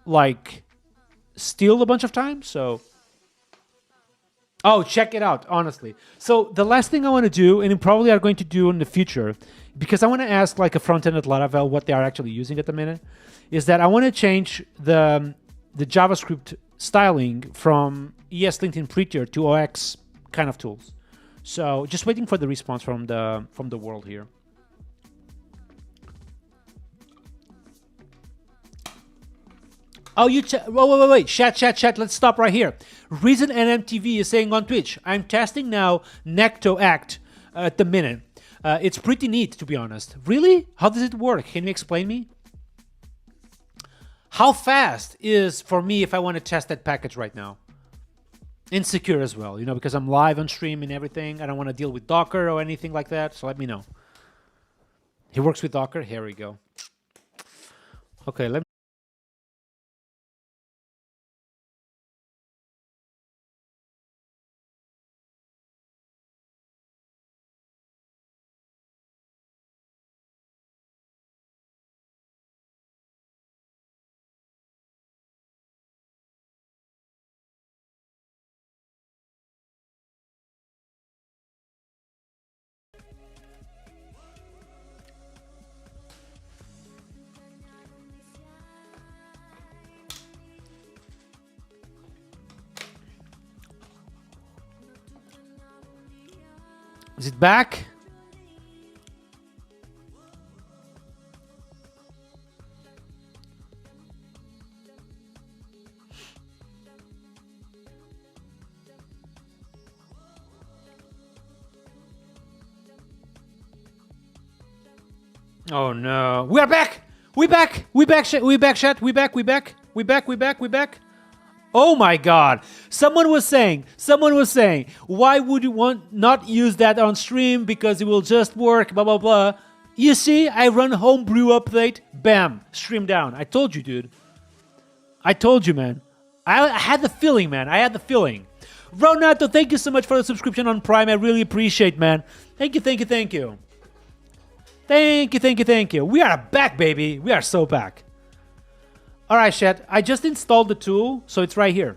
S1: like still a bunch of time, so... Oh, check it out, honestly. So the last thing I want to do, and probably are going to do in the future, because I want to ask like a front-end at Laravel what they are actually using at the minute, is that I want to change the JavaScript styling from ESLint in Prettier to OX kind of tools. So just waiting for the response from the world here. Oh, wait, chat, let's stop right here. Reason NMTV is saying on Twitch, I'm testing now Necto Act at the minute. It's pretty neat, to be honest. Really? How does it work? Can you explain me? How fast is for me if I want to test that package right now? Insecure as well, you know, because I'm live on stream and everything. I don't want to deal with Docker or anything like that, so let me know. He works with Docker? Here we go. Okay, let me... Is it back? Oh no. We are back! We back! We back, chat! We back! Oh my god. Someone was saying, why would you not use that on stream because it will just work, blah, blah, blah. You see, I run homebrew update, bam, stream down. I told you, dude. I told you, man. I had the feeling, man. I had the feeling. Ronato, thank you so much for the subscription on Prime. I really appreciate, man. Thank you. Thank you. We are back, baby. We are so back. All right, chat, I just installed the tool, so it's right here.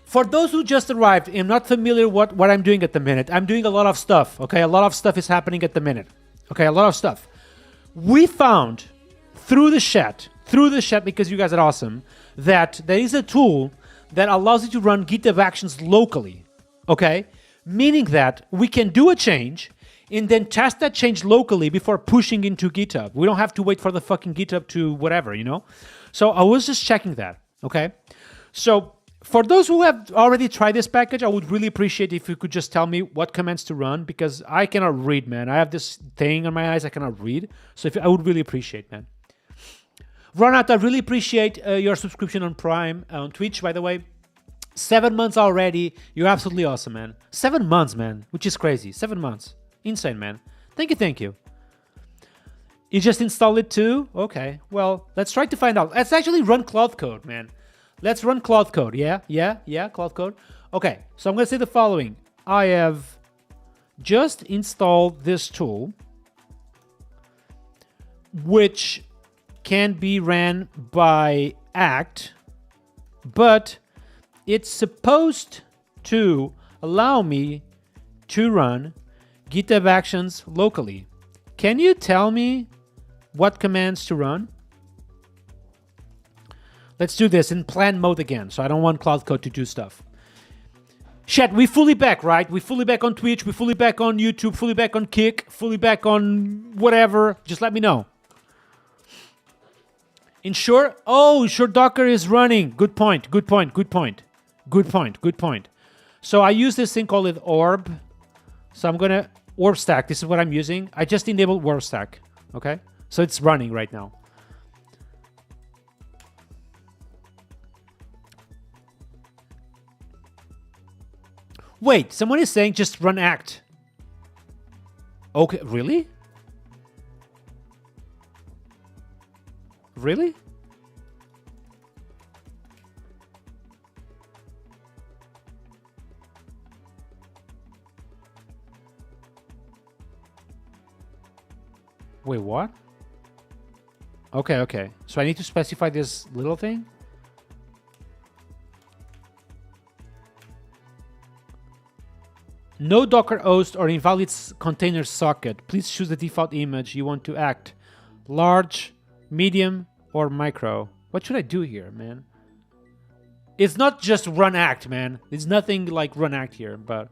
S1: For those who just arrived and not familiar what I'm doing at the minute, I'm doing a lot of stuff, okay? A lot of stuff is happening at the minute, okay? A lot of stuff. We found through the chat, because you guys are awesome, that there is a tool that allows you to run GitHub Actions locally, okay? Meaning that we can do a change and then test that change locally before pushing into GitHub. We don't have to wait for the fucking GitHub to whatever, you know? So I was just checking that, okay? So for those who have already tried this package, I would really appreciate if you could just tell me what commands to run, because I cannot read, man. I have this thing on my eyes, I cannot read. So I would really appreciate, man. Ronat, I really appreciate your subscription on Prime, on Twitch, by the way. 7 months already. You're absolutely awesome, man. 7 months, man, which is crazy. 7 months. Insane, man. Thank you. You just installed it too? Okay. Well, let's try to find out. Let's actually run Claude Code, man. Let's run Claude Code. Yeah, Claude Code. Okay, so I'm going to say the following. I have just installed this tool, which can be ran by act, but it's supposed to allow me to run GitHub Actions locally. Can you tell me what commands to run? Let's do this in plan mode again, so I don't want Claude Code to do stuff. Chat, we fully back, right? We fully back on Twitch, we fully back on YouTube, fully back on Kick, fully back on whatever. Just let me know. Ensure Docker is running. Good point. So I use this thing called orb. So I'm gonna orb stack. This is what I'm using. I just enabled orb stack. Okay, so it's running right now. Wait, someone is saying just run act. Okay, really? Really? Wait, what? Okay, okay. So I need to specify this little thing? No Docker host or invalid container socket. Please choose the default image you want to act. Large, medium, or micro. What should I do here, man? It's not just run act, man. There's nothing like run act here, but...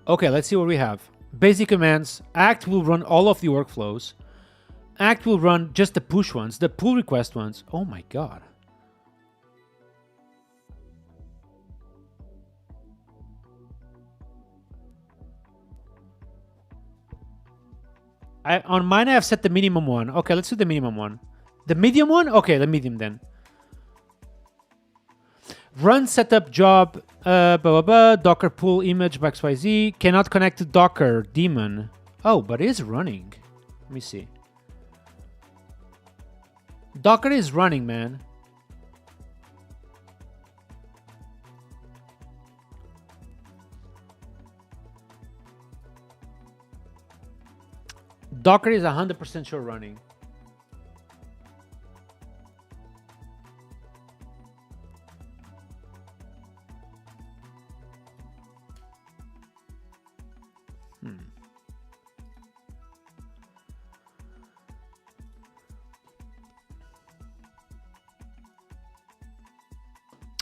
S1: Okay, let's see what we have. Basic commands. Act will run all of the workflows. Act will run just the push ones, the pull request ones. Oh my god. On mine, I have set the minimum one. Okay, let's do the minimum one. The medium one? Okay, the medium then. Run setup job, blah, blah, blah, Docker pull image by XYZ. Cannot connect to Docker daemon. Oh, but it is running. Let me see. Docker is running, man. Docker is 100% sure running.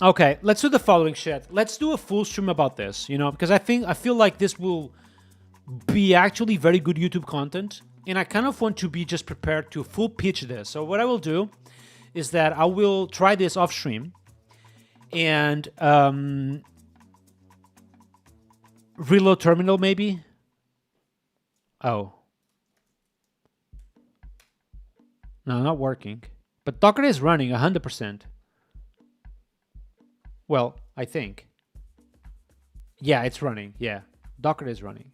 S1: Okay, let's do the following shit. Let's do a full stream about this, you know, because I feel like this will be actually very good YouTube content, and I kind of want to be just prepared to full pitch this. So what I will do is that I will try this off stream and reload terminal maybe. Oh. No, not working. But Docker is running 100%. Well, I think. Yeah, it's running. Yeah, Docker is running.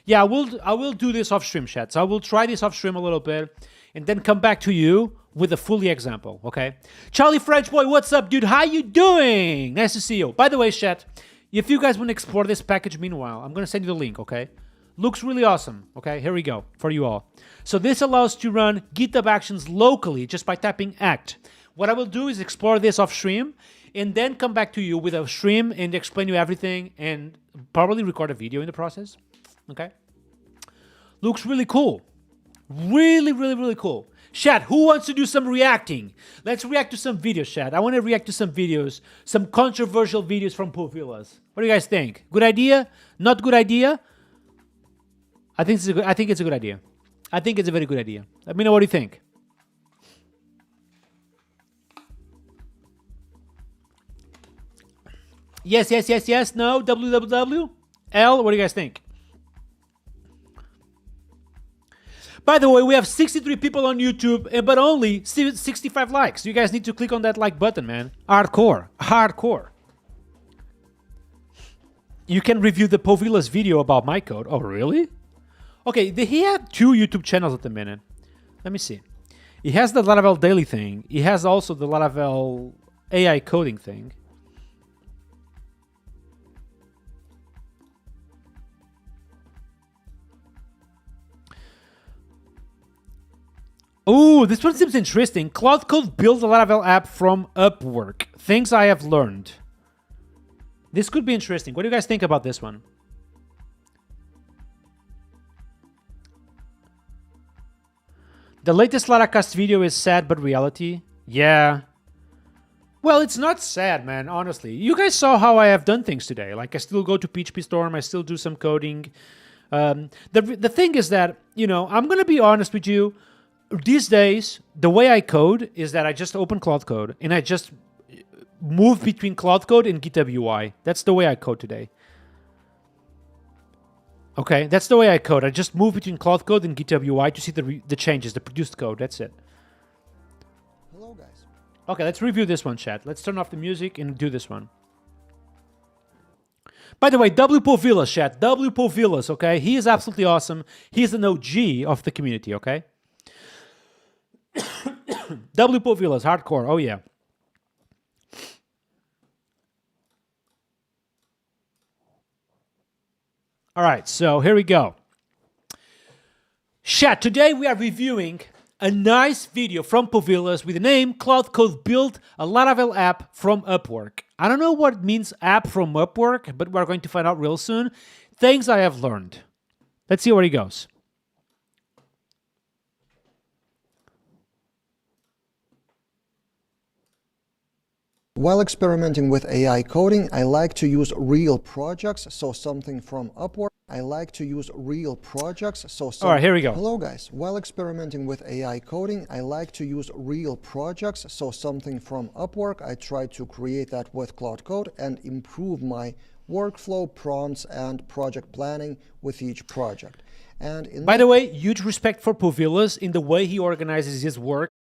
S1: Yeah, I will do this off stream, chat. So I will try this off stream a little bit and then come back to you with a fully example, okay? Charlie French boy, what's up, dude? How you doing? Nice to see you. By the way, chat, if you guys want to explore this package meanwhile, I'm going to send you the link, okay? Looks really awesome, okay? Here we go for you all. So this allows to run GitHub actions locally just by typing act. What I will do is explore this off stream and then come back to you with a stream and explain you everything and probably record a video in the process. Okay? Looks really cool. Really, really, really cool. Chat, who wants to do some reacting? Let's react to some videos, chat. I want to react to some videos, some controversial videos from Povilas. What do you guys think? Good idea? Not good idea? I think it's a good idea. I think it's a very good idea. Let me know what you think. Yes, yes, yes, yes, no, www. L, what do you guys think? By the way, we have 63 people on YouTube, but only 65 likes. You guys need to click on that like button, man. Hardcore, hardcore. You can review the Povilas video about my code. Oh, really? Okay, he had 2 YouTube channels at the minute. Let me see. He has the Laravel daily thing. He has also the Laravel AI coding thing. Oh, this one seems interesting. Claude Code builds a Laravel app from Upwork. Things I have learned. This could be interesting. What do you guys think about this one? The latest Laracast video is sad but reality. Yeah. Well, it's not sad, man, honestly. You guys saw how I have done things today. Like, I still go to PHP Storm. I still do some coding. The thing is that, you know, I'm going to be honest with you. These days, the way I code is that I just open Claude Code and I just move between Claude Code and GitHub UI. That's the way I code today. Okay, that's the way I code. I just move between Claude Code and GitHub UI to see the changes, the produced code. That's it.
S4: Hello, guys.
S1: Okay, let's review this one, chat. Let's turn off the music and do this one. By the way, W. Povilas, chat. W. Povilas, okay? He is absolutely awesome. He's an OG of the community, okay? W. Povilas, hardcore. Oh, yeah. All right, so here we go. Chat, today we are reviewing a nice video from Povilas with the name Claude Code built a Laravel app from Upwork. I don't know what it means app from Upwork, but we're going to find out real soon. Things I have learned. Let's see where he goes.
S4: While experimenting with AI coding, I like to use real projects, so something from Upwork. I like to use real projects, so
S1: All right, here we go.
S4: Hello guys, while experimenting with AI coding, I like to use real projects, so something from Upwork. I try to create that with Claude Code and improve my workflow, prompts, and project planning with each project. And
S1: by the way, huge respect for Povilas in the way he organizes his work.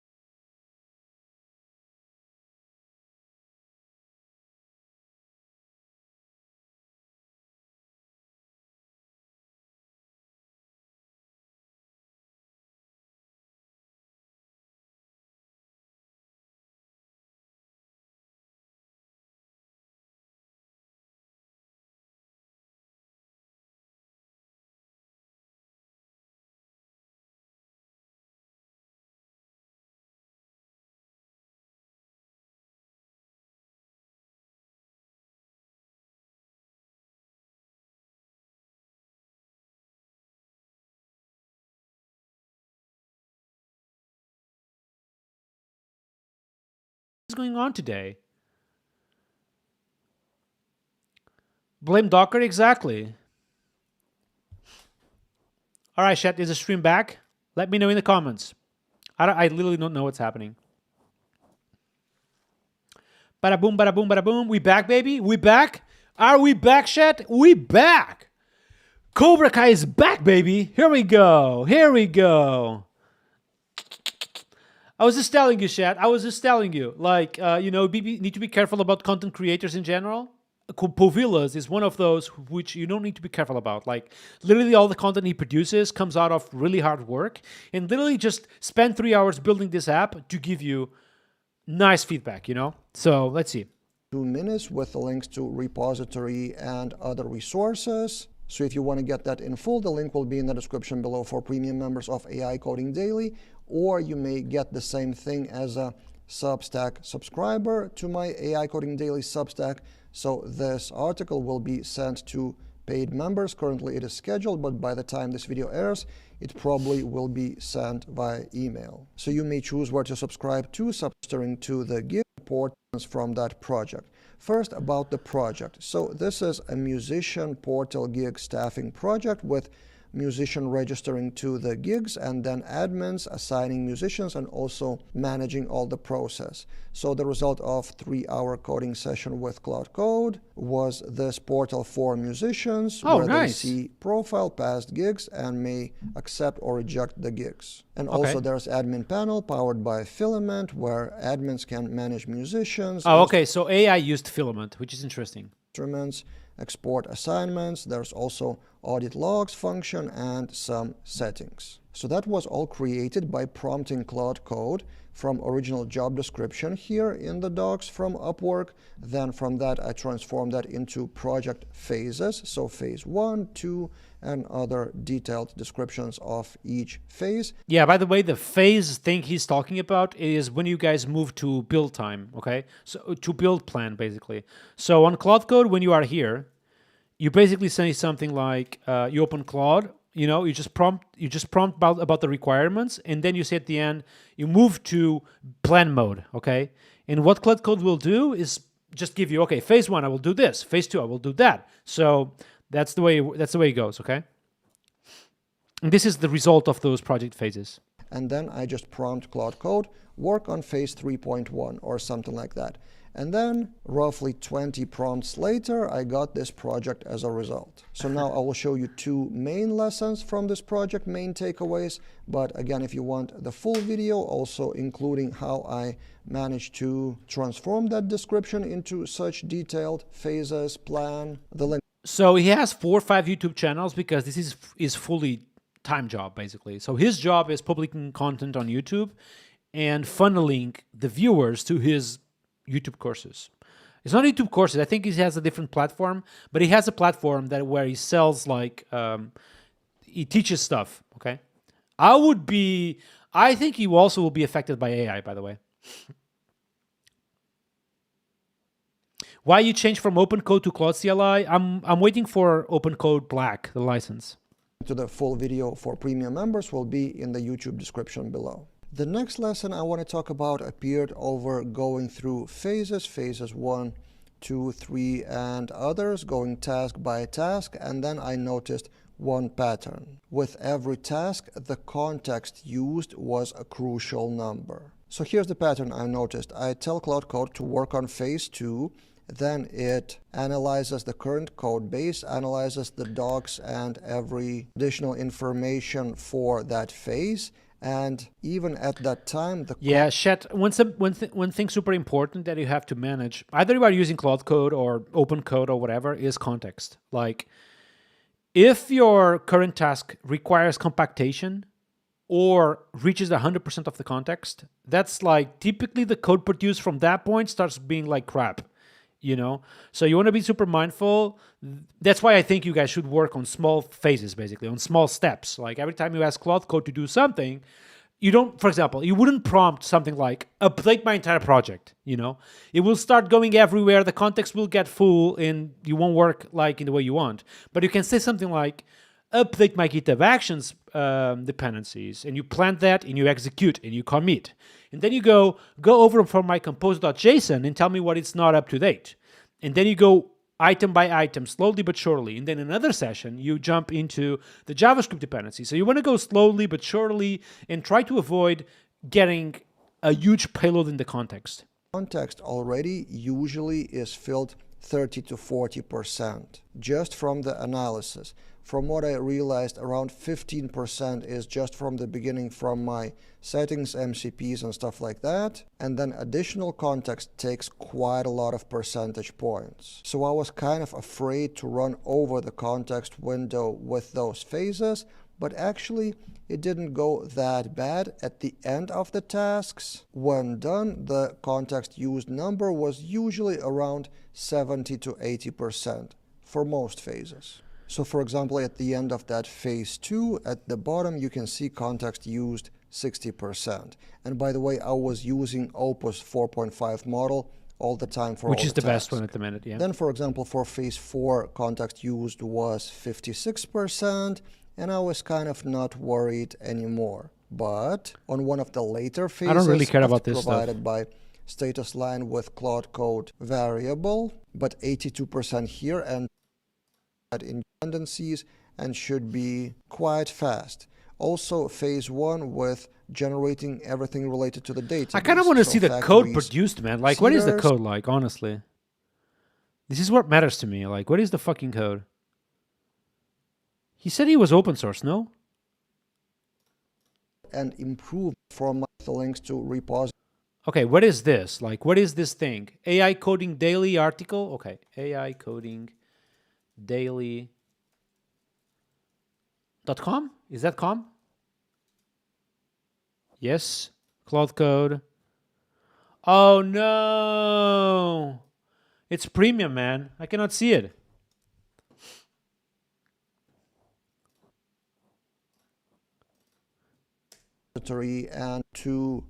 S1: What's going on today? Blame Docker? Exactly. All right, chat, is the stream back? Let me know in the comments. I literally don't know what's happening. Bada boom, bada boom, bada boom. We back, baby? We back? Are we back, chat? We back. Cobra Kai is back, baby. Here we go. Here we go. I was just telling you, chat. I was just telling you. Like, you know, need to be careful about content creators in general. Povilas is one of those which you don't need to be careful about. Like, literally all the content he produces comes out of really hard work, and literally just spend 3 hours building this app to give you nice feedback, you know? So let's see.
S4: 2 minutes with the links to repository and other resources. So if you want to get that in full, the link will be in the description below for premium members of AI Coding Daily, or you may get the same thing as a Substack subscriber to my AI Coding Daily Substack. So this article will be sent to paid members. Currently it is scheduled, but by the time this video airs, it probably will be sent via email. So you may choose where to subscribe to, subscribing to the gig portals from that project. First, about the project. So this is a musician portal gig staffing project with musician registering to the gigs and then admins assigning musicians and also managing all the process. So the result of 3-hour coding session with Claude Code was this portal for musicians where they see profile, past gigs, and may accept or reject the gigs. And also there's admin panel powered by Filament where admins can manage musicians.
S1: Oh, okay. So AI used Filament, which is interesting.
S4: Instruments, export assignments. There's also audit logs function and some settings. So that was all created by prompting Claude Code from original job description here in the docs from Upwork. Then from that, I transformed that into project phases. So phase 1, 2, and other detailed descriptions of each phase.
S1: Yeah, by the way, the phase thing he's talking about is when you guys move to build time, okay? So to build plan, basically. So on Claude Code, when you are here, you basically say something like, you open Claude, you know, you just prompt about the requirements, and then you say at the end, you move to plan mode, okay? And what Claude Code will do is just give you, okay, phase 1, I will do this. Phase 2, I will do that. So that's the way it goes, okay? And this is the result of those project phases.
S4: And then I just prompt Claude Code, work on phase 3.1 or something like that. And then roughly 20 prompts later, I got this project as a result. So now I will show you 2 main lessons from this project, main takeaways. But again, if you want the full video, also including how I managed to transform that description into such detailed phases, plan, the link
S1: So he has 4 or 5 YouTube channels because this is fully time job basically. So his job is publishing content on YouTube and funneling the viewers to his YouTube courses. It's not YouTube courses. I think he has a different platform, but he has a platform that where he sells like he teaches stuff. Okay, I think he also will be affected by AI. By the way. Why you change from Open Code to Claude CLI? I'm waiting for Open Code Black, the license.
S4: To the full video for premium members will be in the YouTube description below. The next lesson I want to talk about appeared over going through phases 1, 2, 3, and others, going task by task, and then I noticed one pattern. With every task, the context used was a crucial number. So here's the pattern I noticed. I tell Claude Code to work on phase 2, then it analyzes the current code base, analyzes the docs and every additional information for that phase. And even at that time,
S1: one thing super important that you have to manage, either you are using Claude Code or Open Code or whatever, is context. Like, if your current task requires compactation or reaches 100% of the context, that's like typically the code produced from that point starts being like crap. You know, so you want to be super mindful. That's why I think you guys should work on small phases, basically on small steps. Like every time you ask Claude Code to do something, you don't, for example, you wouldn't prompt something like update my entire project. You know, it will start going everywhere. The context will get full and you won't work like in the way you want. But you can say something like update my GitHub Actions dependencies, and you plant that and you execute and you commit. And then you go over for my compose.json and tell me what it's not up to date. And then you go item by item, slowly but surely. And then in another session, you jump into the JavaScript dependency. So you want to go slowly but surely and try to avoid getting a huge payload in the context.
S4: Context already usually is filled 30 to 40% just from the analysis. From what I realized, around 15% is just from the beginning, from my settings, MCPs, and stuff like that. And then additional context takes quite a lot of percentage points. So I was kind of afraid to run over the context window with those phases, but actually it didn't go that bad. At the end of the tasks, when done, the context used number was usually around 70 to 80% for most phases. So for example, at the end of that phase 2, at the bottom, you can see context used 60%. And by the way, I was using Opus 4.5 model all the time for
S1: which is the
S4: tasks.
S1: best one at the minute, yeah.
S4: Then, for example, for phase 4, context used was 56%, and I was kind of not worried anymore. But on one of the later phases,
S1: I don't really care about this
S4: provided
S1: stuff.
S4: by status line with Claude Code variable, but 82% here and in dependencies, and should be quite fast. Also, phase 1 with generating everything related to the data.
S1: I kind of want to see the code produced, man. Like, what is the code like, honestly? This is what matters to me. Like, what is the fucking code? He said he was open source, no?
S4: And improve from the links to repository.
S1: Okay, what is this? Like, what is this thing? AI Coding Daily article? Okay, AI Coding Daily.com? Is that com? Yes. Claude Code. Oh no! It's premium, man. I cannot see it.
S4: And to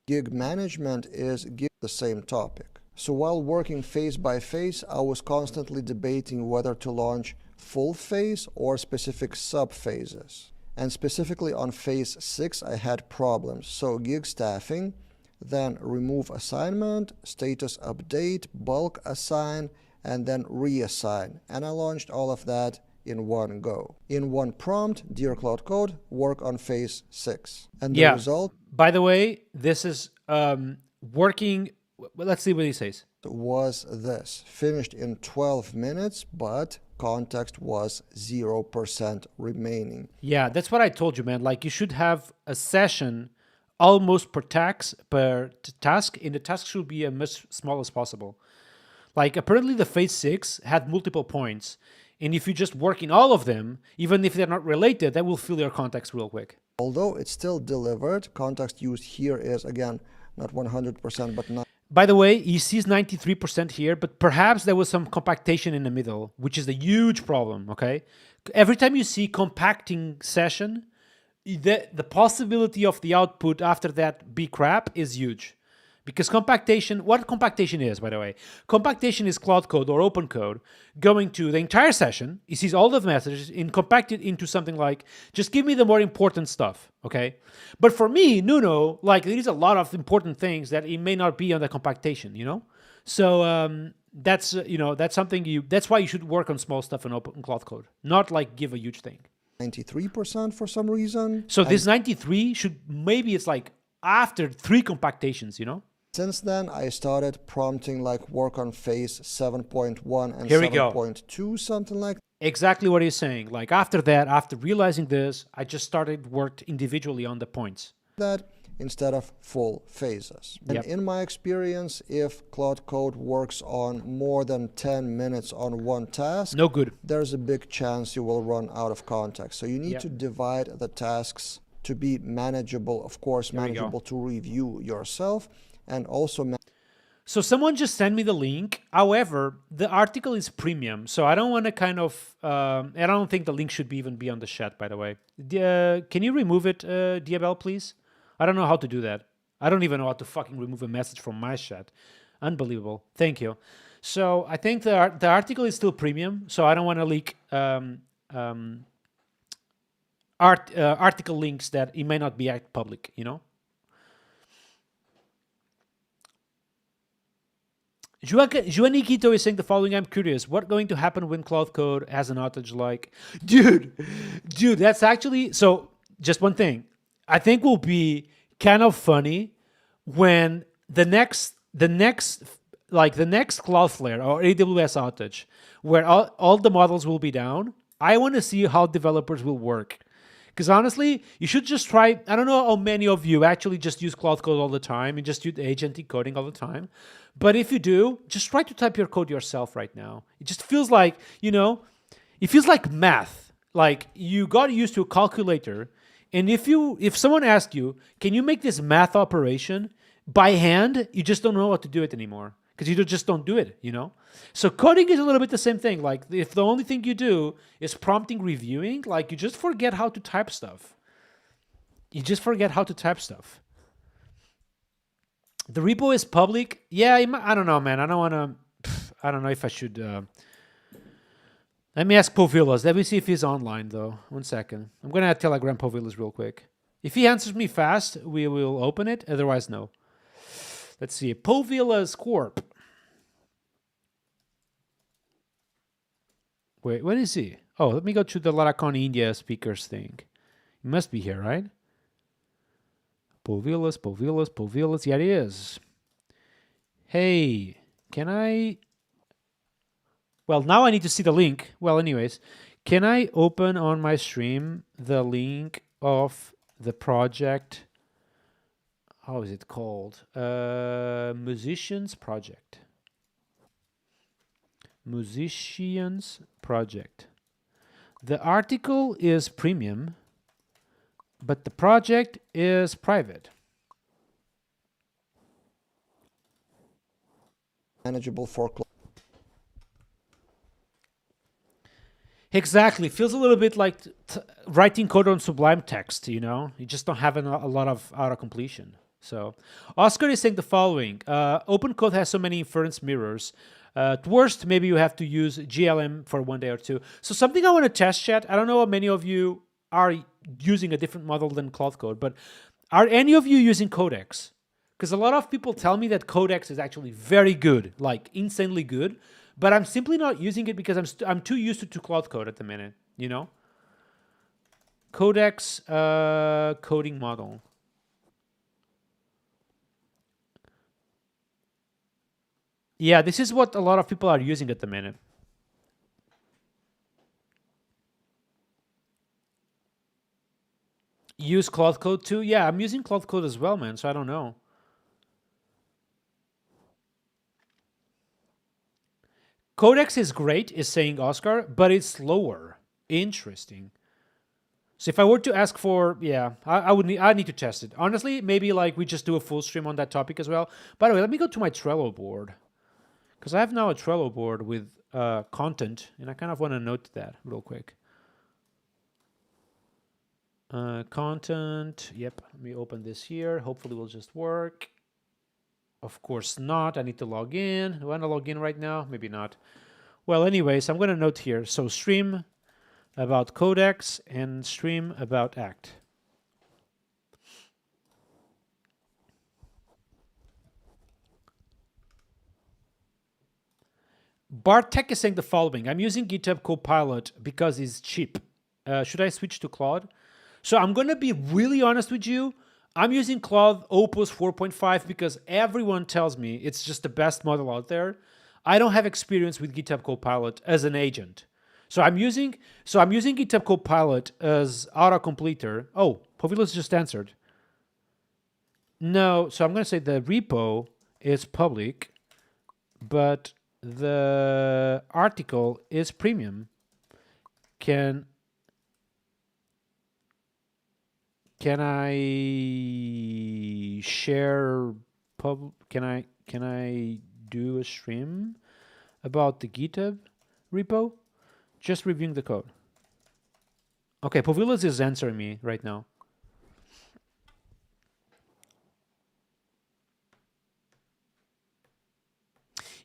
S4: gig management is the same topic. So while working phase by phase, I was constantly debating whether to launch full phase or specific sub-phases. And specifically on phase 6, I had problems. So gig staffing, then remove assignment, status update, bulk assign, and then reassign. And I launched all of that in one go. In one prompt, dear Claude Code, work on phase 6. And the result...
S1: By the way, this is working... Let's see what he says.
S4: Was this. Finished in 12 minutes, but context was 0% remaining.
S1: Yeah, that's what I told you, man. Like, you should have a session almost per task, and the task should be as much small as possible. Like apparently the phase 6 had multiple points. And if you just work in all of them, even if they're not related, that will fill your context real quick.
S4: Although it's still delivered, context used here is, again, not 100%, but not.
S1: By the way, he sees 93% here, but perhaps there was some compactation in the middle, which is a huge problem, okay? Every time you see compacting session, the possibility of the output after that be crap is huge. Because compactation, what compactation is, by the way? Compactation is Claude Code or open code going to the entire session. It sees all the messages and compact it into something like, just give me the more important stuff, okay? But for me, Nuno, like there is a lot of important things that it may not be on the compactation, you know? So that's, that's something that's why you should work on small stuff in open Claude Code, not like give a huge thing.
S4: 93% for some reason.
S1: So this 93 maybe it's like after 3 compactations, you know?
S4: Since then, I started prompting like work on phase 7.1 and
S1: Here we go.
S4: 7.2, something like
S1: Exactly what he's saying. Like after that, after realizing this, I just worked individually on the points.
S4: that instead of full phases. And in my experience, if Claude Code works on more than 10 minutes on one task,
S1: no good.
S4: There's a big chance you will run out of context. So you need to divide the tasks to be manageable, of course, manageable to review yourself. And also,
S1: so someone just sent me the link. However, the article is premium, so I don't want to kind of. I don't think the link should even be on the chat. By the way, can you remove it, Diabel, please? I don't know how to do that. I don't even know how to fucking remove a message from my chat. Unbelievable. Thank you. So I think the article is still premium, so I don't want to leak article links that it may not be at public. You know. Juaniquito is saying the following. I'm curious, what's going to happen when Claude Code has an outage like... Dude, that's actually... So, just one thing. I think will be kind of funny when the next Cloudflare or AWS outage, where all the models will be down. I want to see how developers will work. Because honestly, you should just try... I don't know how many of you actually just use Claude Code all the time and just use agentic coding all the time. But if you do, just try to type your code yourself right now. It just feels like, it feels like math. Like you got used to a calculator. And if someone asks you, can you make this math operation by hand? You just don't know how to do it anymore. Because you just don't do it, So coding is a little bit the same thing. Like if the only thing you do is prompting reviewing, like you just forget how to type stuff. The repo is public. Yeah, I don't know, man. I don't know if I should. Let me ask Povilas. Let me see if he's online, though. 1 second. I'm going to Telegram Povilas real quick. If he answers me fast, we will open it. Otherwise, no. Let's see. Povilas Corp. Wait, what is he? Oh, let me go to the Laracon India speakers thing. He must be here, right? Povilas. Yeah, it is. Hey, can I... Well, now I need to see the link. Well, anyways, can I open on my stream the link of the project? How is it called? Musicians Project. The article is premium, but the project is private.
S4: Manageable for...
S1: Exactly. Feels a little bit like writing code on Sublime text, You just don't have a lot of auto-completion. So Oscar is saying the following. Open code has so many inference mirrors. At worst, maybe you have to use GLM for 1 day or 2. So something I want to test, chat. I don't know how many of you are using a different model than Claude Code, but are any of you using Codex? Because a lot of people tell me that Codex is actually very good, like insanely good, but I'm simply not using it because I'm too used to Claude Code at the minute, Codex coding model. Yeah, this is what a lot of people are using at the minute. Use Claude Code too? Yeah, I'm using Claude Code as well, man, so I don't know. Codex is great, is saying Oscar, but it's slower. Interesting. So if I were to ask for, yeah, I need to test it. Honestly, maybe like we just do a full stream on that topic as well. By the way, let me go to my Trello board, because I have now a Trello board with content, and I kind of want to note that real quick. Content, yep, let me open this here. Hopefully it will just work. Of course not, I need to log in. Do I want to log in right now? Maybe not. Well, anyways, I'm going to note here. So stream about Codex and stream about Act. Bartek is saying the following. I'm using GitHub Copilot because it's cheap. Should I switch to Claude? So I'm going to be really honest with you. I'm using Claude Opus 4.5 because everyone tells me it's just the best model out there. I don't have experience with GitHub Copilot as an agent. So I'm using GitHub Copilot as autocompleter. Oh, Povilos just answered. No, so I'm going to say the repo is public, but the article is premium. Can I share can I do a stream about the GitHub repo? Just reviewing the code. Okay, Povilos is answering me right now.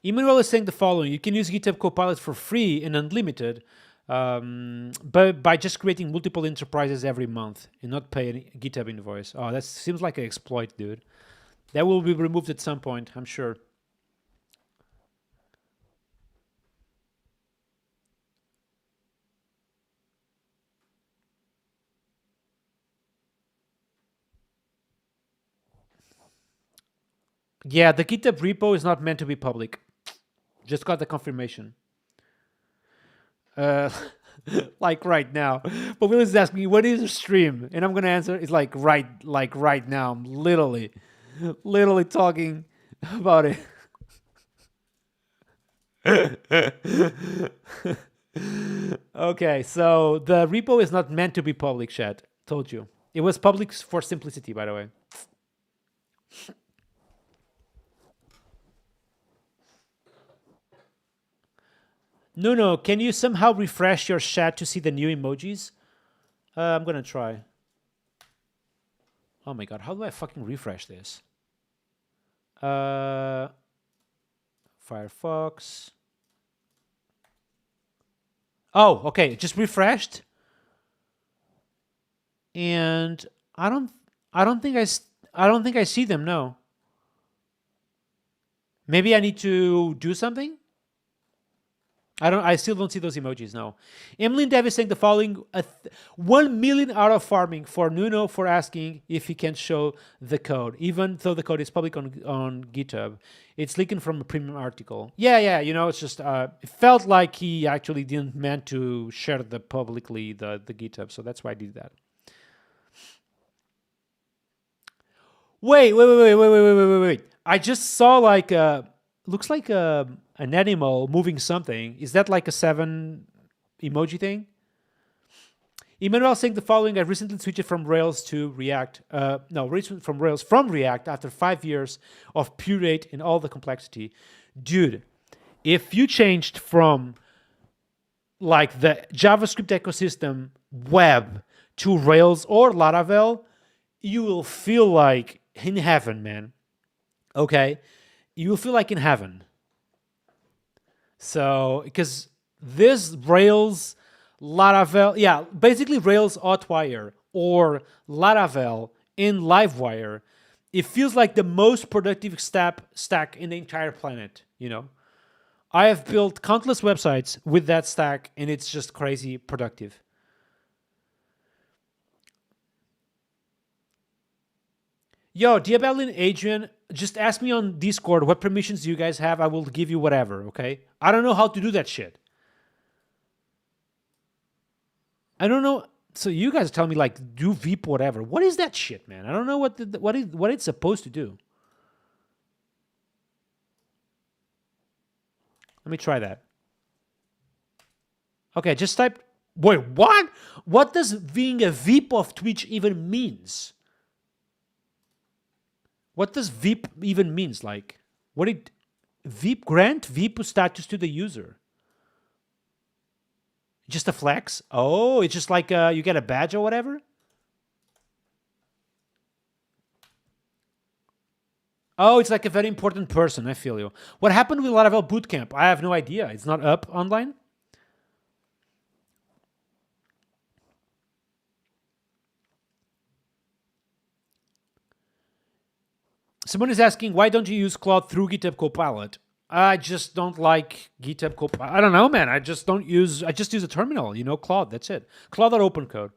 S1: Emmanuel is saying the following. You can use GitHub Copilot for free and unlimited, but by just creating multiple enterprises every month and not pay any GitHub invoice. Oh, that seems like an exploit, dude. That will be removed at some point, I'm sure. Yeah, the GitHub repo is not meant to be public. Just got the confirmation. Like right now. But Will is asking me, what is a stream? And I'm gonna answer, it's like right now. I'm literally talking about it. Okay, so the repo is not meant to be public, chat. Told you. It was public for simplicity, by the way. No, can you somehow refresh your chat to see the new emojis? I'm gonna try. Oh my god, how do I fucking refresh this? Firefox. Oh, okay, just refreshed. And I don't think I see them, no. Maybe I need to do something? I still don't see those emojis, no. Emily Dev is saying the following: 1 million out of farming for Nuno for asking if he can show the code, even though the code is public on GitHub. It's leaking from a premium article. Yeah, you know, it's just it felt like he actually didn't meant to share publicly the GitHub, so that's why I did that. Wait. I just saw like looks like an animal moving something. Is that like a 7 emoji thing? Emmanuel saying the following: I recently switched from Rails to React. From Rails from React after 5 years of purate in all the complexity. Dude, if you changed from like the JavaScript ecosystem web to Rails or Laravel, you will feel like in heaven, man. Okay? You will feel like in heaven. So, because this Rails, Laravel, yeah, basically Rails Hotwire or Laravel in Livewire, it feels like the most productive stack in the entire planet, you know? I have built countless websites with that stack, and it's just crazy productive. Yo, Diabellin Adrian, just ask me on Discord what permissions do you guys have. I will give you whatever, okay? I don't know how to do that shit. I don't know. So you guys tell me like do Veep whatever. What is that shit, man? I don't know what it's supposed to do. Let me try that. Okay, just type. Wait, what? What does being a VIP of Twitch even means? What does VIP even means? Like, what it VIP grant VIP status to the user? Just a flex? Oh, it's just like you get a badge or whatever? Oh, it's like a very important person. I feel you. What happened with Laravel Bootcamp? I have no idea. It's not up online. Someone is asking, why don't you use Claude through GitHub Copilot? I just don't like GitHub Copilot. I don't know, man. I just use a terminal, you know, Claude. That's it. Claude or open code.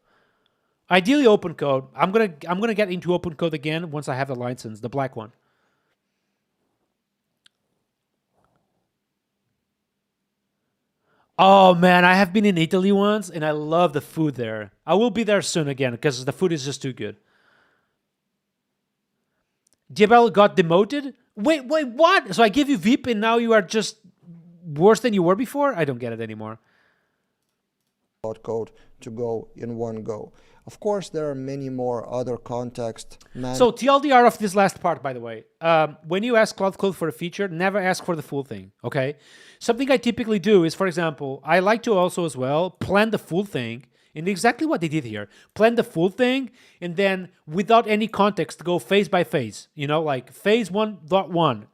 S1: Ideally open code. I'm gonna get into open code again once I have the license, the black one. Oh man, I have been in Italy once and I love the food there. I will be there soon again because the food is just too good. Diabel got demoted? Wait, what? So I give you VIP and now you are just worse than you were before? I don't get it anymore.
S4: Claude Code to go in one go. Of course, there are many more other context.
S1: So TLDR of this last part, by the way, when you ask Claude Code for a feature, never ask for the full thing, okay? Something I typically do is, for example, I like to also as well plan the full thing, and exactly what they did here. Plan the full thing, and then without any context, go phase by phase. You know, like phase 1.1,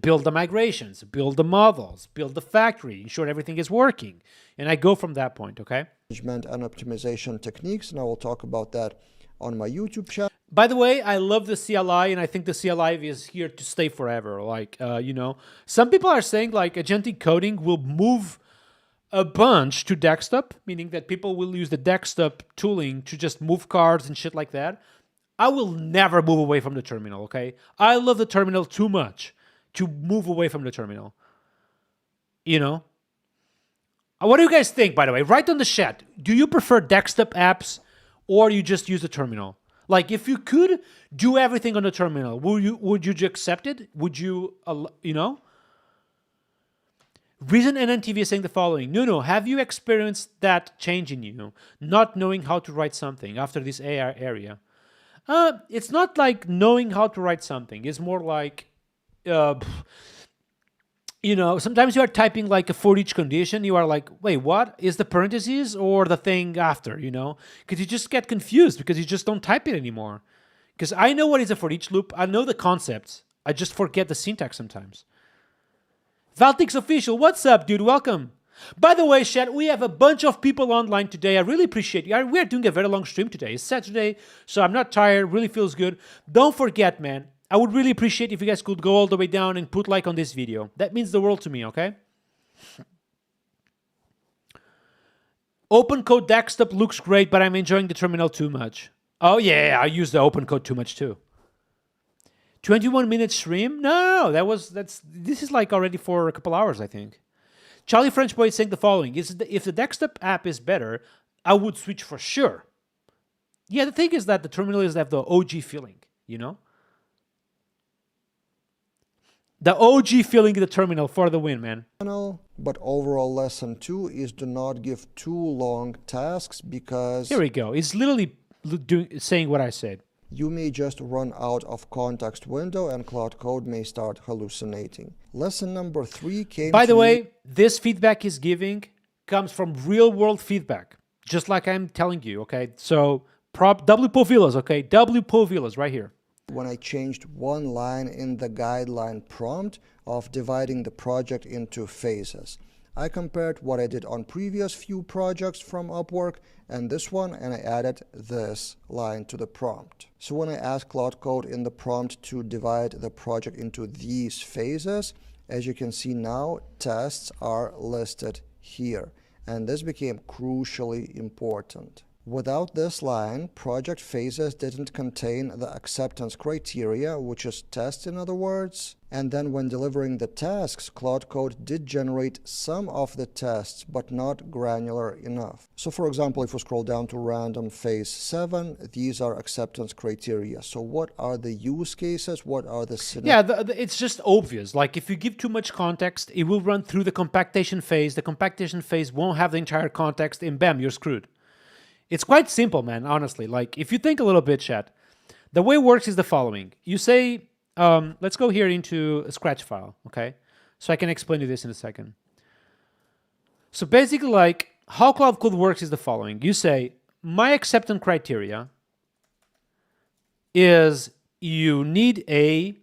S1: build the migrations, build the models, build the factory, ensure everything is working. And I go from that point, okay?
S4: Management and optimization techniques, and I will talk about that on my YouTube channel.
S1: By the way, I love the CLI, and I think the CLI is here to stay forever. Like, you know, some people are saying like agentic coding will move a bunch to desktop, meaning that people will use the desktop tooling to just move cards and shit like that. I will never move away from the terminal, okay? I love the terminal too much to move away from the terminal. You know? What do you guys think, by the way? Write on the chat. Do you prefer desktop apps or you just use the terminal? Like, if you could do everything on the terminal, would you accept it? Would you, you know? Reason NNTV is saying the following. No, have you experienced that change in you, not knowing how to write something after this AI area? It's not like knowing how to write something. It's more like, you know, sometimes you are typing like for each condition. You are like, wait, what? Is the parentheses or the thing after, you know? Because you just get confused because you just don't type it anymore. Because I know what is a for each loop. I know the concepts. I just forget the syntax sometimes. Valtix Official, what's up, dude? Welcome. By the way, chat, we have a bunch of people online today. I really appreciate you. We are doing a very long stream today. It's Saturday, so I'm not tired. Really feels good. Don't forget, man. I would really appreciate if you guys could go all the way down and put like on this video. That means the world to me, okay? Open code desktop looks great, but I'm enjoying the terminal too much. Oh yeah, I use the open code too much too. 21-minute stream? No, this is like already for a couple hours, I think. Charlie French Boy is saying the following: if the desktop app is better, I would switch for sure. Yeah, the thing is that the terminal is have the OG feeling, you know? The OG feeling in the terminal for the win, man.
S4: But overall lesson 2 is do not give too long tasks because...
S1: Here we go. It's literally saying what I said.
S4: You may just run out of context window and Claude Code may start hallucinating. Lesson number 3 came
S1: By the way, this feedback is giving comes from real world feedback. Just like I'm telling you, okay? So, WPO Villas, okay? WPO Villas right here.
S4: When I changed one line in the guideline prompt of dividing the project into phases. I compared what I did on previous few projects from Upwork and this one, and I added this line to the prompt. So when I asked Claude Code in the prompt to divide the project into these phases, as you can see now, tests are listed here. And this became crucially important. Without this line, project phases didn't contain the acceptance criteria, which is test in other words. And then when delivering the tasks, Claude Code did generate some of the tests, but not granular enough. So for example, if we scroll down to random phase 7, these are acceptance criteria. So what are the use cases? What are the scenarios?
S1: Yeah, it's just obvious. Like if you give too much context, it will run through the compactation phase. The compactation phase won't have the entire context, and bam, you're screwed. It's quite simple, man, honestly. Like, if you think a little bit, chat, the way it works is the following. You say, let's go here into a Scratch file, okay? So I can explain you this in a second. So basically, like, how Claude Code works is the following. You say, my acceptance criteria is you need A,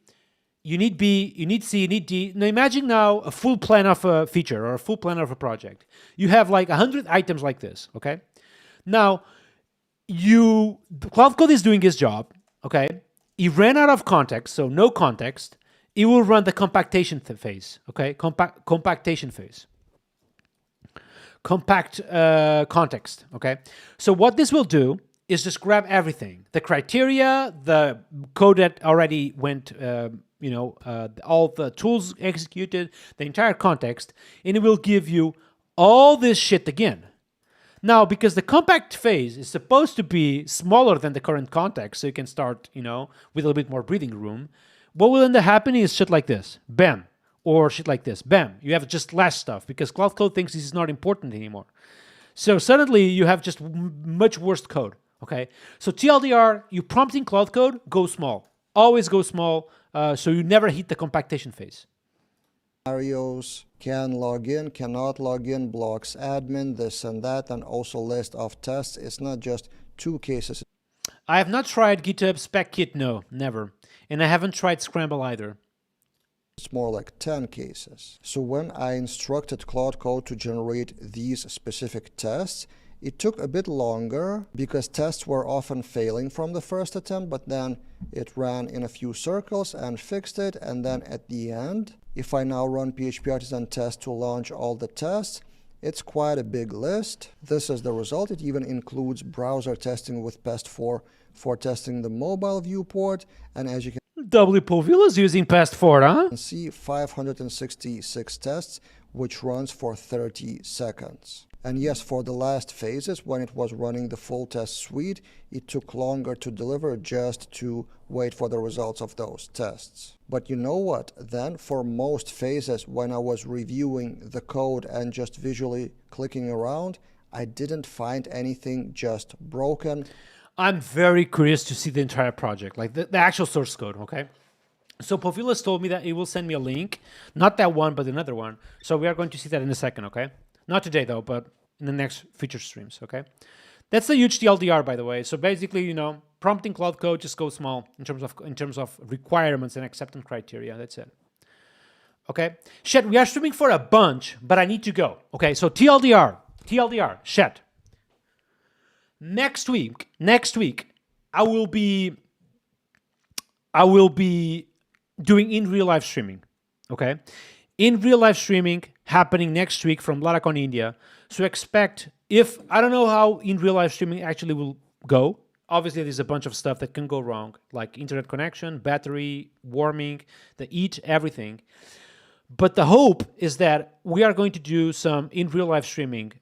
S1: you need B, you need C, you need D. Now imagine now a full plan of a feature or a full plan of a project. You have like 100 items like this, okay? Now, Claude Code is doing his job, okay? He ran out of context, so no context. It will run the compactation phase, okay? Compactation phase. Compact context, okay? So what this will do is just grab everything. The criteria, the code that already went, all the tools executed, the entire context, and it will give you all this shit again. Now, because the compact phase is supposed to be smaller than the current context, so you can start, with a little bit more breathing room, what will end up happening is shit like this, bam, or shit like this, bam. You have just less stuff because Claude Code thinks this is not important anymore. So suddenly you have just much worse code, okay? So TLDR, you prompting Claude Code, go small. Always go small, so you never hit the compactation phase.
S4: Scenarios, can log in, cannot log in, blocks admin, this and that, and also list of tests. It's not just 2 cases.
S1: I have not tried GitHub spec kit, no, never. And I haven't tried Scramble either.
S4: It's more like 10 cases. So when I instructed Claude Code to generate these specific tests, it took a bit longer because tests were often failing from the first attempt, but then it ran in a few circles and fixed it. And then at the end, if I now run PHP Artisan test to launch all the tests, it's quite a big list. This is the result. It even includes browser testing with PEST4 for testing the mobile viewport. And as you can
S1: Povila is using PEST4, huh?
S4: see, 566 tests, which runs for 30 seconds. And yes, for the last phases, when it was running the full test suite, it took longer to deliver just to wait for the results of those tests. But you know what? Then for most phases, when I was reviewing the code and just visually clicking around, I didn't find anything just broken.
S1: I'm very curious to see the entire project, like the actual source code, okay? So Povilas told me that he will send me a link, not that one, but another one. So we are going to see that in a second, okay? Not today though, but in the next feature streams, okay? That's a huge TLDR, by the way. So basically, prompting Claude Code, just go small in terms of requirements and acceptance criteria. That's it. Okay? Shet, we are streaming for a bunch, but I need to go. Okay, so TLDR, Shet. Next week, I will be doing in real life streaming. Okay? In real life streaming happening next week from Laracon, India. So expect, I don't know how in real life streaming actually will go. Obviously, there's a bunch of stuff that can go wrong, like internet connection, battery, warming, the heat, everything. But the hope is that we are going to do some in real life streaming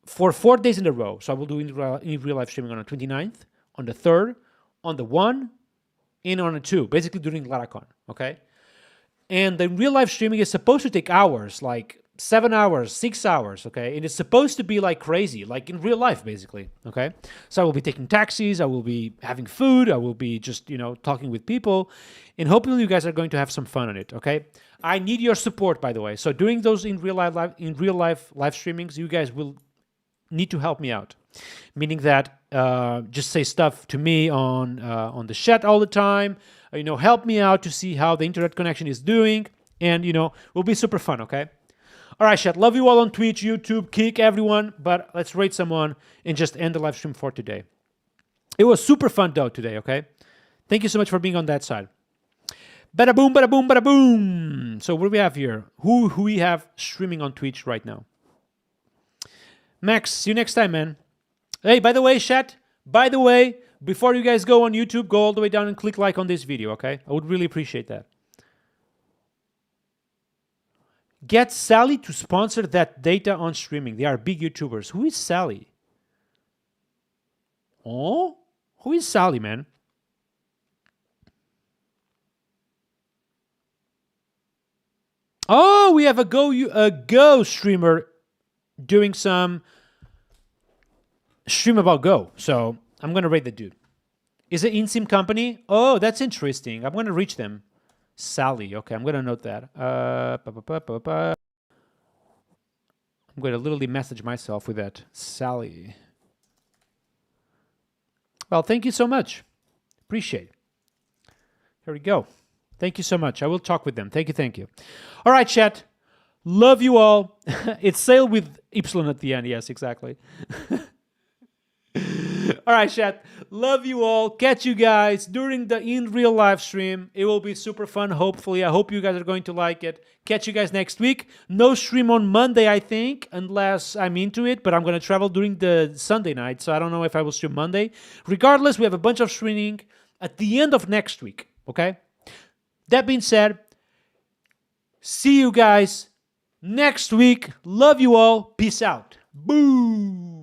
S1: for 4 days in a row. So I will do in real life streaming on the 29th, on the 3rd, on the 1, and on the 2, basically during Laracon, okay? And the real life streaming is supposed to take hours, like 7 hours, 6 hours, okay? And it's supposed to be like crazy, like in real life, basically, okay? So I will be taking taxis, I will be having food, I will be just, talking with people, and hopefully you guys are going to have some fun on it, okay? I need your support, by the way. So doing those in real life live streamings, you guys will need to help me out, meaning that just say stuff to me on the chat all the time. Help me out to see how the internet connection is doing, and will be super fun. Okay. All right, chat. Love you all on Twitch, YouTube, Kick, everyone. But let's rate someone and just end the live stream for today. It was super fun though today. Okay. Thank you so much for being on that side. Bada boom, bada boom, bada boom. So what do we have here? Who we have streaming on Twitch right now? Max, see you next time, man. Hey, by the way, chat, by the way, before you guys go on YouTube, go all the way down and click like on this video, okay? I would really appreciate that. Get Sally to sponsor that data on streaming. They are big YouTubers. Who is Sally? Oh? Who is Sally, man? Oh, we have a Go streamer doing some stream about Go. So I'm going to rate the dude. Is it InSim company? Oh, that's interesting. I'm going to reach them. Sally. Okay, I'm going to note that. I'm going to literally message myself with that. Sally. Well, thank you so much. Appreciate it. Here we go. Thank you so much. I will talk with them. Thank you, thank you. All right, chat. Love you all. It's sale with Y at the end. Yes, exactly. All right, chat. Love you all. Catch you guys during the in real live stream. It will be super fun, hopefully. I hope you guys are going to like it. Catch you guys next week. No stream on Monday, I think, unless I'm into it, but I'm going to travel during the Sunday night, so I don't know if I will stream Monday. Regardless, we have a bunch of streaming at the end of next week, okay? That being said, see you guys next week. Love you all. Peace out. Boo!